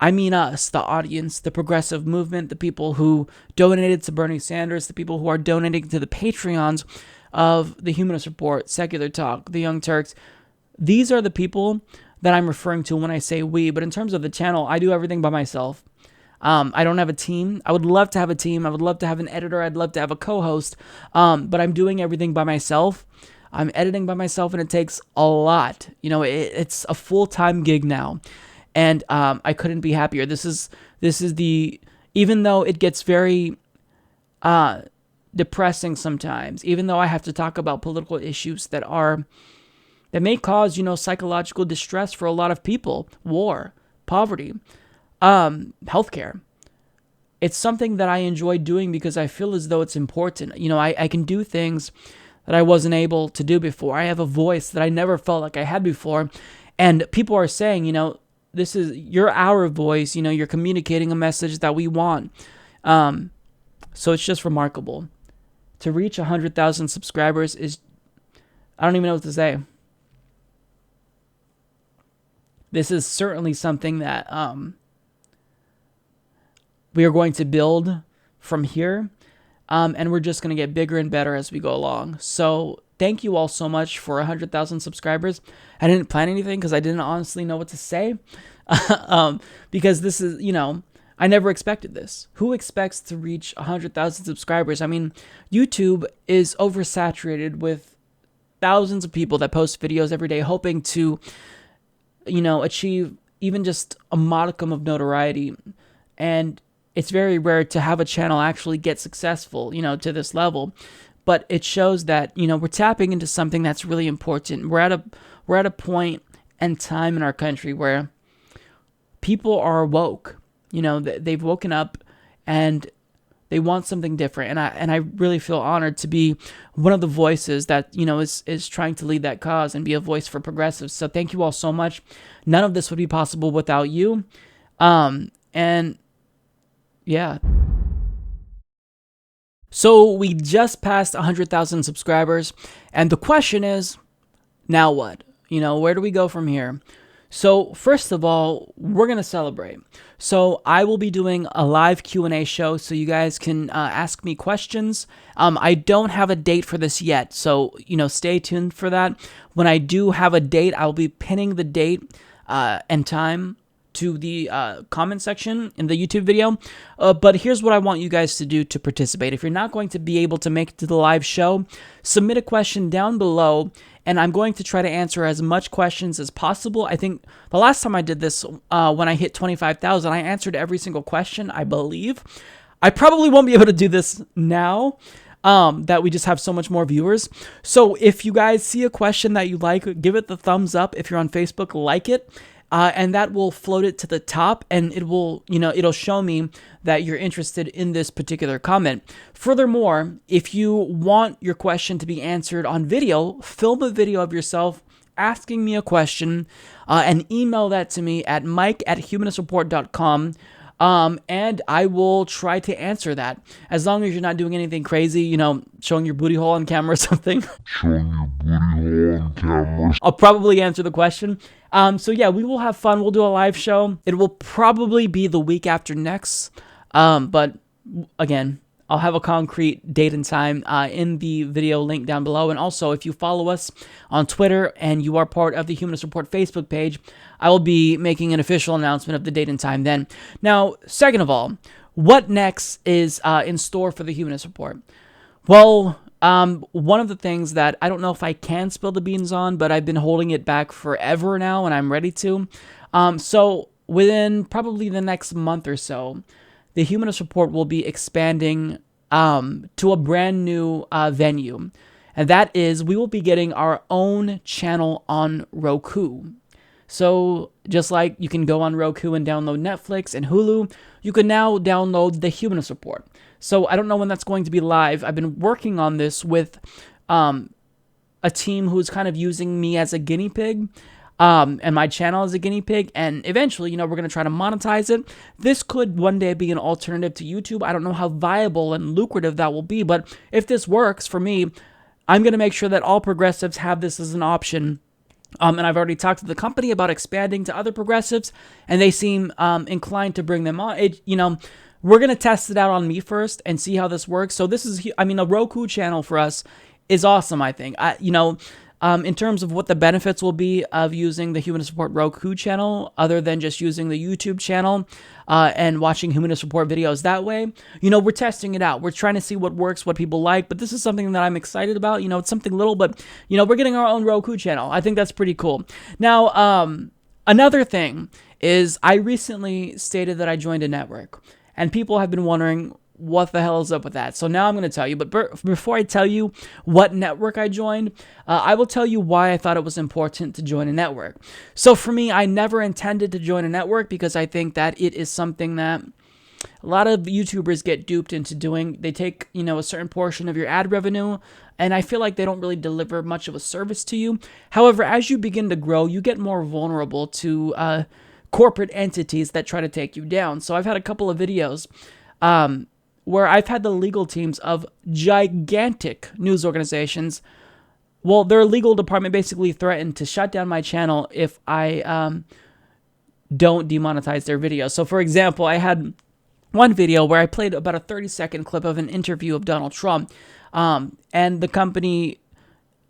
I mean us, the audience, the progressive movement, the people who donated to Bernie Sanders, the people who are donating to the Patreons of the Humanist Report, Secular Talk, the Young Turks. These are the people that I'm referring to when I say we. But in terms of the channel, I do everything by myself. I don't have a team. I would love to have a team. I would love to have an editor. I'd love to have a co-host. But I'm doing everything by myself. I'm editing by myself, and it takes a lot. It's a full-time gig now, and I couldn't be happier. This is even though it gets very depressing sometimes, even though I have to talk about political issues that may cause, psychological distress for a lot of people, war, poverty, healthcare. It's something that I enjoy doing because I feel as though it's important. I can do things that I wasn't able to do before. I have a voice that I never felt like I had before. And people are saying, this is our voice, you're communicating a message that we want. So it's just remarkable. To reach 100,000 subscribers I don't even know what to say. This is certainly something that we are going to build from here, and we're just going to get bigger and better as we go along. So thank you all so much for 100,000 subscribers. I didn't plan anything because I didn't honestly know what to say, because this is, I never expected this. Who expects to reach 100,000 subscribers? I mean, YouTube is oversaturated with thousands of people that post videos every day hoping to, achieve even just a modicum of notoriety. And it's very rare to have a channel actually get successful, to this level. But it shows that, we're tapping into something that's really important. We're at a point and time in our country where people are woke. They've woken up and they want something different. And I really feel honored to be one of the voices that, is trying to lead that cause and be a voice for progressives. So thank you all so much. None of this would be possible without you. And yeah. So we just passed 100,000 subscribers, and the question is, now what? Where do we go from here? So first of all, we're going to celebrate. So I will be doing a live Q&A show so you guys can ask me questions. I don't have a date for this yet, so stay tuned for that. When I do have a date, I'll be pinning the date and time to the comment section in the YouTube video. But here's what I want you guys to do to participate. If you're not going to be able to make it to the live show, submit a question down below, and I'm going to try to answer as much questions as possible. I think the last time I did this, when I hit 25,000, I answered every single question, I believe. I probably won't be able to do this now, that we just have so much more viewers. So if you guys see a question that you like, give it the thumbs up. If you're on Facebook, like it. And that will float it to the top, and it will, it'll show me that you're interested in this particular comment. Furthermore, if you want your question to be answered on video, film a video of yourself asking me a question, and email that to me at mike@humanistreport.com. And I will try to answer that, as long as you're not doing anything crazy, showing your booty hole on camera or something. I'll probably answer the question. So yeah, we will have fun. We'll do a live show. It will probably be the week after next. But again, I'll have a concrete date and time in the video link down below. And also, if you follow us on Twitter and you are part of the Humanist Report Facebook page, I will be making an official announcement of the date and time then. Now, second of all, what next is in store for the Humanist Report? Well, one of the things that I don't know if I can spill the beans on, but I've been holding it back forever now, and I'm ready to. So within probably the next month or so, the Humanist Report will be expanding to a brand new venue. And that is, we will be getting our own channel on Roku. So just like you can go on Roku and download Netflix and Hulu, you can now download the Humanist Report. So I don't know when that's going to be live. I've been working on this with a team who's kind of using me as a guinea pig. And my channel is a guinea pig, and eventually, we're going to try to monetize it. This could one day be an alternative to YouTube. I don't know how viable and lucrative that will be, but if this works for me, I'm going to make sure that all progressives have this as an option. And I've already talked to the company about expanding to other progressives, and they seem inclined to bring them on. We're going to test it out on me first and see how this works. So this is, a Roku channel for us is awesome, I think. In terms of what the benefits will be of using the Humanist Report Roku channel, other than just using the YouTube channel and watching Humanist Report videos that way, we're testing it out. We're trying to see what works, what people like, but this is something that I'm excited about. It's something little, but, we're getting our own Roku channel. I think that's pretty cool. Now, another thing is I recently stated that I joined a network, and people have been wondering, what the hell is up with that? So now I'm going to tell you, but before I tell you what network I joined, I will tell you why I thought it was important to join a network. So for me, I never intended to join a network because I think that it is something that a lot of YouTubers get duped into doing. They take, a certain portion of your ad revenue, and I feel like they don't really deliver much of a service to you. However, as you begin to grow, you get more vulnerable to corporate entities that try to take you down. So I've had a couple of videos where I've had the legal teams of gigantic news organizations, well, their legal department basically threatened to shut down my channel if I don't demonetize their videos. So for example, I had one video where I played about a 30-second clip of an interview of Donald Trump, and the company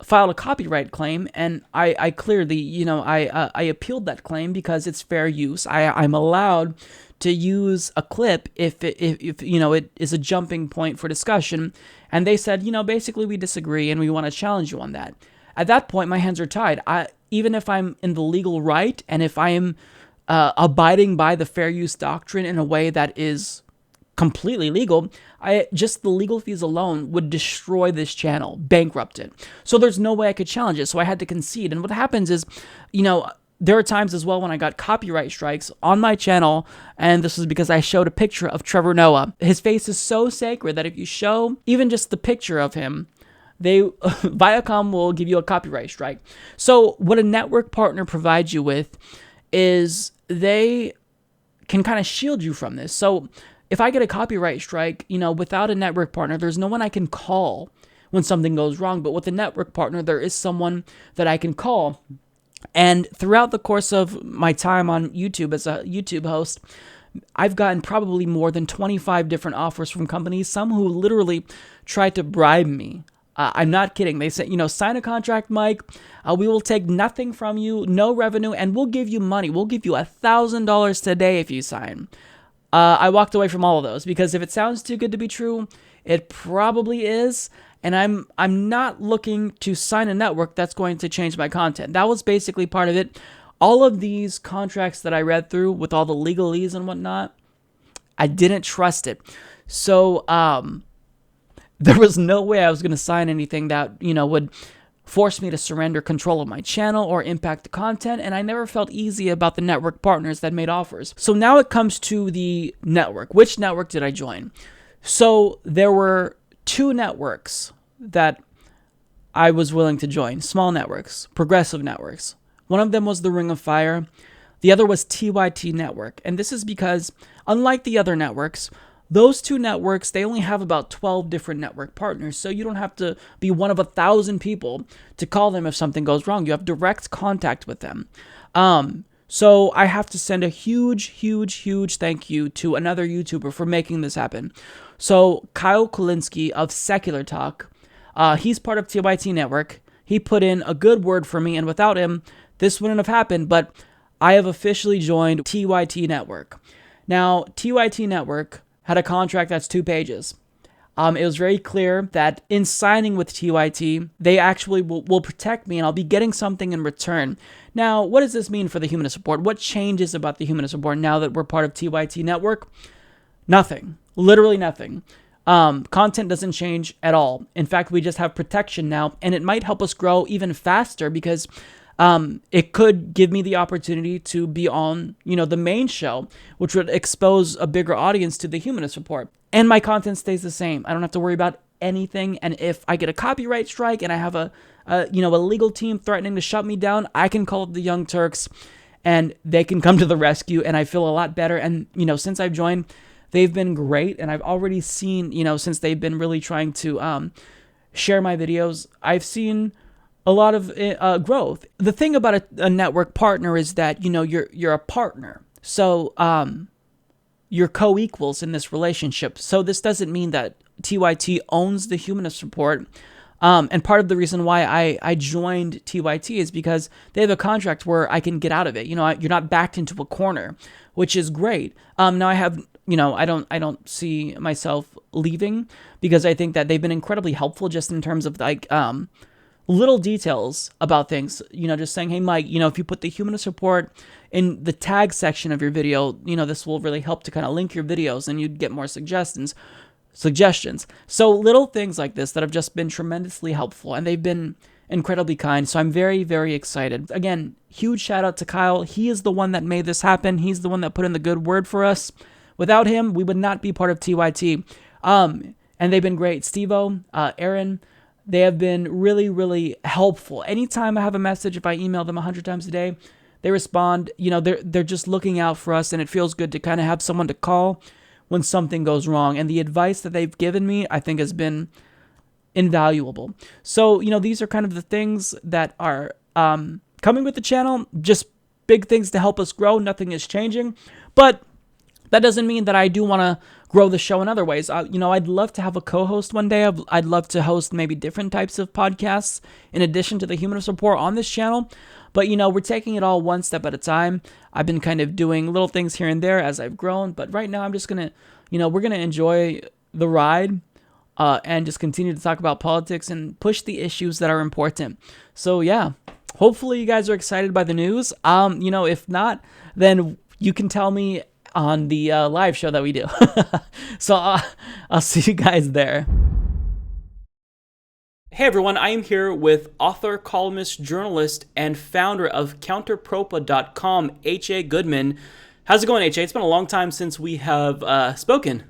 filed a copyright claim, and I clearly, I appealed that claim because it's fair use. I'm allowed to use a clip if it is a jumping point for discussion, and they said, basically we disagree and we want to challenge you on that. At that point, my hands are tied. Even if I'm in the legal right, and if I am abiding by the fair use doctrine in a way that is completely legal, just the legal fees alone would destroy this channel, bankrupt it. So there's no way I could challenge it, so I had to concede. And what happens is, there are times as well when I got copyright strikes on my channel, and this is because I showed a picture of Trevor Noah. His face is so sacred that if you show even just the picture of him, Viacom will give you a copyright strike. So what a network partner provides you with is they can kind of shield you from this. So if I get a copyright strike, without a network partner, there's no one I can call when something goes wrong. But with a network partner, there is someone that I can call And throughout the course of my time on YouTube as a YouTube host, I've gotten probably more than 25 different offers from companies, some who literally tried to bribe me. I'm not kidding. They said, sign a contract, Mike. We will take nothing from you, no revenue, and we'll give you money. We'll give you $1,000 today if you sign. I walked away from all of those because if it sounds too good to be true, it probably is. And I'm not looking to sign a network that's going to change my content. That was basically part of it. All of these contracts that I read through with all the legalese and whatnot, I didn't trust it. So there was no way I was going to sign anything that, would force me to surrender control of my channel or impact the content, and I never felt easy about the network partners that made offers. So now it comes to the network. Which network did I join? So there were 2 networks that I was willing to join, small networks, progressive networks. One of them was the Ring of Fire. The other was TYT Network. And this is because, unlike the other networks, those 2 networks, they only have about 12 different network partners. So you don't have to be one of 1,000 people to call them if something goes wrong. You have direct contact with them. So I have to send a huge thank you to another YouTuber for making this happen. So Kyle Kulinski of Secular Talk, he's part of TYT Network. He put in a good word for me, and without him, this wouldn't have happened, but I have officially joined TYT Network. Now, TYT Network had a contract that's 2 pages. It was very clear that in signing with TYT, they actually will protect me and I'll be getting something in return. Now, what does this mean for the Humanist Report? What changes about the Humanist Report now that we're part of TYT Network? Nothing. Literally nothing. Content doesn't change at all. In fact, we just have protection now, and it might help us grow even faster because it could give me the opportunity to be on, the main show, which would expose a bigger audience to the Humanist Report. And my content stays the same. I don't have to worry about anything. And if I get a copyright strike and I have a legal team threatening to shut me down, I can call up the Young Turks and they can come to the rescue. And I feel a lot better. And, since I've joined, they've been great. And I've already seen, since they've been really trying to share my videos, I've seen a lot of growth. The thing about a network partner is that, you're a partner. So you're co-equals in this relationship. So this doesn't mean that TYT owns the Humanist Report. And part of the reason why I joined TYT is because they have a contract where I can get out of it. You're not backed into a corner, which is great. Now I have, I don't see myself leaving because I think that they've been incredibly helpful just in terms of little details about things, just saying, hey, Mike, if you put the Humanist Report in the tag section of your video, this will really help to kind of link your videos and you'd get more suggestions. So little things like this that have just been tremendously helpful, and they've been incredibly kind. So I'm very, very excited. Again, huge shout out to Kyle. He is the one that made this happen. He's the one that put in the good word for us. Without him, we would not be part of TYT. And they've been great. Steve-O, Aaron, they have been really, really helpful. Anytime I have a message, if I email them 100 times a day, they respond. They're just looking out for us, and it feels good to kind of have someone to call when something goes wrong. And the advice that they've given me, I think, has been invaluable. So, these are kind of the things that are coming with the channel, just big things to help us grow. Nothing is changing, but that doesn't mean that I do want to grow the show in other ways. I'd love to have a co-host one day. I'd love to host maybe different types of podcasts in addition to the Humanist Report on this channel. But, we're taking it all one step at a time. I've been kind of doing little things here and there as I've grown. But right now I'm just going to, we're going to enjoy the ride and just continue to talk about politics and push the issues that are important. So, yeah, hopefully you guys are excited by the news. If not, then you can tell me on the live show that we do. So I'll see you guys there. Hey everyone, I am here with author, columnist, journalist, and founder of counterpropa.com, H.A. Goodman. How's it going, H.A.? It's been a long time since we have spoken.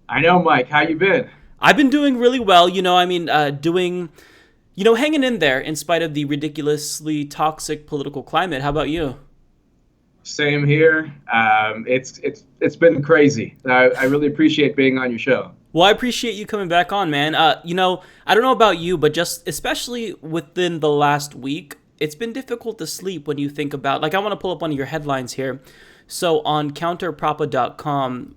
I know, Mike. How you been? I've been doing really well. Hanging in there in spite of the ridiculously toxic political climate. How about you? Same here. It's been crazy. I really appreciate being on your show. Well, I appreciate you coming back on, man. I don't know about you, but just especially within the last week, it's been difficult to sleep when you think about, like, I want to pull up one of your headlines here. So on counterpropa.com,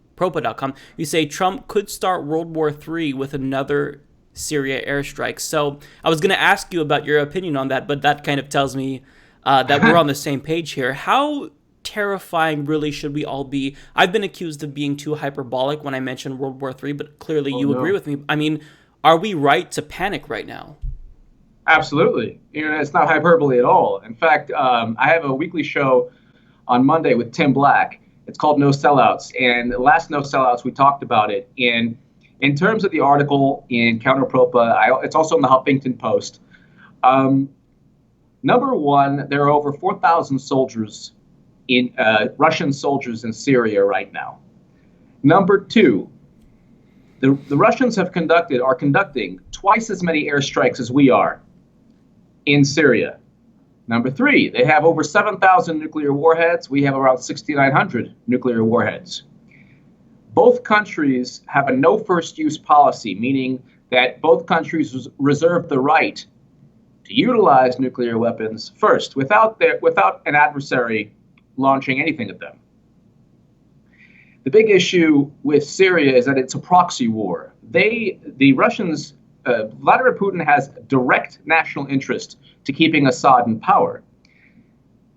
you say Trump could start World War III with another Syria airstrike. So I was going to ask you about your opinion on that, but that kind of tells me that we're on the same page here. How terrifying really should we all be? I've been accused of being too hyperbolic when I mentioned World War III, but clearly you agree with me. I mean, are we right to panic right now? Absolutely. It's not hyperbole at all. In fact, I have a weekly show on Monday with Tim Black. It's called No Sellouts. And the last No Sellouts, we talked about it. And in terms of the article in Counterpropa, it's also in the Huffington Post. Number one, there are over 4,000 soldiers Russian soldiers in Syria right now. Number two, the Russians are conducting twice as many airstrikes as we are in Syria. Number three, they have over 7,000 nuclear warheads. We have around 6,900 nuclear warheads. Both countries have a no first use policy, meaning that both countries reserve the right to utilize nuclear weapons first, without an adversary launching anything at them. The big issue with Syria is that it's a proxy war. The Russians, Vladimir Putin has direct national interest to keeping Assad in power.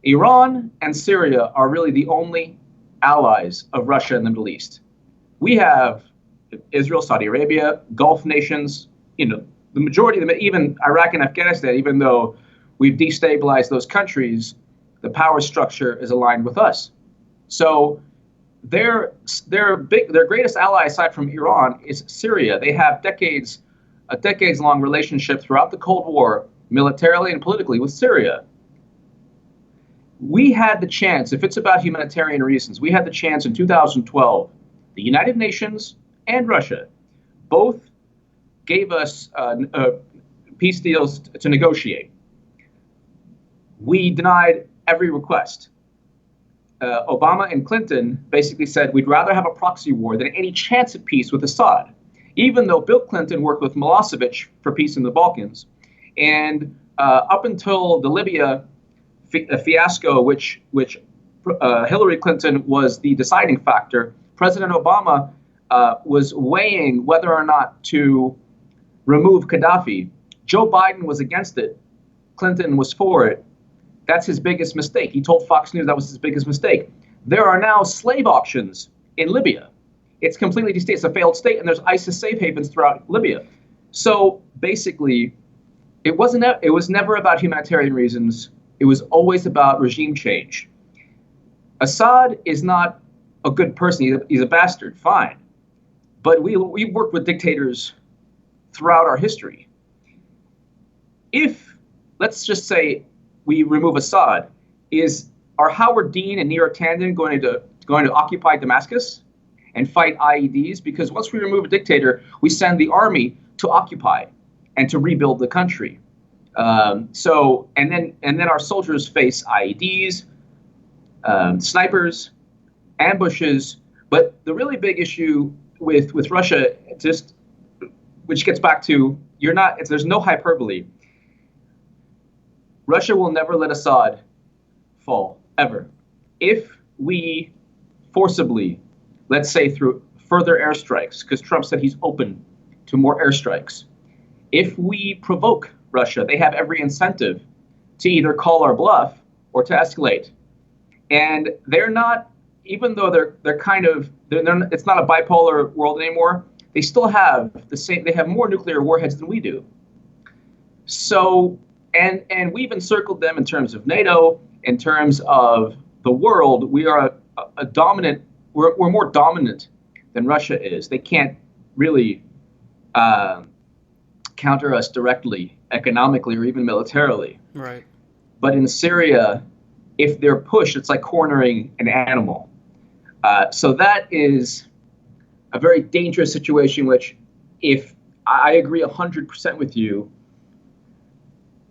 Iran and Syria are really the only allies of Russia in the Middle East. We have Israel, Saudi Arabia, Gulf nations, the majority of them, even Iraq and Afghanistan, even though we've destabilized those countries, the power structure is aligned with us. So their greatest ally aside from Iran is Syria. They have a decades-long relationship throughout the Cold War, militarily and politically, with Syria. We had the chance, if it's about humanitarian reasons, we had the chance in 2012. The United Nations and Russia both gave us peace deals to negotiate. We denied every request. Obama and Clinton basically said we'd rather have a proxy war than any chance at peace with Assad, even though Bill Clinton worked with Milosevic for peace in the Balkans. And up until the Libya fiasco, which Hillary Clinton was the deciding factor, President Obama was weighing whether or not to remove Gaddafi. Joe Biden was against it. Clinton was for it. That's his biggest mistake. He told Fox News that was his biggest mistake. There are now slave auctions in Libya. It's completely destabilized. It's a failed state, and there's ISIS safe havens throughout Libya. So basically, it was never about humanitarian reasons. It was always about regime change. Assad is not a good person. He's a bastard, fine. But we worked with dictators throughout our history. If, let's just say, we remove Assad, are Howard Dean and Nero Tandon going to occupy Damascus and fight IEDs? Because once we remove a dictator, we send the army to occupy and to rebuild the country. And then our soldiers face IEDs, snipers, ambushes. But the really big issue with Russia, which gets back to there's no hyperbole. Russia will never let Assad fall, ever. If we forcibly, let's say through further airstrikes, because Trump said he's open to more airstrikes, if we provoke Russia, they have every incentive to either call our bluff or to escalate. And they're not, even though it's not a bipolar world anymore, they still have they have more nuclear warheads than we do. So, and we've encircled them in terms of NATO, in terms of the world. We are a dominant, we're more dominant than Russia is. They can't really counter us directly, economically, or even militarily. Right. But in Syria, if they're pushed, it's like cornering an animal. So that is a very dangerous situation, which, if I agree 100% with you,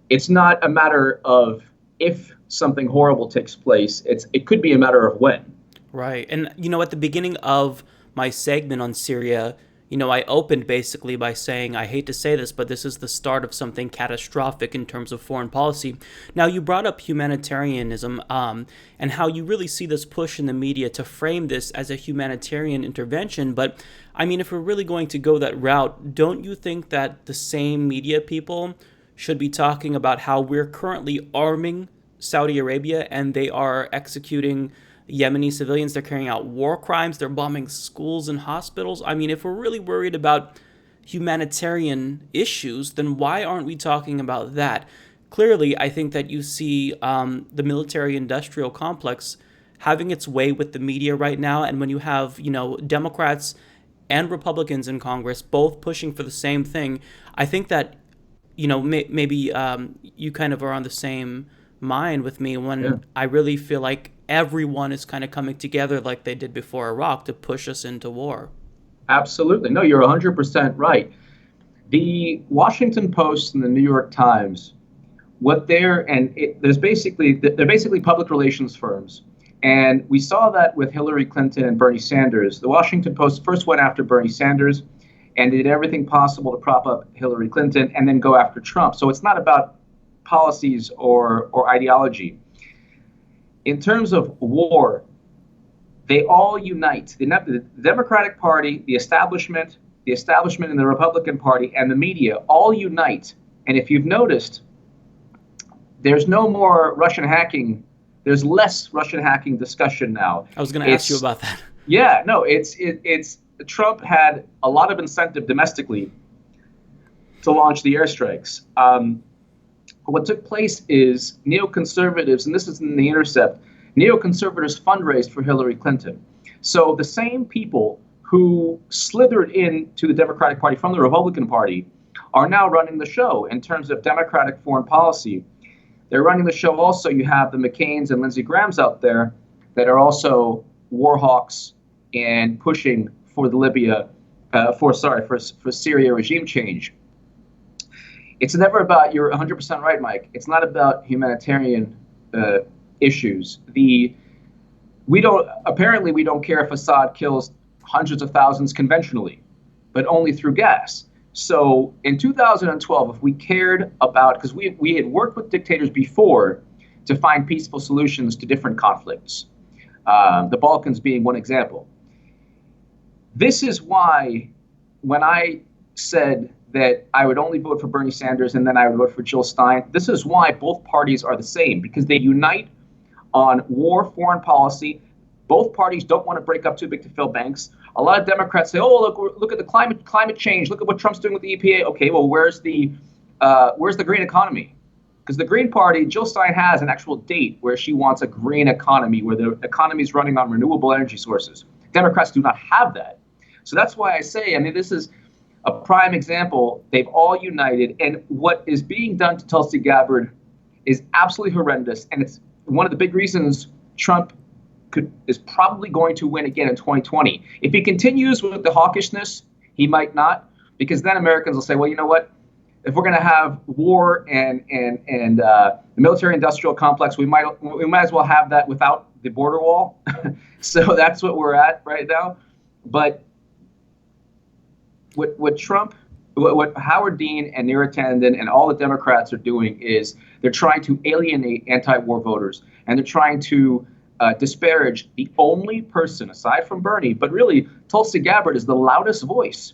it's not a matter of if something horrible takes place. It could be a matter of when. Right. And, at the beginning of my segment on Syria, I opened basically by saying, I hate to say this, but this is the start of something catastrophic in terms of foreign policy. Now, you brought up humanitarianism and how you really see this push in the media to frame this as a humanitarian intervention. But, I mean, if we're really going to go that route, don't you think that the same media people should be talking about how we're currently arming Saudi Arabia and they are executing Yemeni civilians, they're carrying out war crimes, they're bombing schools and hospitals? I mean, if we're really worried about humanitarian issues, then why aren't we talking about that? Clearly, I think that you see the military-industrial complex having its way with the media right now, and when you have, Democrats and Republicans in Congress both pushing for the same thing, I think that, maybe you kind of are on the same mind with me when I really feel like everyone is kind of coming together like they did before Iraq to push us into war. Absolutely. No, you're 100% right. The Washington Post and the New York Times, they're basically public relations firms. And we saw that with Hillary Clinton and Bernie Sanders. The Washington Post first went after Bernie Sanders and did everything possible to prop up Hillary Clinton and then go after Trump. So it's not about policies or ideology. In terms of war, they all unite. The Democratic Party, the establishment in the Republican Party, and the media all unite. And if you've noticed, there's no more Russian hacking. There's less Russian hacking discussion now. I was going to ask you about that. Yeah, no, it's Trump had a lot of incentive domestically to launch the airstrikes. What took place is neoconservatives, and this is in The Intercept, neoconservatives fundraised for Hillary Clinton. So the same people who slithered into the Democratic Party from the Republican Party are now running the show in terms of Democratic foreign policy. They're running the show also. You have the McCains and Lindsey Grahams out there that are also war hawks and pushing for the for Syria regime change. It's never about, you're 100% right, Mike. It's not about humanitarian issues. We don't care if Assad kills hundreds of thousands conventionally, but only through gas. So in 2012, if we cared about, because we had worked with dictators before to find peaceful solutions to different conflicts, the Balkans being one example. This is why when I said that I would only vote for Bernie Sanders and then I would vote for Jill Stein, this is why both parties are the same, because they unite on war, foreign policy. Both parties don't want to break up too big to fail banks. A lot of Democrats say, "Oh, look at the climate change. Look at what Trump's doing with the EPA." Okay, well, where's the green economy? Because the Green Party, Jill Stein has an actual date where she wants a green economy, where the economy is running on renewable energy sources. Democrats do not have that. So that's why I say, this is a prime example. They've all united, and what is being done to Tulsi Gabbard is absolutely horrendous, and it's one of the big reasons Trump is probably going to win again in 2020. If he continues with the hawkishness, he might not, because then Americans will say, well, you know what? If we're going to have war and the military-industrial complex, we might as well have that without the border wall. So that's what we're at right now. But what Howard Dean and Neera Tanden and all the Democrats are doing is they're trying to alienate anti-war voters, and they're trying to disparage the only person, aside from Bernie, but really Tulsi Gabbard is the loudest voice.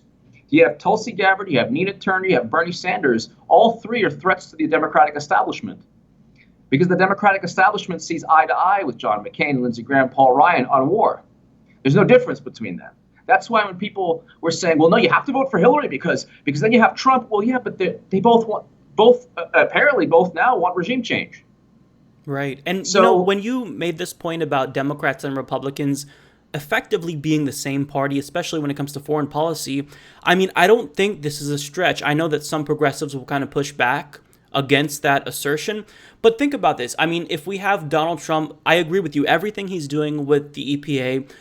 You have Tulsi Gabbard, you have Nina Turner, you have Bernie Sanders. All three are threats to the Democratic establishment, because the Democratic establishment sees eye to eye with John McCain, Lindsey Graham, Paul Ryan on war. There's no difference between them. That's why when people were saying, well, no, you have to vote for Hillary because then you have Trump. Well, yeah, but they apparently both now want regime change. Right. And so, when you made this point about Democrats and Republicans effectively being the same party, especially when it comes to foreign policy, I don't think this is a stretch. I know that some progressives will kind of push back against that assertion. But think about this. If we have Donald Trump, I agree with you. Everything he's doing with the EPA,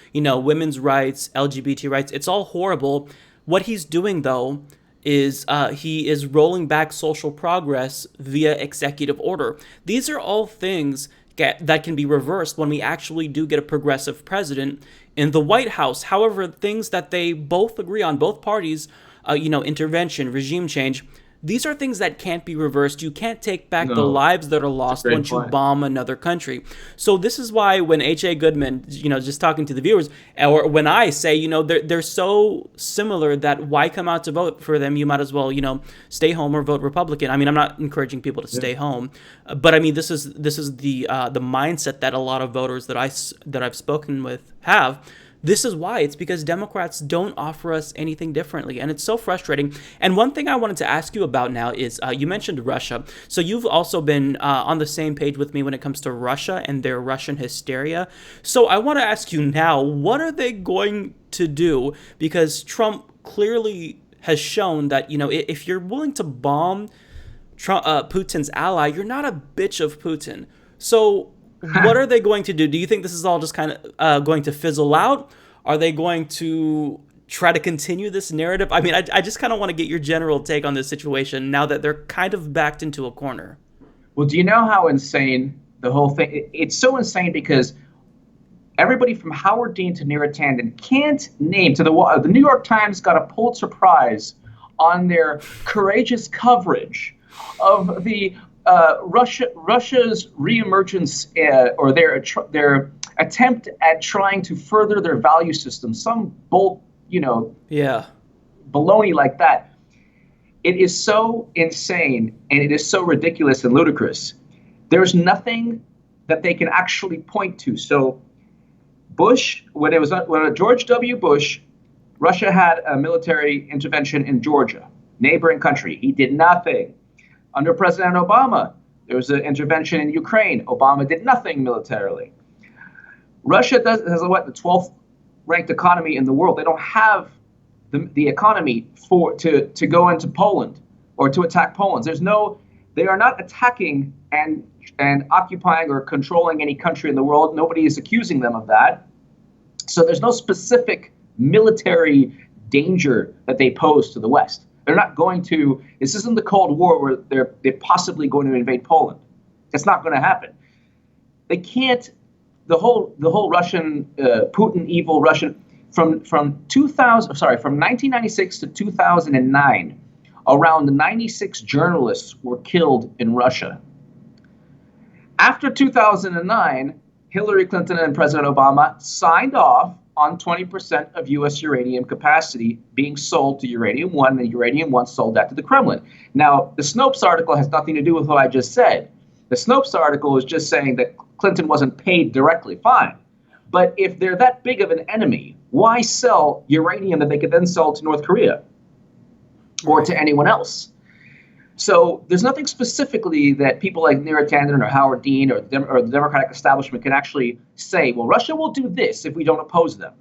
women's rights, LGBT rights, it's all horrible. What he's doing, though, is he is rolling back social progress via executive order. These are all things that can be reversed when we actually do get a progressive president in the White House. However, things that they both agree on, both parties, intervention, regime change, these are things that can't be reversed. You can't take back the lives that are lost once you bomb another country. So this is why when H.A. Goodman, just talking to the viewers, or when I say, they're so similar that why come out to vote for them? You might as well, stay home or vote Republican. I mean, I'm not encouraging people to stay home, but I mean, this is the mindset that a lot of voters that I've spoken with have. This is why. It's because Democrats don't offer us anything differently, and it's so frustrating. And one thing I wanted to ask you about now is you mentioned Russia. So you've also been on the same page with me when it comes to Russia and their Russian hysteria. So I want to ask you now, what are they going to do? Because Trump clearly has shown that, if you're willing to bomb Putin's ally, you're not a bitch of Putin. So what are they going to do? Do you think this is all just kind of going to fizzle out? Are they going to try to continue this narrative? I mean, I just kind of want to get your general take on this situation now that they're kind of backed into a corner. Well, do you know how insane the whole thing? It's so insane because everybody from Howard Dean to Neera Tanden can't name the New York Times got a Pulitzer Prize on their courageous coverage of the Russia's reemergence or their attempt at trying to further their value system, some bold, baloney like that. It is so insane and it is so ridiculous and ludicrous. There's nothing that they can actually point to. So Bush, when George W. Bush, Russia had a military intervention in Georgia, neighboring country. He did nothing. Under President Obama, there was an intervention in Ukraine. Obama did nothing militarily. Russia has the 12th ranked economy in the world. They don't have the economy to go into Poland or to attack Poland. They are not attacking and occupying or controlling any country in the world. Nobody is accusing them of that. So there's no specific military danger that they pose to the West. They're not going to. This isn't the Cold War where they're possibly going to invade Poland. That's not going to happen. They can't. The whole Russian Putin evil Russian from 1996 to 2009, around 96 journalists were killed in Russia. After 2009, Hillary Clinton and President Obama signed off on 20% of U.S. uranium capacity being sold to Uranium One, and Uranium One sold that to the Kremlin. Now, the Snopes article has nothing to do with what I just said. The Snopes article is just saying that Clinton wasn't paid directly. Fine. But if they're that big of an enemy, why sell uranium that they could then sell to North Korea or to anyone else? So there's nothing specifically that people like Neera Tanden or Howard Dean or the Democratic establishment can actually say, well, Russia will do this if we don't oppose them.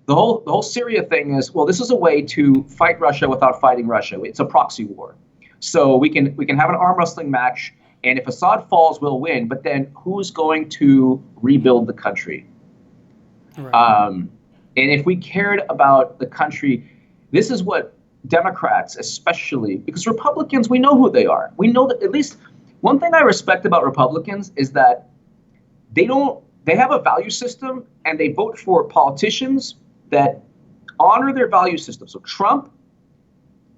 The whole Syria thing is, well, this is a way to fight Russia without fighting Russia. It's a proxy war. So we can have an arm wrestling match, and if Assad falls, we'll win. But then who's going to rebuild the country? Right. And if we cared about the country, this is what Democrats, especially, because Republicans, we know who they are. We know that. At least one thing I respect about Republicans is that they have a value system and they vote for politicians that honor their value system. So Trump,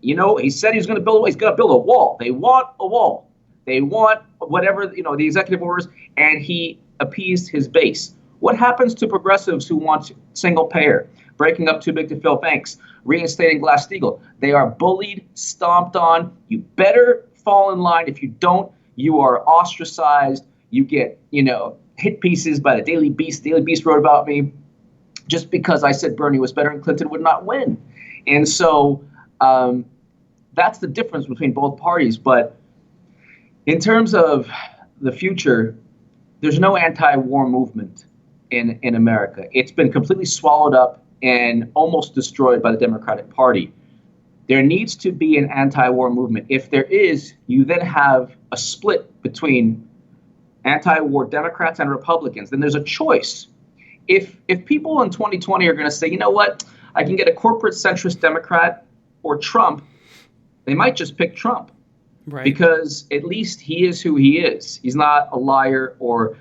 he said he's going to build a wall. They want a wall. They want whatever, the executive orders, and he appeased his base. What happens to progressives who want single payer, breaking up too big to fail banks, reinstating Glass-Steagall? They are bullied, stomped on. You better fall in line. If you don't, you are ostracized. You get, hit pieces by the Daily Beast. Daily Beast wrote about me just because I said Bernie was better and Clinton would not win. And so that's the difference between both parties. But in terms of the future, there's no anti-war movement in America. It's been completely swallowed up and almost destroyed by the Democratic Party. There needs to be an anti-war movement. If there is, you then have a split between anti-war Democrats and Republicans. Then there's a choice. If people in 2020 are going to say, you know what, I can get a corporate centrist Democrat or Trump, they might just pick Trump. Right. Because at least he is who he is. He's not a liar or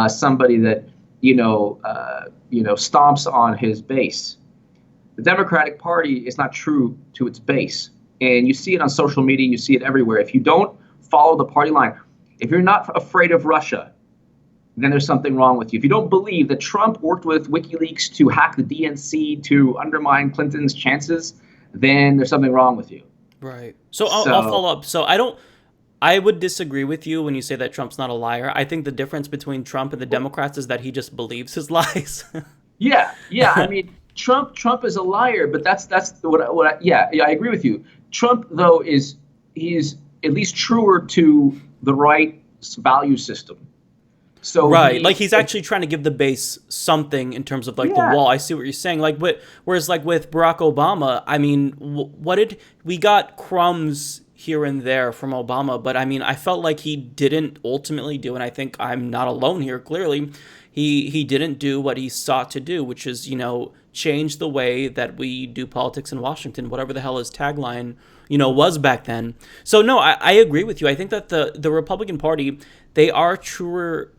somebody that, stomps on his base. The Democratic Party is not true to its base. And you see it on social media. You see it everywhere. If you don't follow the party line, if you're not afraid of Russia, then there's something wrong with you. If you don't believe that Trump worked with WikiLeaks to hack the DNC to undermine Clinton's chances, then there's something wrong with you. Right. So I'll follow up. So I would disagree with you when you say that Trump's not a liar. I think the difference between Trump and the Democrats is that he just believes his lies. Yeah. I mean, Trump is a liar, but that's what I agree with you. Trump, though, he's at least truer to the right value system. So right, he's actually trying to give the base something in terms of the wall. I see what you're saying. Whereas with Barack Obama, I mean, we got crumbs here and there from Obama, but I mean, I felt like he didn't ultimately do, and I think I'm not alone here. Clearly, he didn't do what he sought to do, which is change the way that we do politics in Washington, whatever the hell his tagline was back then. So no, I agree with you. I think that the Republican Party, they are truer,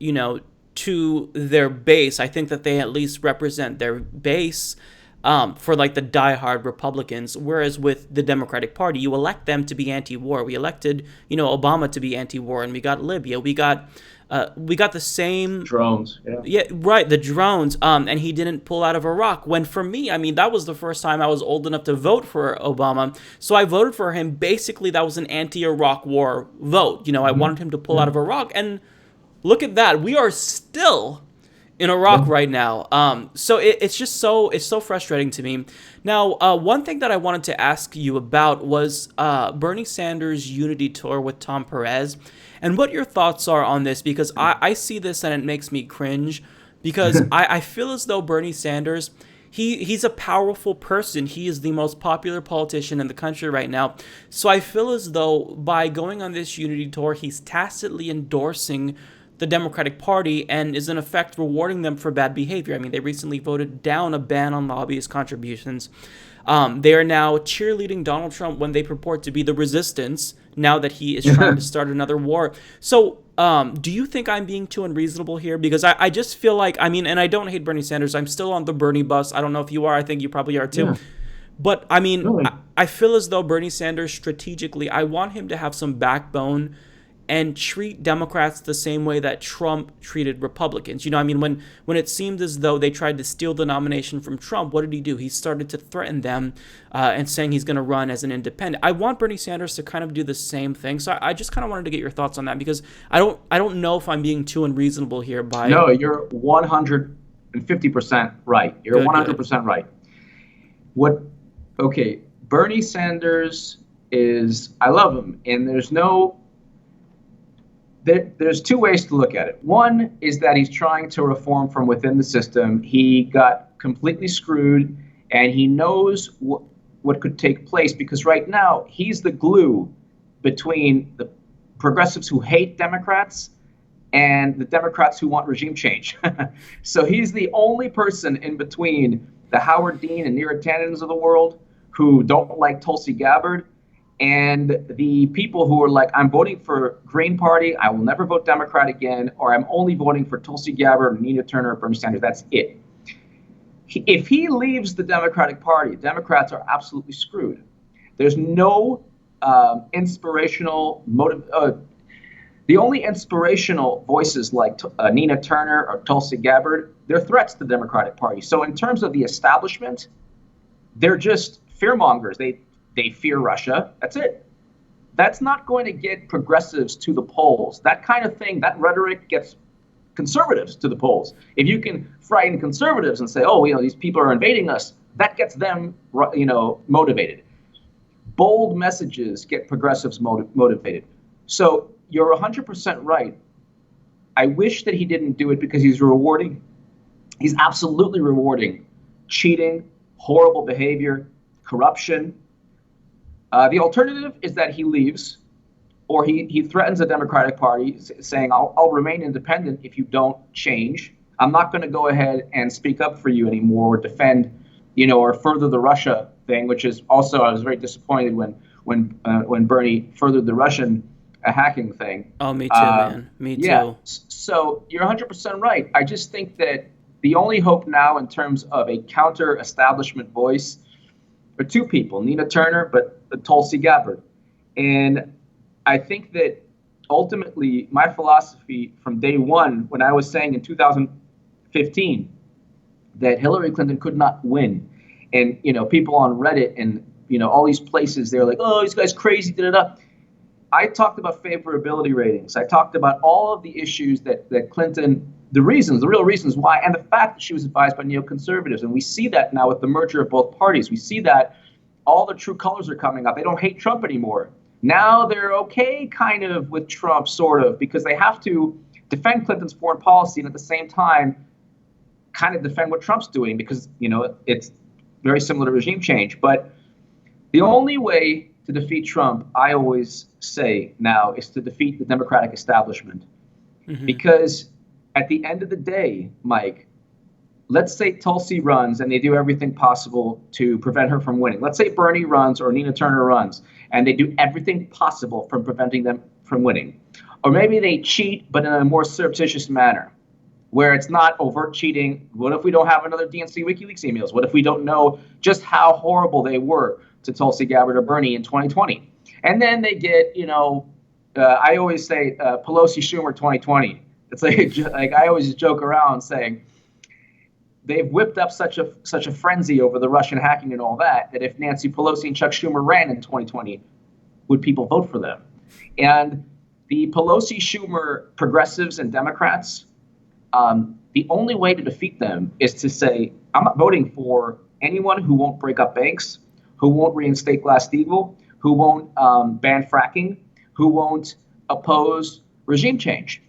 to their base. I think that they at least represent their base for the diehard Republicans. Whereas with the Democratic Party, you elect them to be anti-war. We elected, Obama to be anti-war, and we got Libya. We got the same drones. Yeah, right. The drones. And he didn't pull out of Iraq. When for me, I mean, that was the first time I was old enough to vote for Obama. So I voted for him. Basically, that was an anti-Iraq war vote. I wanted him to pull out of Iraq. And look at that. We are still in Iraq right now. So it's just it's so frustrating to me. Now, one thing that I wanted to ask you about was Bernie Sanders' Unity tour with Tom Perez, and what your thoughts are on this, because I see this and it makes me cringe, because I feel as though Bernie Sanders, he's a powerful person. He is the most popular politician in the country right now. So I feel as though by going on this Unity tour, he's tacitly endorsing the Democratic Party and is in effect rewarding them for bad behavior. I mean, they recently voted down a ban on lobbyist contributions. They are now cheerleading Donald Trump when they purport to be the resistance, now that he is trying to start another war. So do you think I'm being too unreasonable here? Because I just feel like, I mean, and I don't hate Bernie Sanders. I'm still on the Bernie bus. I don't know if you are. I think you probably are too. Yeah. But I mean, really? I feel as though Bernie Sanders strategically, I want him to have some backbone and treat Democrats the same way that Trump treated Republicans. I mean, when it seemed as though they tried to steal the nomination from Trump, what did he do? He started to threaten them and saying he's going to run as an independent. I want Bernie Sanders to kind of do the same thing. So I just kind of wanted to get your thoughts on that, because I don't know if I'm being too unreasonable here. No, you're 150% right. You're 100% right. Okay, Bernie Sanders I love him, and there's two ways to look at it. One is that he's trying to reform from within the system. He got completely screwed, and he knows what could take place, because right now he's the glue between the progressives who hate Democrats and the Democrats who want regime change. So he's the only person in between the Howard Dean and Neera Tannens of the world who don't like Tulsi Gabbard, and the people who are like, I'm voting for Green Party, I will never vote Democrat again, or I'm only voting for Tulsi Gabbard, Nina Turner, Bernie Sanders. That's it. If he leaves the Democratic Party, Democrats are absolutely screwed. There's no inspirational motive. The only inspirational voices like Nina Turner or Tulsi Gabbard, they're threats to the Democratic Party. So in terms of the establishment, they're just fearmongers. They fear Russia. That's it. That's not going to get progressives to the polls. That kind of thing, that rhetoric gets conservatives to the polls. If you can frighten conservatives and say, oh, these people are invading us, that gets them, motivated. Bold messages get progressives motivated. So you're 100% right. I wish that he didn't do it, because he's absolutely rewarding cheating, horrible behavior, corruption. The alternative is that he leaves, or he threatens the Democratic Party, saying, I'll remain independent if you don't change. I'm not going to go ahead and speak up for you anymore, or defend, or further the Russia thing, which is also, I was very disappointed when Bernie furthered the Russian a hacking thing. Oh, me too, man. Me too. Yeah. So you're 100% right. I just think that the only hope now in terms of a counter-establishment voice are two people, Nina Turner, but Tulsi Gabbard. And I think that ultimately my philosophy from day one, when I was saying in 2015 that Hillary Clinton could not win, and people on Reddit and all these places, they're like, oh, this guy's crazy, da-da-da. I talked about favorability ratings. I talked about all of the issues that Clinton, the real reasons why, and the fact that she was advised by neoconservatives. And we see that now with the merger of both parties. We see that all the true colors are coming up. They don't hate Trump anymore. Now they're okay kind of with Trump, sort of, because they have to defend Clinton's foreign policy and at the same time kind of defend what Trump's doing because, it's very similar to regime change. But the only way to defeat Trump, I always say now, is to defeat the Democratic establishment. Mm-hmm. Because at the end of the day, Mike, let's say Tulsi runs and they do everything possible to prevent her from winning. Let's say Bernie runs or Nina Turner runs and they do everything possible from preventing them from winning. Or maybe they cheat, but in a more surreptitious manner, where it's not overt cheating. What if we don't have another DNC WikiLeaks emails? What if we don't know just how horrible they were to Tulsi Gabbard or Bernie in 2020? And then they get, I always say Pelosi Schumer 2020. It's like I always joke around saying they've whipped up such a frenzy over the Russian hacking and all that if Nancy Pelosi and Chuck Schumer ran in 2020, would people vote for them? And the Pelosi Schumer progressives and Democrats, the only way to defeat them is to say, I'm not voting for anyone who won't break up banks, who won't reinstate Glass-Steagall, who won't ban fracking, who won't oppose regime change.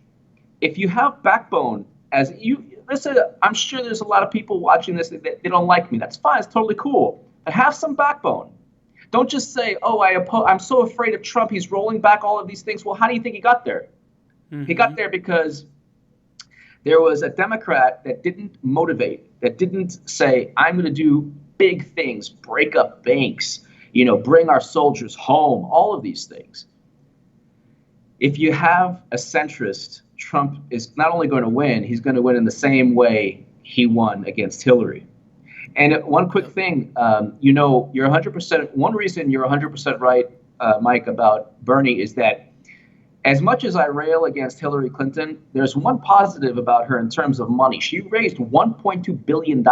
If you have backbone, listen, I'm sure there's a lot of people watching this that they don't like me. That's fine. It's totally cool. But have some backbone. Don't just say, oh, I'm so afraid of Trump. He's rolling back all of these things. Well, how do you think he got there? Mm-hmm. He got there because there was a Democrat that didn't motivate, that didn't say, I'm going to do big things, break up banks, bring our soldiers home, all of these things. If you have a centrist, Trump is not only going to win, he's going to win in the same way he won against Hillary. And one quick thing, you're 100%, one reason you're 100% right, Mike, about Bernie is that as much as I rail against Hillary Clinton, there's one positive about her in terms of money. She raised $1.2 billion.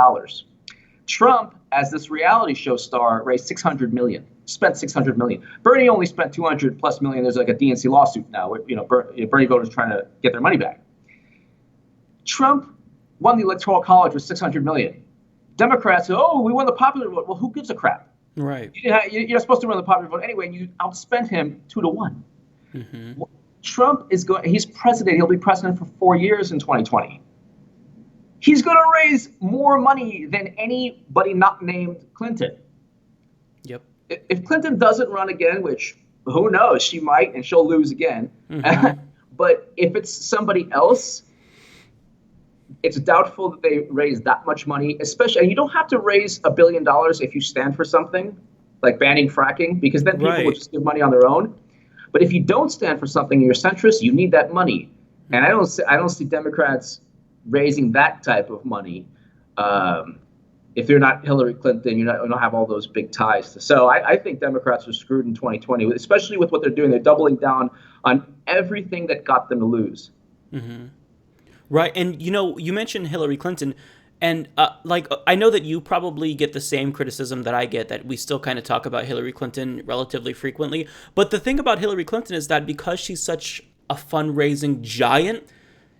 Trump, as this reality show star, raised $600 million, spent $600 million. Bernie only spent $200+ million. There's like a DNC lawsuit now where, Bernie voters trying to get their money back. Trump won the Electoral College with $600 million. Democrats say, oh, we won the popular vote. Well, who gives a crap? Right. You're supposed to win the popular vote anyway, and you outspent him 2-1. Mm-hmm. Trump he's president. He'll be president for 4 years in 2020. He's going to raise more money than anybody not named Clinton. Yep. If Clinton doesn't run again, which who knows, she might, and she'll lose again. Mm-hmm. But if it's somebody else, it's doubtful that they raise that much money, especially, and you don't have to raise $1 billion if you stand for something like banning fracking, because then people will just give money on their own. But if you don't stand for something and you're centrist, you need that money. And I don't see Democrats raising that type of money. If you're not Hillary Clinton, you don't have all those big ties. So I think Democrats are screwed in 2020, especially with what they're doing. They're doubling down on everything that got them to lose. Mm-hmm. Right. And, you mentioned Hillary Clinton. And I know that you probably get the same criticism that I get, that we still kind of talk about Hillary Clinton relatively frequently. But the thing about Hillary Clinton is that because she's such a fundraising giant,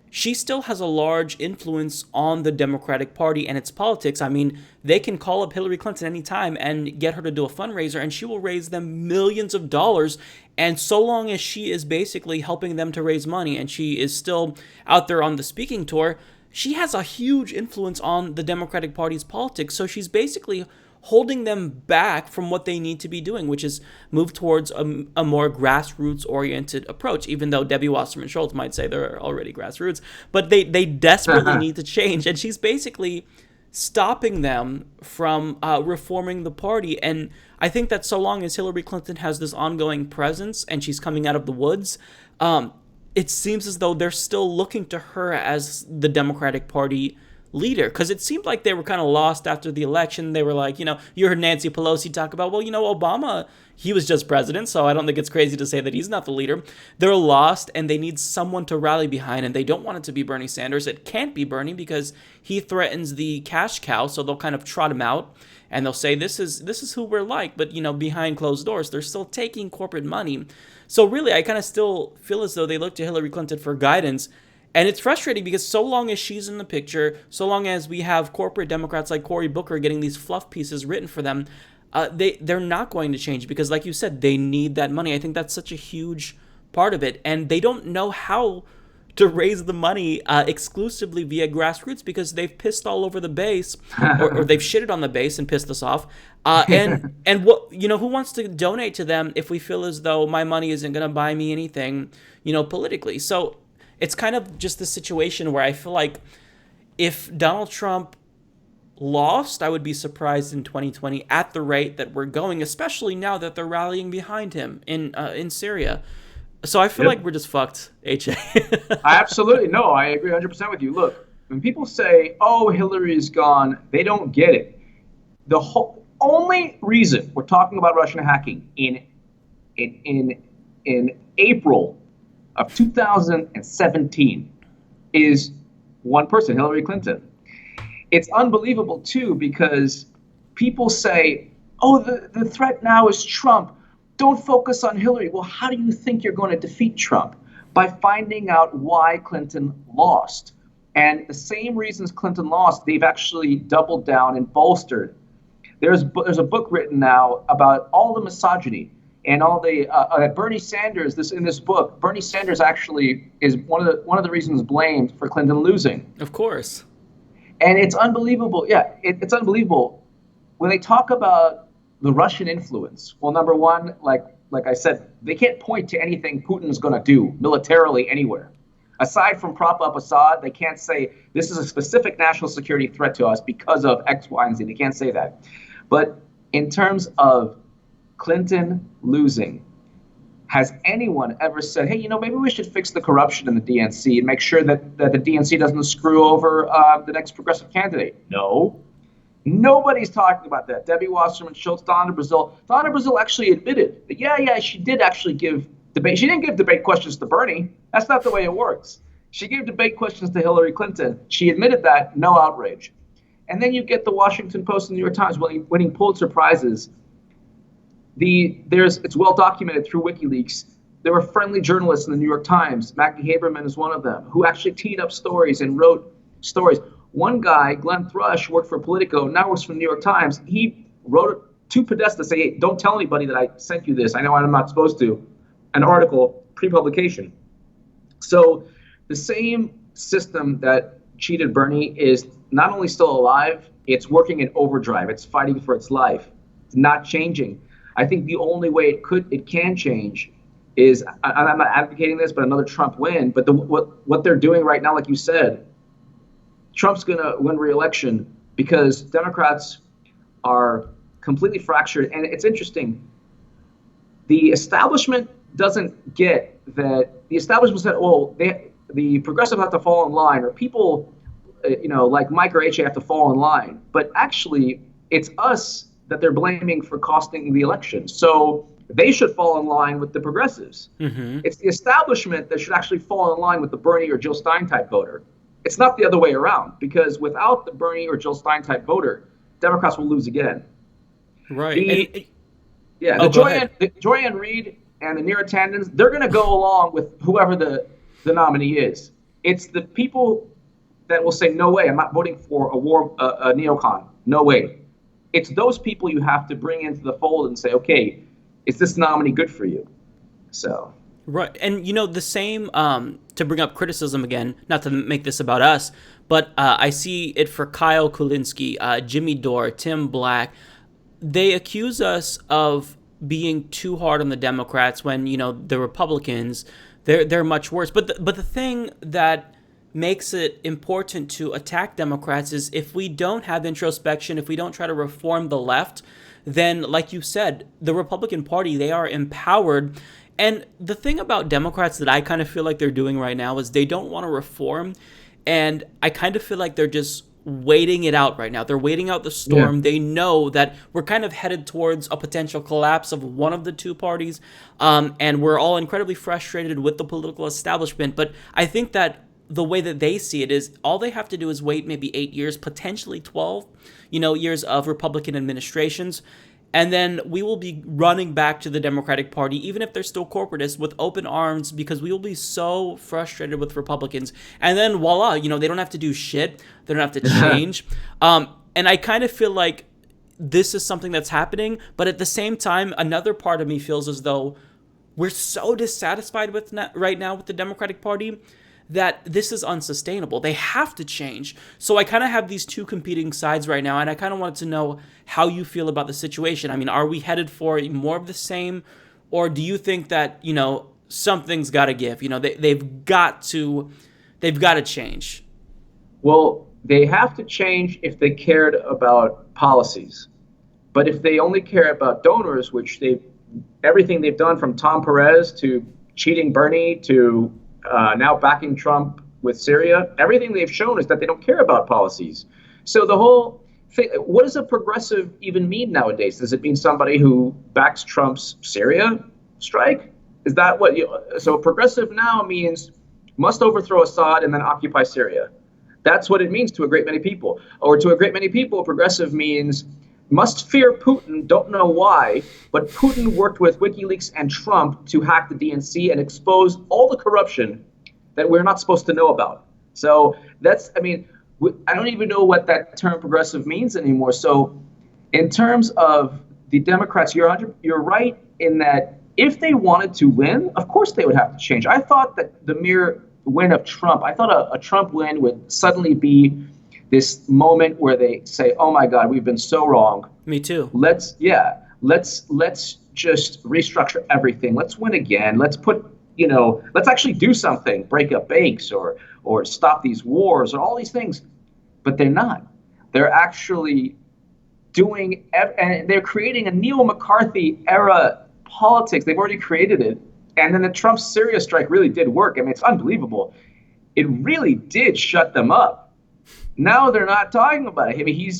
she still has a large influence on the Democratic Party and its politics. I mean, they can call up Hillary Clinton anytime and get her to do a fundraiser, and she will raise them millions of dollars. And so long as she is basically helping them to raise money and she is still out there on the speaking tour, she has a huge influence on the Democratic Party's politics. So she's basically holding them back from what they need to be doing, which is move towards a more grassroots-oriented approach, even though Debbie Wasserman Schultz might say they're already grassroots. But they desperately need to change. And she's basically stopping them from reforming the party. And I think that so long as Hillary Clinton has this ongoing presence and she's coming out of the woods, it seems as though they're still looking to her as the Democratic Party leader, because it seemed like they were kind of lost after the election. They were like, you heard Nancy Pelosi talk about, well, Obama, he was just president, so I don't think it's crazy to say that he's not the leader. They're lost, and they need someone to rally behind, and they don't want it to be Bernie Sanders. It can't be Bernie because he threatens the cash cow, so they'll kind of trot him out, and they'll say, this is who we're like, but, behind closed doors, they're still taking corporate money. So really, I kind of still feel as though they look to Hillary Clinton for guidance. And it's frustrating because so long as she's in the picture, so long as we have corporate Democrats like Cory Booker getting these fluff pieces written for them, they're not going to change because, like you said, they need that money. I think that's such a huge part of it. And they don't know how to raise the money exclusively via grassroots because they've pissed all over the base or they've shitted on the base and pissed us off. And what who wants to donate to them if we feel as though my money isn't going to buy me anything, politically? So it's kind of just the situation where I feel like if Donald Trump lost, I would be surprised in 2020 at the rate that we're going, especially now that they're rallying behind him in Syria. So I feel like we're just fucked, HA. Absolutely. No, I agree 100% with you. Look, when people say, oh, Hillary's gone, they don't get it. The only reason we're talking about Russian hacking in April of 2017 is one person, Hillary Clinton. It's unbelievable, too, because people say, oh, the threat now is Trump. Don't focus on Hillary. Well, how do you think you're going to defeat Trump? By finding out why Clinton lost. And the same reasons Clinton lost, they've actually doubled down and bolstered. There's a book written now about all the misogyny and all the Bernie Sanders. In this book, Bernie Sanders actually is one of the reasons blamed for Clinton losing. Of course. And it's unbelievable. Yeah, it's unbelievable when they talk about the Russian influence. Well, number one, like I said, they can't point to anything Putin's going to do militarily anywhere. Aside from prop up Assad, they can't say this is a specific national security threat to us because of X, Y, and Z. They can't say that. But in terms of Clinton losing, has anyone ever said, hey, maybe we should fix the corruption in the DNC and make sure that the DNC doesn't screw over the next progressive candidate? No. Nobody's talking about that. Debbie Wasserman Schultz, Donna Brazile. Donna Brazile actually admitted that, yeah, she did actually give debate. She didn't give debate questions to Bernie. That's not the way it works. She gave debate questions to Hillary Clinton. She admitted that, no outrage. And then you get the Washington Post and the New York Times winning Pulitzer Prizes. It's well documented through WikiLeaks. There were friendly journalists in the New York Times. Maggie Haberman is one of them, who actually teed up stories and wrote stories. One guy, Glenn Thrush, worked for Politico, now works for the New York Times. He wrote to Podesta, say, hey, don't tell anybody that I sent you this. I know I'm not supposed to. An article, pre-publication. So the same system that cheated Bernie is not only still alive, it's working in overdrive. It's fighting for its life. It's not changing. I think the only way it can change is, I'm not advocating this, but another Trump win. But what they're doing right now, like you said, Trump's going to win re-election because Democrats are completely fractured. And it's interesting. The establishment doesn't get that. The establishment said, well, the progressives have to fall in line, or people, like Mike or HA have to fall in line. But actually, it's us that they're blaming for costing the election. So they should fall in line with the progressives. Mm-hmm. It's the establishment that should actually fall in line with the Bernie or Jill Stein type voter. It's not the other way around, because without the Bernie or Jill Stein type voter, Democrats will lose again. Right. The Joy-Ann Reid and the Neera Tandons, they're going to go along with whoever the nominee is. It's the people that will say, no way, I'm not voting for a neocon. No way. It's those people you have to bring into the fold and say, okay, is this nominee good for you? So. Right. And, the same, to bring up criticism again, not to make this about us, but I see it for Kyle Kulinski, Jimmy Dore, Tim Black. They accuse us of being too hard on the Democrats when, the Republicans, they're much worse. But the thing that makes it important to attack Democrats is if we don't have introspection, if we don't try to reform the left, then, like you said, the Republican Party, they are empowered. And the thing about Democrats that I kind of feel like they're doing right now is they don't want to reform. And I kind of feel like they're just waiting it out right now. They're waiting out the storm. Yeah. They know that we're kind of headed towards a potential collapse of one of the two parties. And we're all incredibly frustrated with the political establishment. But I think that the way that they see it is all they have to do is wait maybe 8 years, potentially 12, years of Republican administrations. And then we will be running back to the Democratic Party, even if they're still corporatists, with open arms, because we will be so frustrated with Republicans. And then voila, they don't have to do shit. They don't have to change. And I kind of feel like this is something that's happening. But at the same time, another part of me feels as though we're so dissatisfied with right now with the Democratic Party that this is unsustainable. They have to change. So I kind of have these two competing sides right now, and I kind of wanted to know how you feel about the situation. I mean, are we headed for more of the same, or do you think that, something's got to give? They've got to change. Well, they have to change if they cared about policies. But if they only care about donors, which everything they've done from Tom Perez to cheating Bernie to now backing Trump with Syria, everything they've shown is that they don't care about policies. So the whole thing, what does a progressive even mean nowadays? Does it mean somebody who backs Trump's Syria strike? Is that what so progressive now means must overthrow Assad and then occupy Syria? That's what it means to a great many people. Or to a great many people, progressive means must fear Putin, don't know why, but Putin worked with WikiLeaks and Trump to hack the DNC and expose all the corruption that we're not supposed to know about. So I don't even know what that term progressive means anymore. So in terms of the Democrats, you're right in that if they wanted to win, of course they would have to change. I thought that the mere win of Trump, I thought a Trump win would suddenly be this moment where they say, oh my God, we've been so wrong. Me too. Let's just restructure everything. Let's win again. Let's let's actually do something, break up banks or stop these wars or all these things. But they're not. They're actually doing, and they're creating a neo-McCarthy era politics. They've already created it. And then the Trump Syria strike really did work. I mean, it's unbelievable. It really did shut them up. Now they're not talking about it. I mean,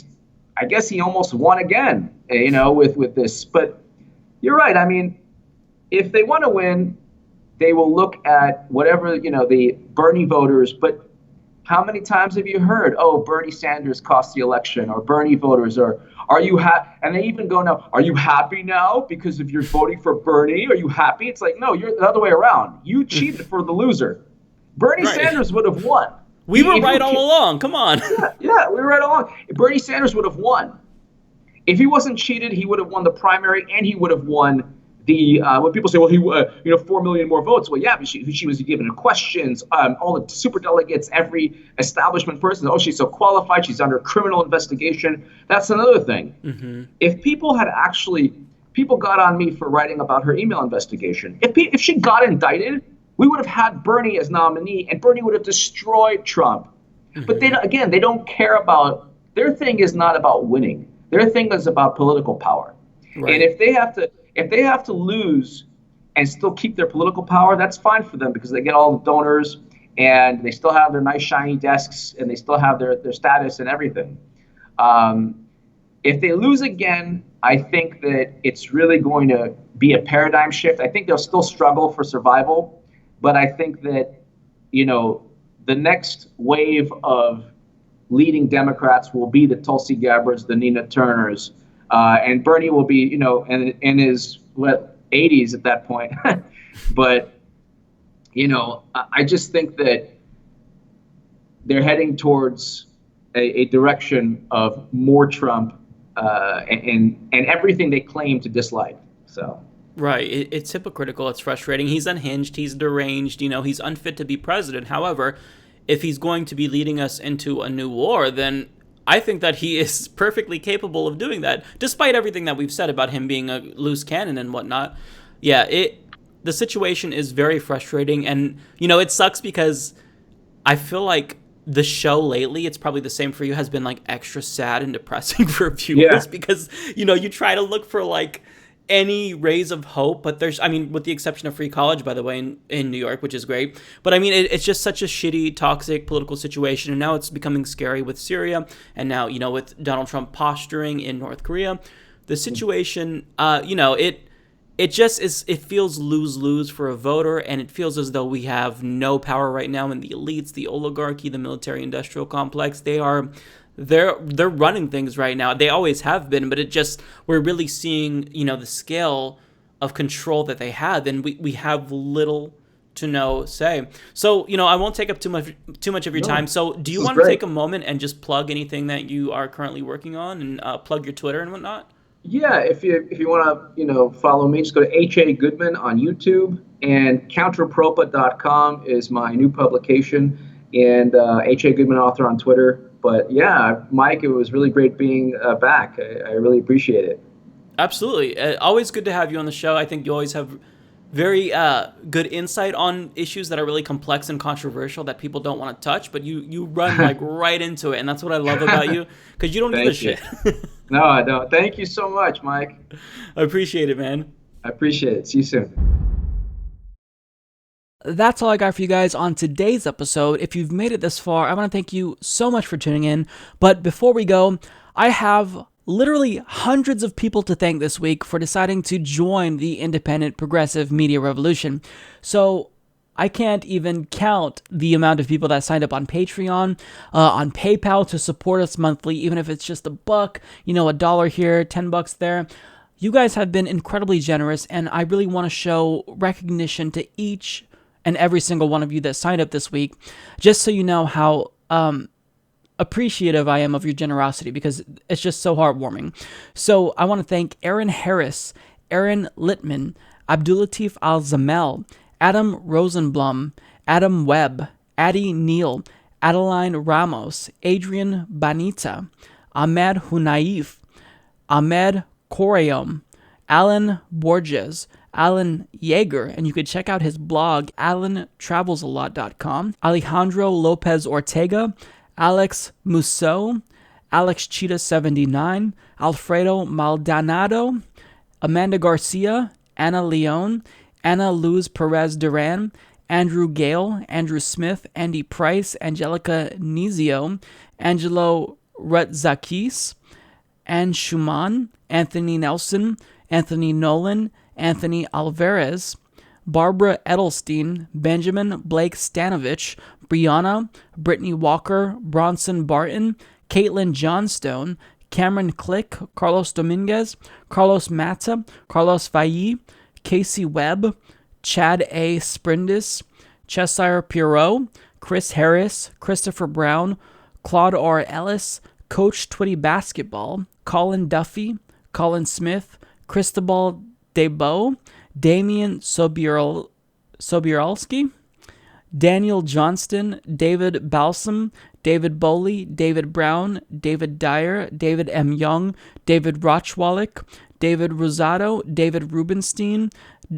I guess he almost won again, with this. But you're right. I mean, if they want to win, they will look at whatever, the Bernie voters. But how many times have you heard, oh, Bernie Sanders cost the election, or Bernie voters, or are you happy? And they even go now, are you happy now because if you're voting for Bernie? Are you happy? It's like, no, you're the other way around. You cheated for the loser. Bernie Sanders would have won. We were right all along. Come on. Yeah, we were right all along. Bernie Sanders would have won. If he wasn't cheated, he would have won the primary, and he would have won the when people say, well, he 4 million more votes. Well, yeah, but she was given questions. All the super delegates, every establishment person. Oh, she's so qualified. She's under criminal investigation. That's another thing. Mm-hmm. If people got on me for writing about her email investigation. If she got indicted, we would have had Bernie as nominee, and Bernie would have destroyed Trump. Mm-hmm. But they don't care about, their thing is not about winning. Their thing is about political power. Right. And if they have to lose and still keep their political power, that's fine for them because they get all the donors and they still have their nice shiny desks and they still have their status and everything. If they lose again, I think that it's really going to be a paradigm shift. I think they'll still struggle for survival. But I think that, the next wave of leading Democrats will be the Tulsi Gabbards, the Nina Turners, and Bernie will be, in his 80s at that point. But, I just think that they're heading towards a direction of more Trump and everything they claim to dislike. So. Right. It's hypocritical. It's frustrating. He's unhinged. He's deranged. He's unfit to be president. However, if he's going to be leading us into a new war, then I think that he is perfectly capable of doing that, despite everything that we've said about him being a loose cannon and whatnot. Yeah, the situation is very frustrating. And, it sucks because I feel like the show lately, it's probably the same for you, has been like extra sad and depressing for viewers because, you know, you try to look for like any rays of hope, but there's, I mean, with the exception of free college, by the way, in New York, which is great. But I mean, it's just such a shitty, toxic political situation. And now it's becoming scary with Syria. And now, you know, with Donald Trump posturing in North Korea, the situation, you know, it just is, it feels lose-lose for a voter, and it feels as though we have no power right now in the elites, the oligarchy, the military-industrial complex. They're running things right now. They always have been, but it just, we're really seeing, you know, the scale of control that they have, and we have little to no say. So, you know, I won't take up too much of your time. So do you want to take a moment and just plug anything that you are currently working on, and plug your Twitter and whatnot? Yeah, if you want to, you know, follow me, just go to H.A. Goodman on YouTube, and counterpropa.com is my new publication, and H.A. Goodman author on Twitter. But yeah, Mike, it was really great being back. I really appreciate it. Absolutely. Always good to have you on the show. I think you always have very good insight on issues that are really complex and controversial that people don't want to touch, but you run like right into it, and that's what I love about you, because you don't give a shit. No, I don't. Thank you so much, Mike. I appreciate it, man. I appreciate it. See you soon. That's all I got for you guys on today's episode. If you've made it this far, I want to thank you so much for tuning in. But before we go, I have literally hundreds of people to thank this week for deciding to join the independent progressive media revolution. So I can't even count the amount of people that signed up on Patreon, on PayPal to support us monthly, even if it's just $1, you know, $1 here, $10 there. You guys have been incredibly generous, and I really want to show recognition to each and every single one of you that signed up this week, just so you know how appreciative I am of your generosity, because it's just so heartwarming. So I want to thank Aaron Harris, Aaron Littman, Abdulatif Al-Zamel, Adam Rosenblum, Adam Webb, Addie Neal, Adeline Ramos, Adrian Banita, Ahmed Hunaif, Ahmed Koreum, Alan Borges, Alan Yeager, and you could check out his blog, alantravelsalot.com, Alejandro Lopez Ortega, Alex Musso, Alex Cheetah 79, Alfredo Maldonado, Amanda Garcia, Anna Leon, Anna Luz Perez Duran, Andrew Gale, Andrew Smith, Andy Price, Angelica Nizio, Angelo Rutzakis, Ann Schumann, Anthony Nelson, Anthony Nolan, Anthony Alvarez, Barbara Edelstein, Benjamin Blake Stanovich, Brianna, Brittany Walker, Bronson Barton, Caitlin Johnstone, Cameron Click, Carlos Dominguez, Carlos Mata, Carlos Faye, Casey Webb, Chad A. Sprindis, Cheshire Pierrot, Chris Harris, Christopher Brown, Claude R. Ellis, Coach Twitty Basketball, Colin Duffy, Colin Smith, Cristobal Debo, Damian Sobieralski, Daniel Johnston, David Balsam, David Bowley, David Brown, David Dyer, David M. Young, David Rochwallick, David Rosado, David Rubenstein,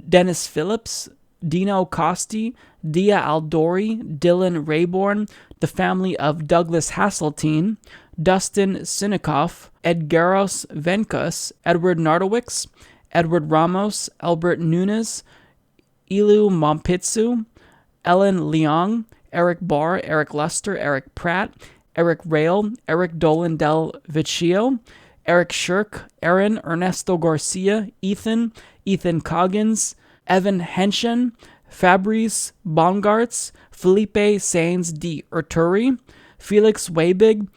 Dennis Phillips, Dino Costi, Dia Aldori, Dylan Rayborn, the family of Douglas Hasseltine, Dustin Sinikoff, Edgaros Venkus, Edward Nardowicz, Edward Ramos, Albert Nunes, Ilu Mompitsu, Ellen Leong, Eric Barr, Eric Luster, Eric Pratt, Eric Rail, Eric Dolan Del Vecchio, Eric Shirk, Aaron Ernesto Garcia, Ethan Coggins, Evan Henshen, Fabrice Baumgartz, Felipe Sainz de Urturi, Felix Weibig,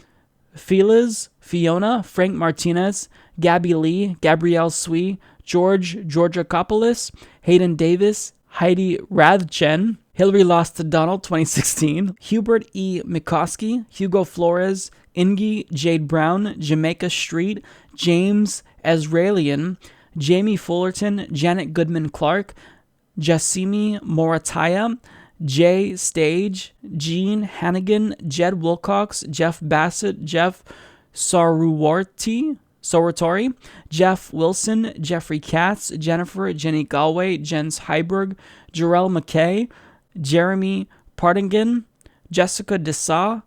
Feliz, Fiona, Frank Martinez, Gabby Lee, Gabrielle Sui, Georgia Kopoulos, Hayden Davis, Heidi Rathjen, Hillary Lost to Donald 2016, Hubert E. Mikoski, Hugo Flores, Ingi Jade Brown, Jamaica Street, James Ezraelian, Jamie Fullerton, Janet Goodman Clark, Jassimi Morataya, Jay Stage, Gene Hannigan, Jed Wilcox, Jeff Bassett, Jeff Sarutori, Jeff Wilson, Jeffrey Katz, Jennifer, Jenny Galway, Jens Heiberg, Jarell McKay, Jeremy Partington, Jessica Dessa,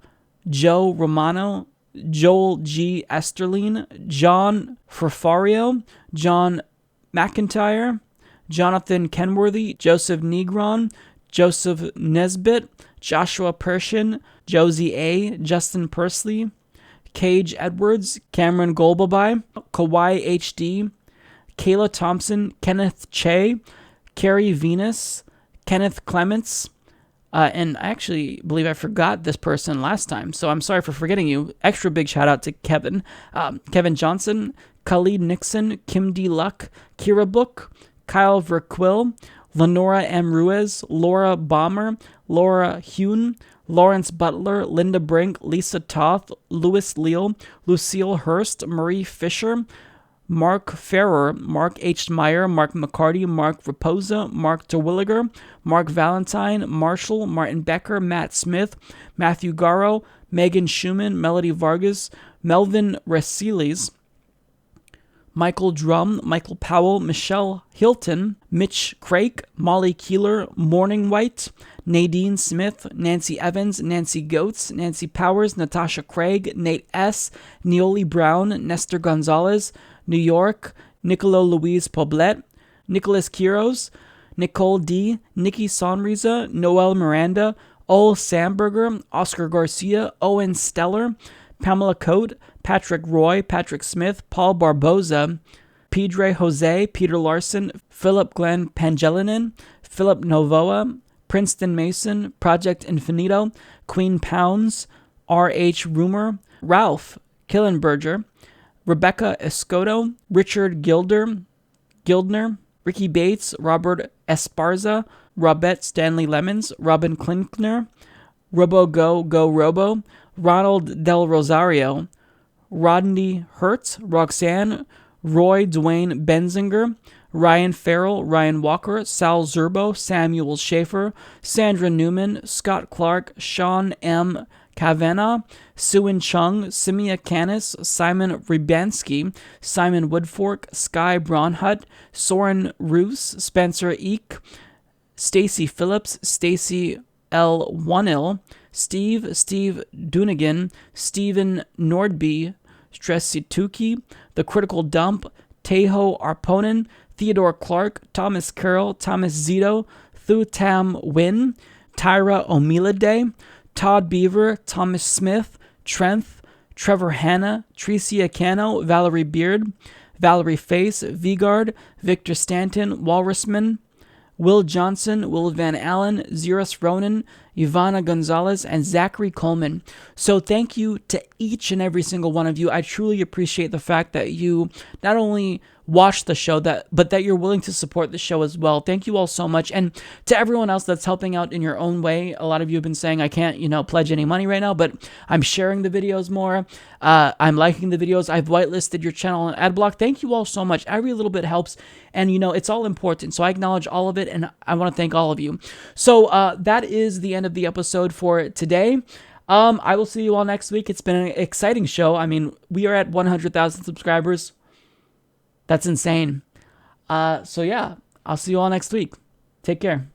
Joe Romano, Joel G. Esterline, John Ferfario, John McIntyre, Jonathan Kenworthy, Joseph Negron, Joseph Nesbitt, Joshua Pershin, Josie A., Justin Persley, Cage Edwards, Cameron Golbaby, Kawhi HD, Kayla Thompson, Kenneth Che, Carrie Venus, Kenneth Clements, and I actually believe I forgot this person last time, so I'm sorry for forgetting you. Extra big shout out to Kevin, Kevin Johnson, Khalid Nixon, Kim D. Luck, Kira Book, Kyle Verquill, Lenora M. Ruiz, Laura Bomber, Laura Hune, Lawrence Butler, Linda Brink, Lisa Toth, Louis Leal, Lucille Hurst, Marie Fisher, Mark Ferrer, Mark H. Meyer, Mark McCarty, Mark Raposa, Mark DeWilliger, Mark Valentine, Marshall, Martin Becker, Matt Smith, Matthew Garrow, Megan Schumann, Melody Vargas, Melvin Resiles, Michael Drum, Michael Powell, Michelle Hilton, Mitch Craik, Molly Keeler, Morning White, Nadine Smith, Nancy Evans, Nancy Goetz, Nancy Powers, Natasha Craig, Nate S., Neoli Brown, Nestor Gonzalez, New York, Nicolo Louise Poblet, Nicholas Quiros, Nicole D., Nikki Sonrisa, Noel Miranda, Ol Samberger, Oscar Garcia, Owen Steller, Pamela Coate, Patrick Roy, Patrick Smith, Paul Barboza, Pedre Jose, Peter Larson, Philip Glenn Pangelinin, Philip Novoa, Princeton Mason, Project Infinito, Queen Pounds, R.H. Rumor, Ralph Killenberger, Rebecca Escoto, Richard Gildner, Ricky Bates, Robert Esparza, Robert Stanley Lemons, Robin Klinkner, Robo Go Robo, Ronald Del Rosario, Rodney Hertz, Roxanne, Roy Dwayne Benzinger, Ryan Farrell, Ryan Walker, Sal Zerbo, Samuel Schaefer, Sandra Newman, Scott Clark, Sean M. Kavanagh, Suin Chung, Simia Canis, Simon Rybansky, Simon Woodfork, Sky Braunhut, Soren Roos, Spencer Eek, Stacy Phillips, Stacy L. Wanil, Steve Dunigan, Stephen Nordby, Stressituki, The Critical Dump, Tejo Arponen, Theodore Clark, Thomas Carroll, Thomas Zito, Thu Tam Win, Tyra Omilade, Todd Beaver, Thomas Smith, Trenth, Trevor Hanna, Tricia Cano, Valerie Beard, Valerie Face, Vigard, Victor Stanton, Walrusman, Will Johnson, Will Van Allen, Xeris Ronan, Ivana Gonzalez, and Zachary Coleman. So thank you to each and every single one of you. I truly appreciate the fact that you not only watch the show, but that you're willing to support the show as well. Thank you all so much. And to everyone else that's helping out in your own way, a lot of you have been saying, I can't, pledge any money right now, but I'm sharing the videos more. I'm liking the videos. I've whitelisted your channel on AdBlock. Thank you all so much. Every little bit helps. And, it's all important. So I acknowledge all of it, and I want to thank all of you. So that is the end of the episode for today. I will see you all next week. It's been an exciting show. I mean, we are at 100,000 subscribers. That's insane. So yeah, I'll see you all next week. Take care.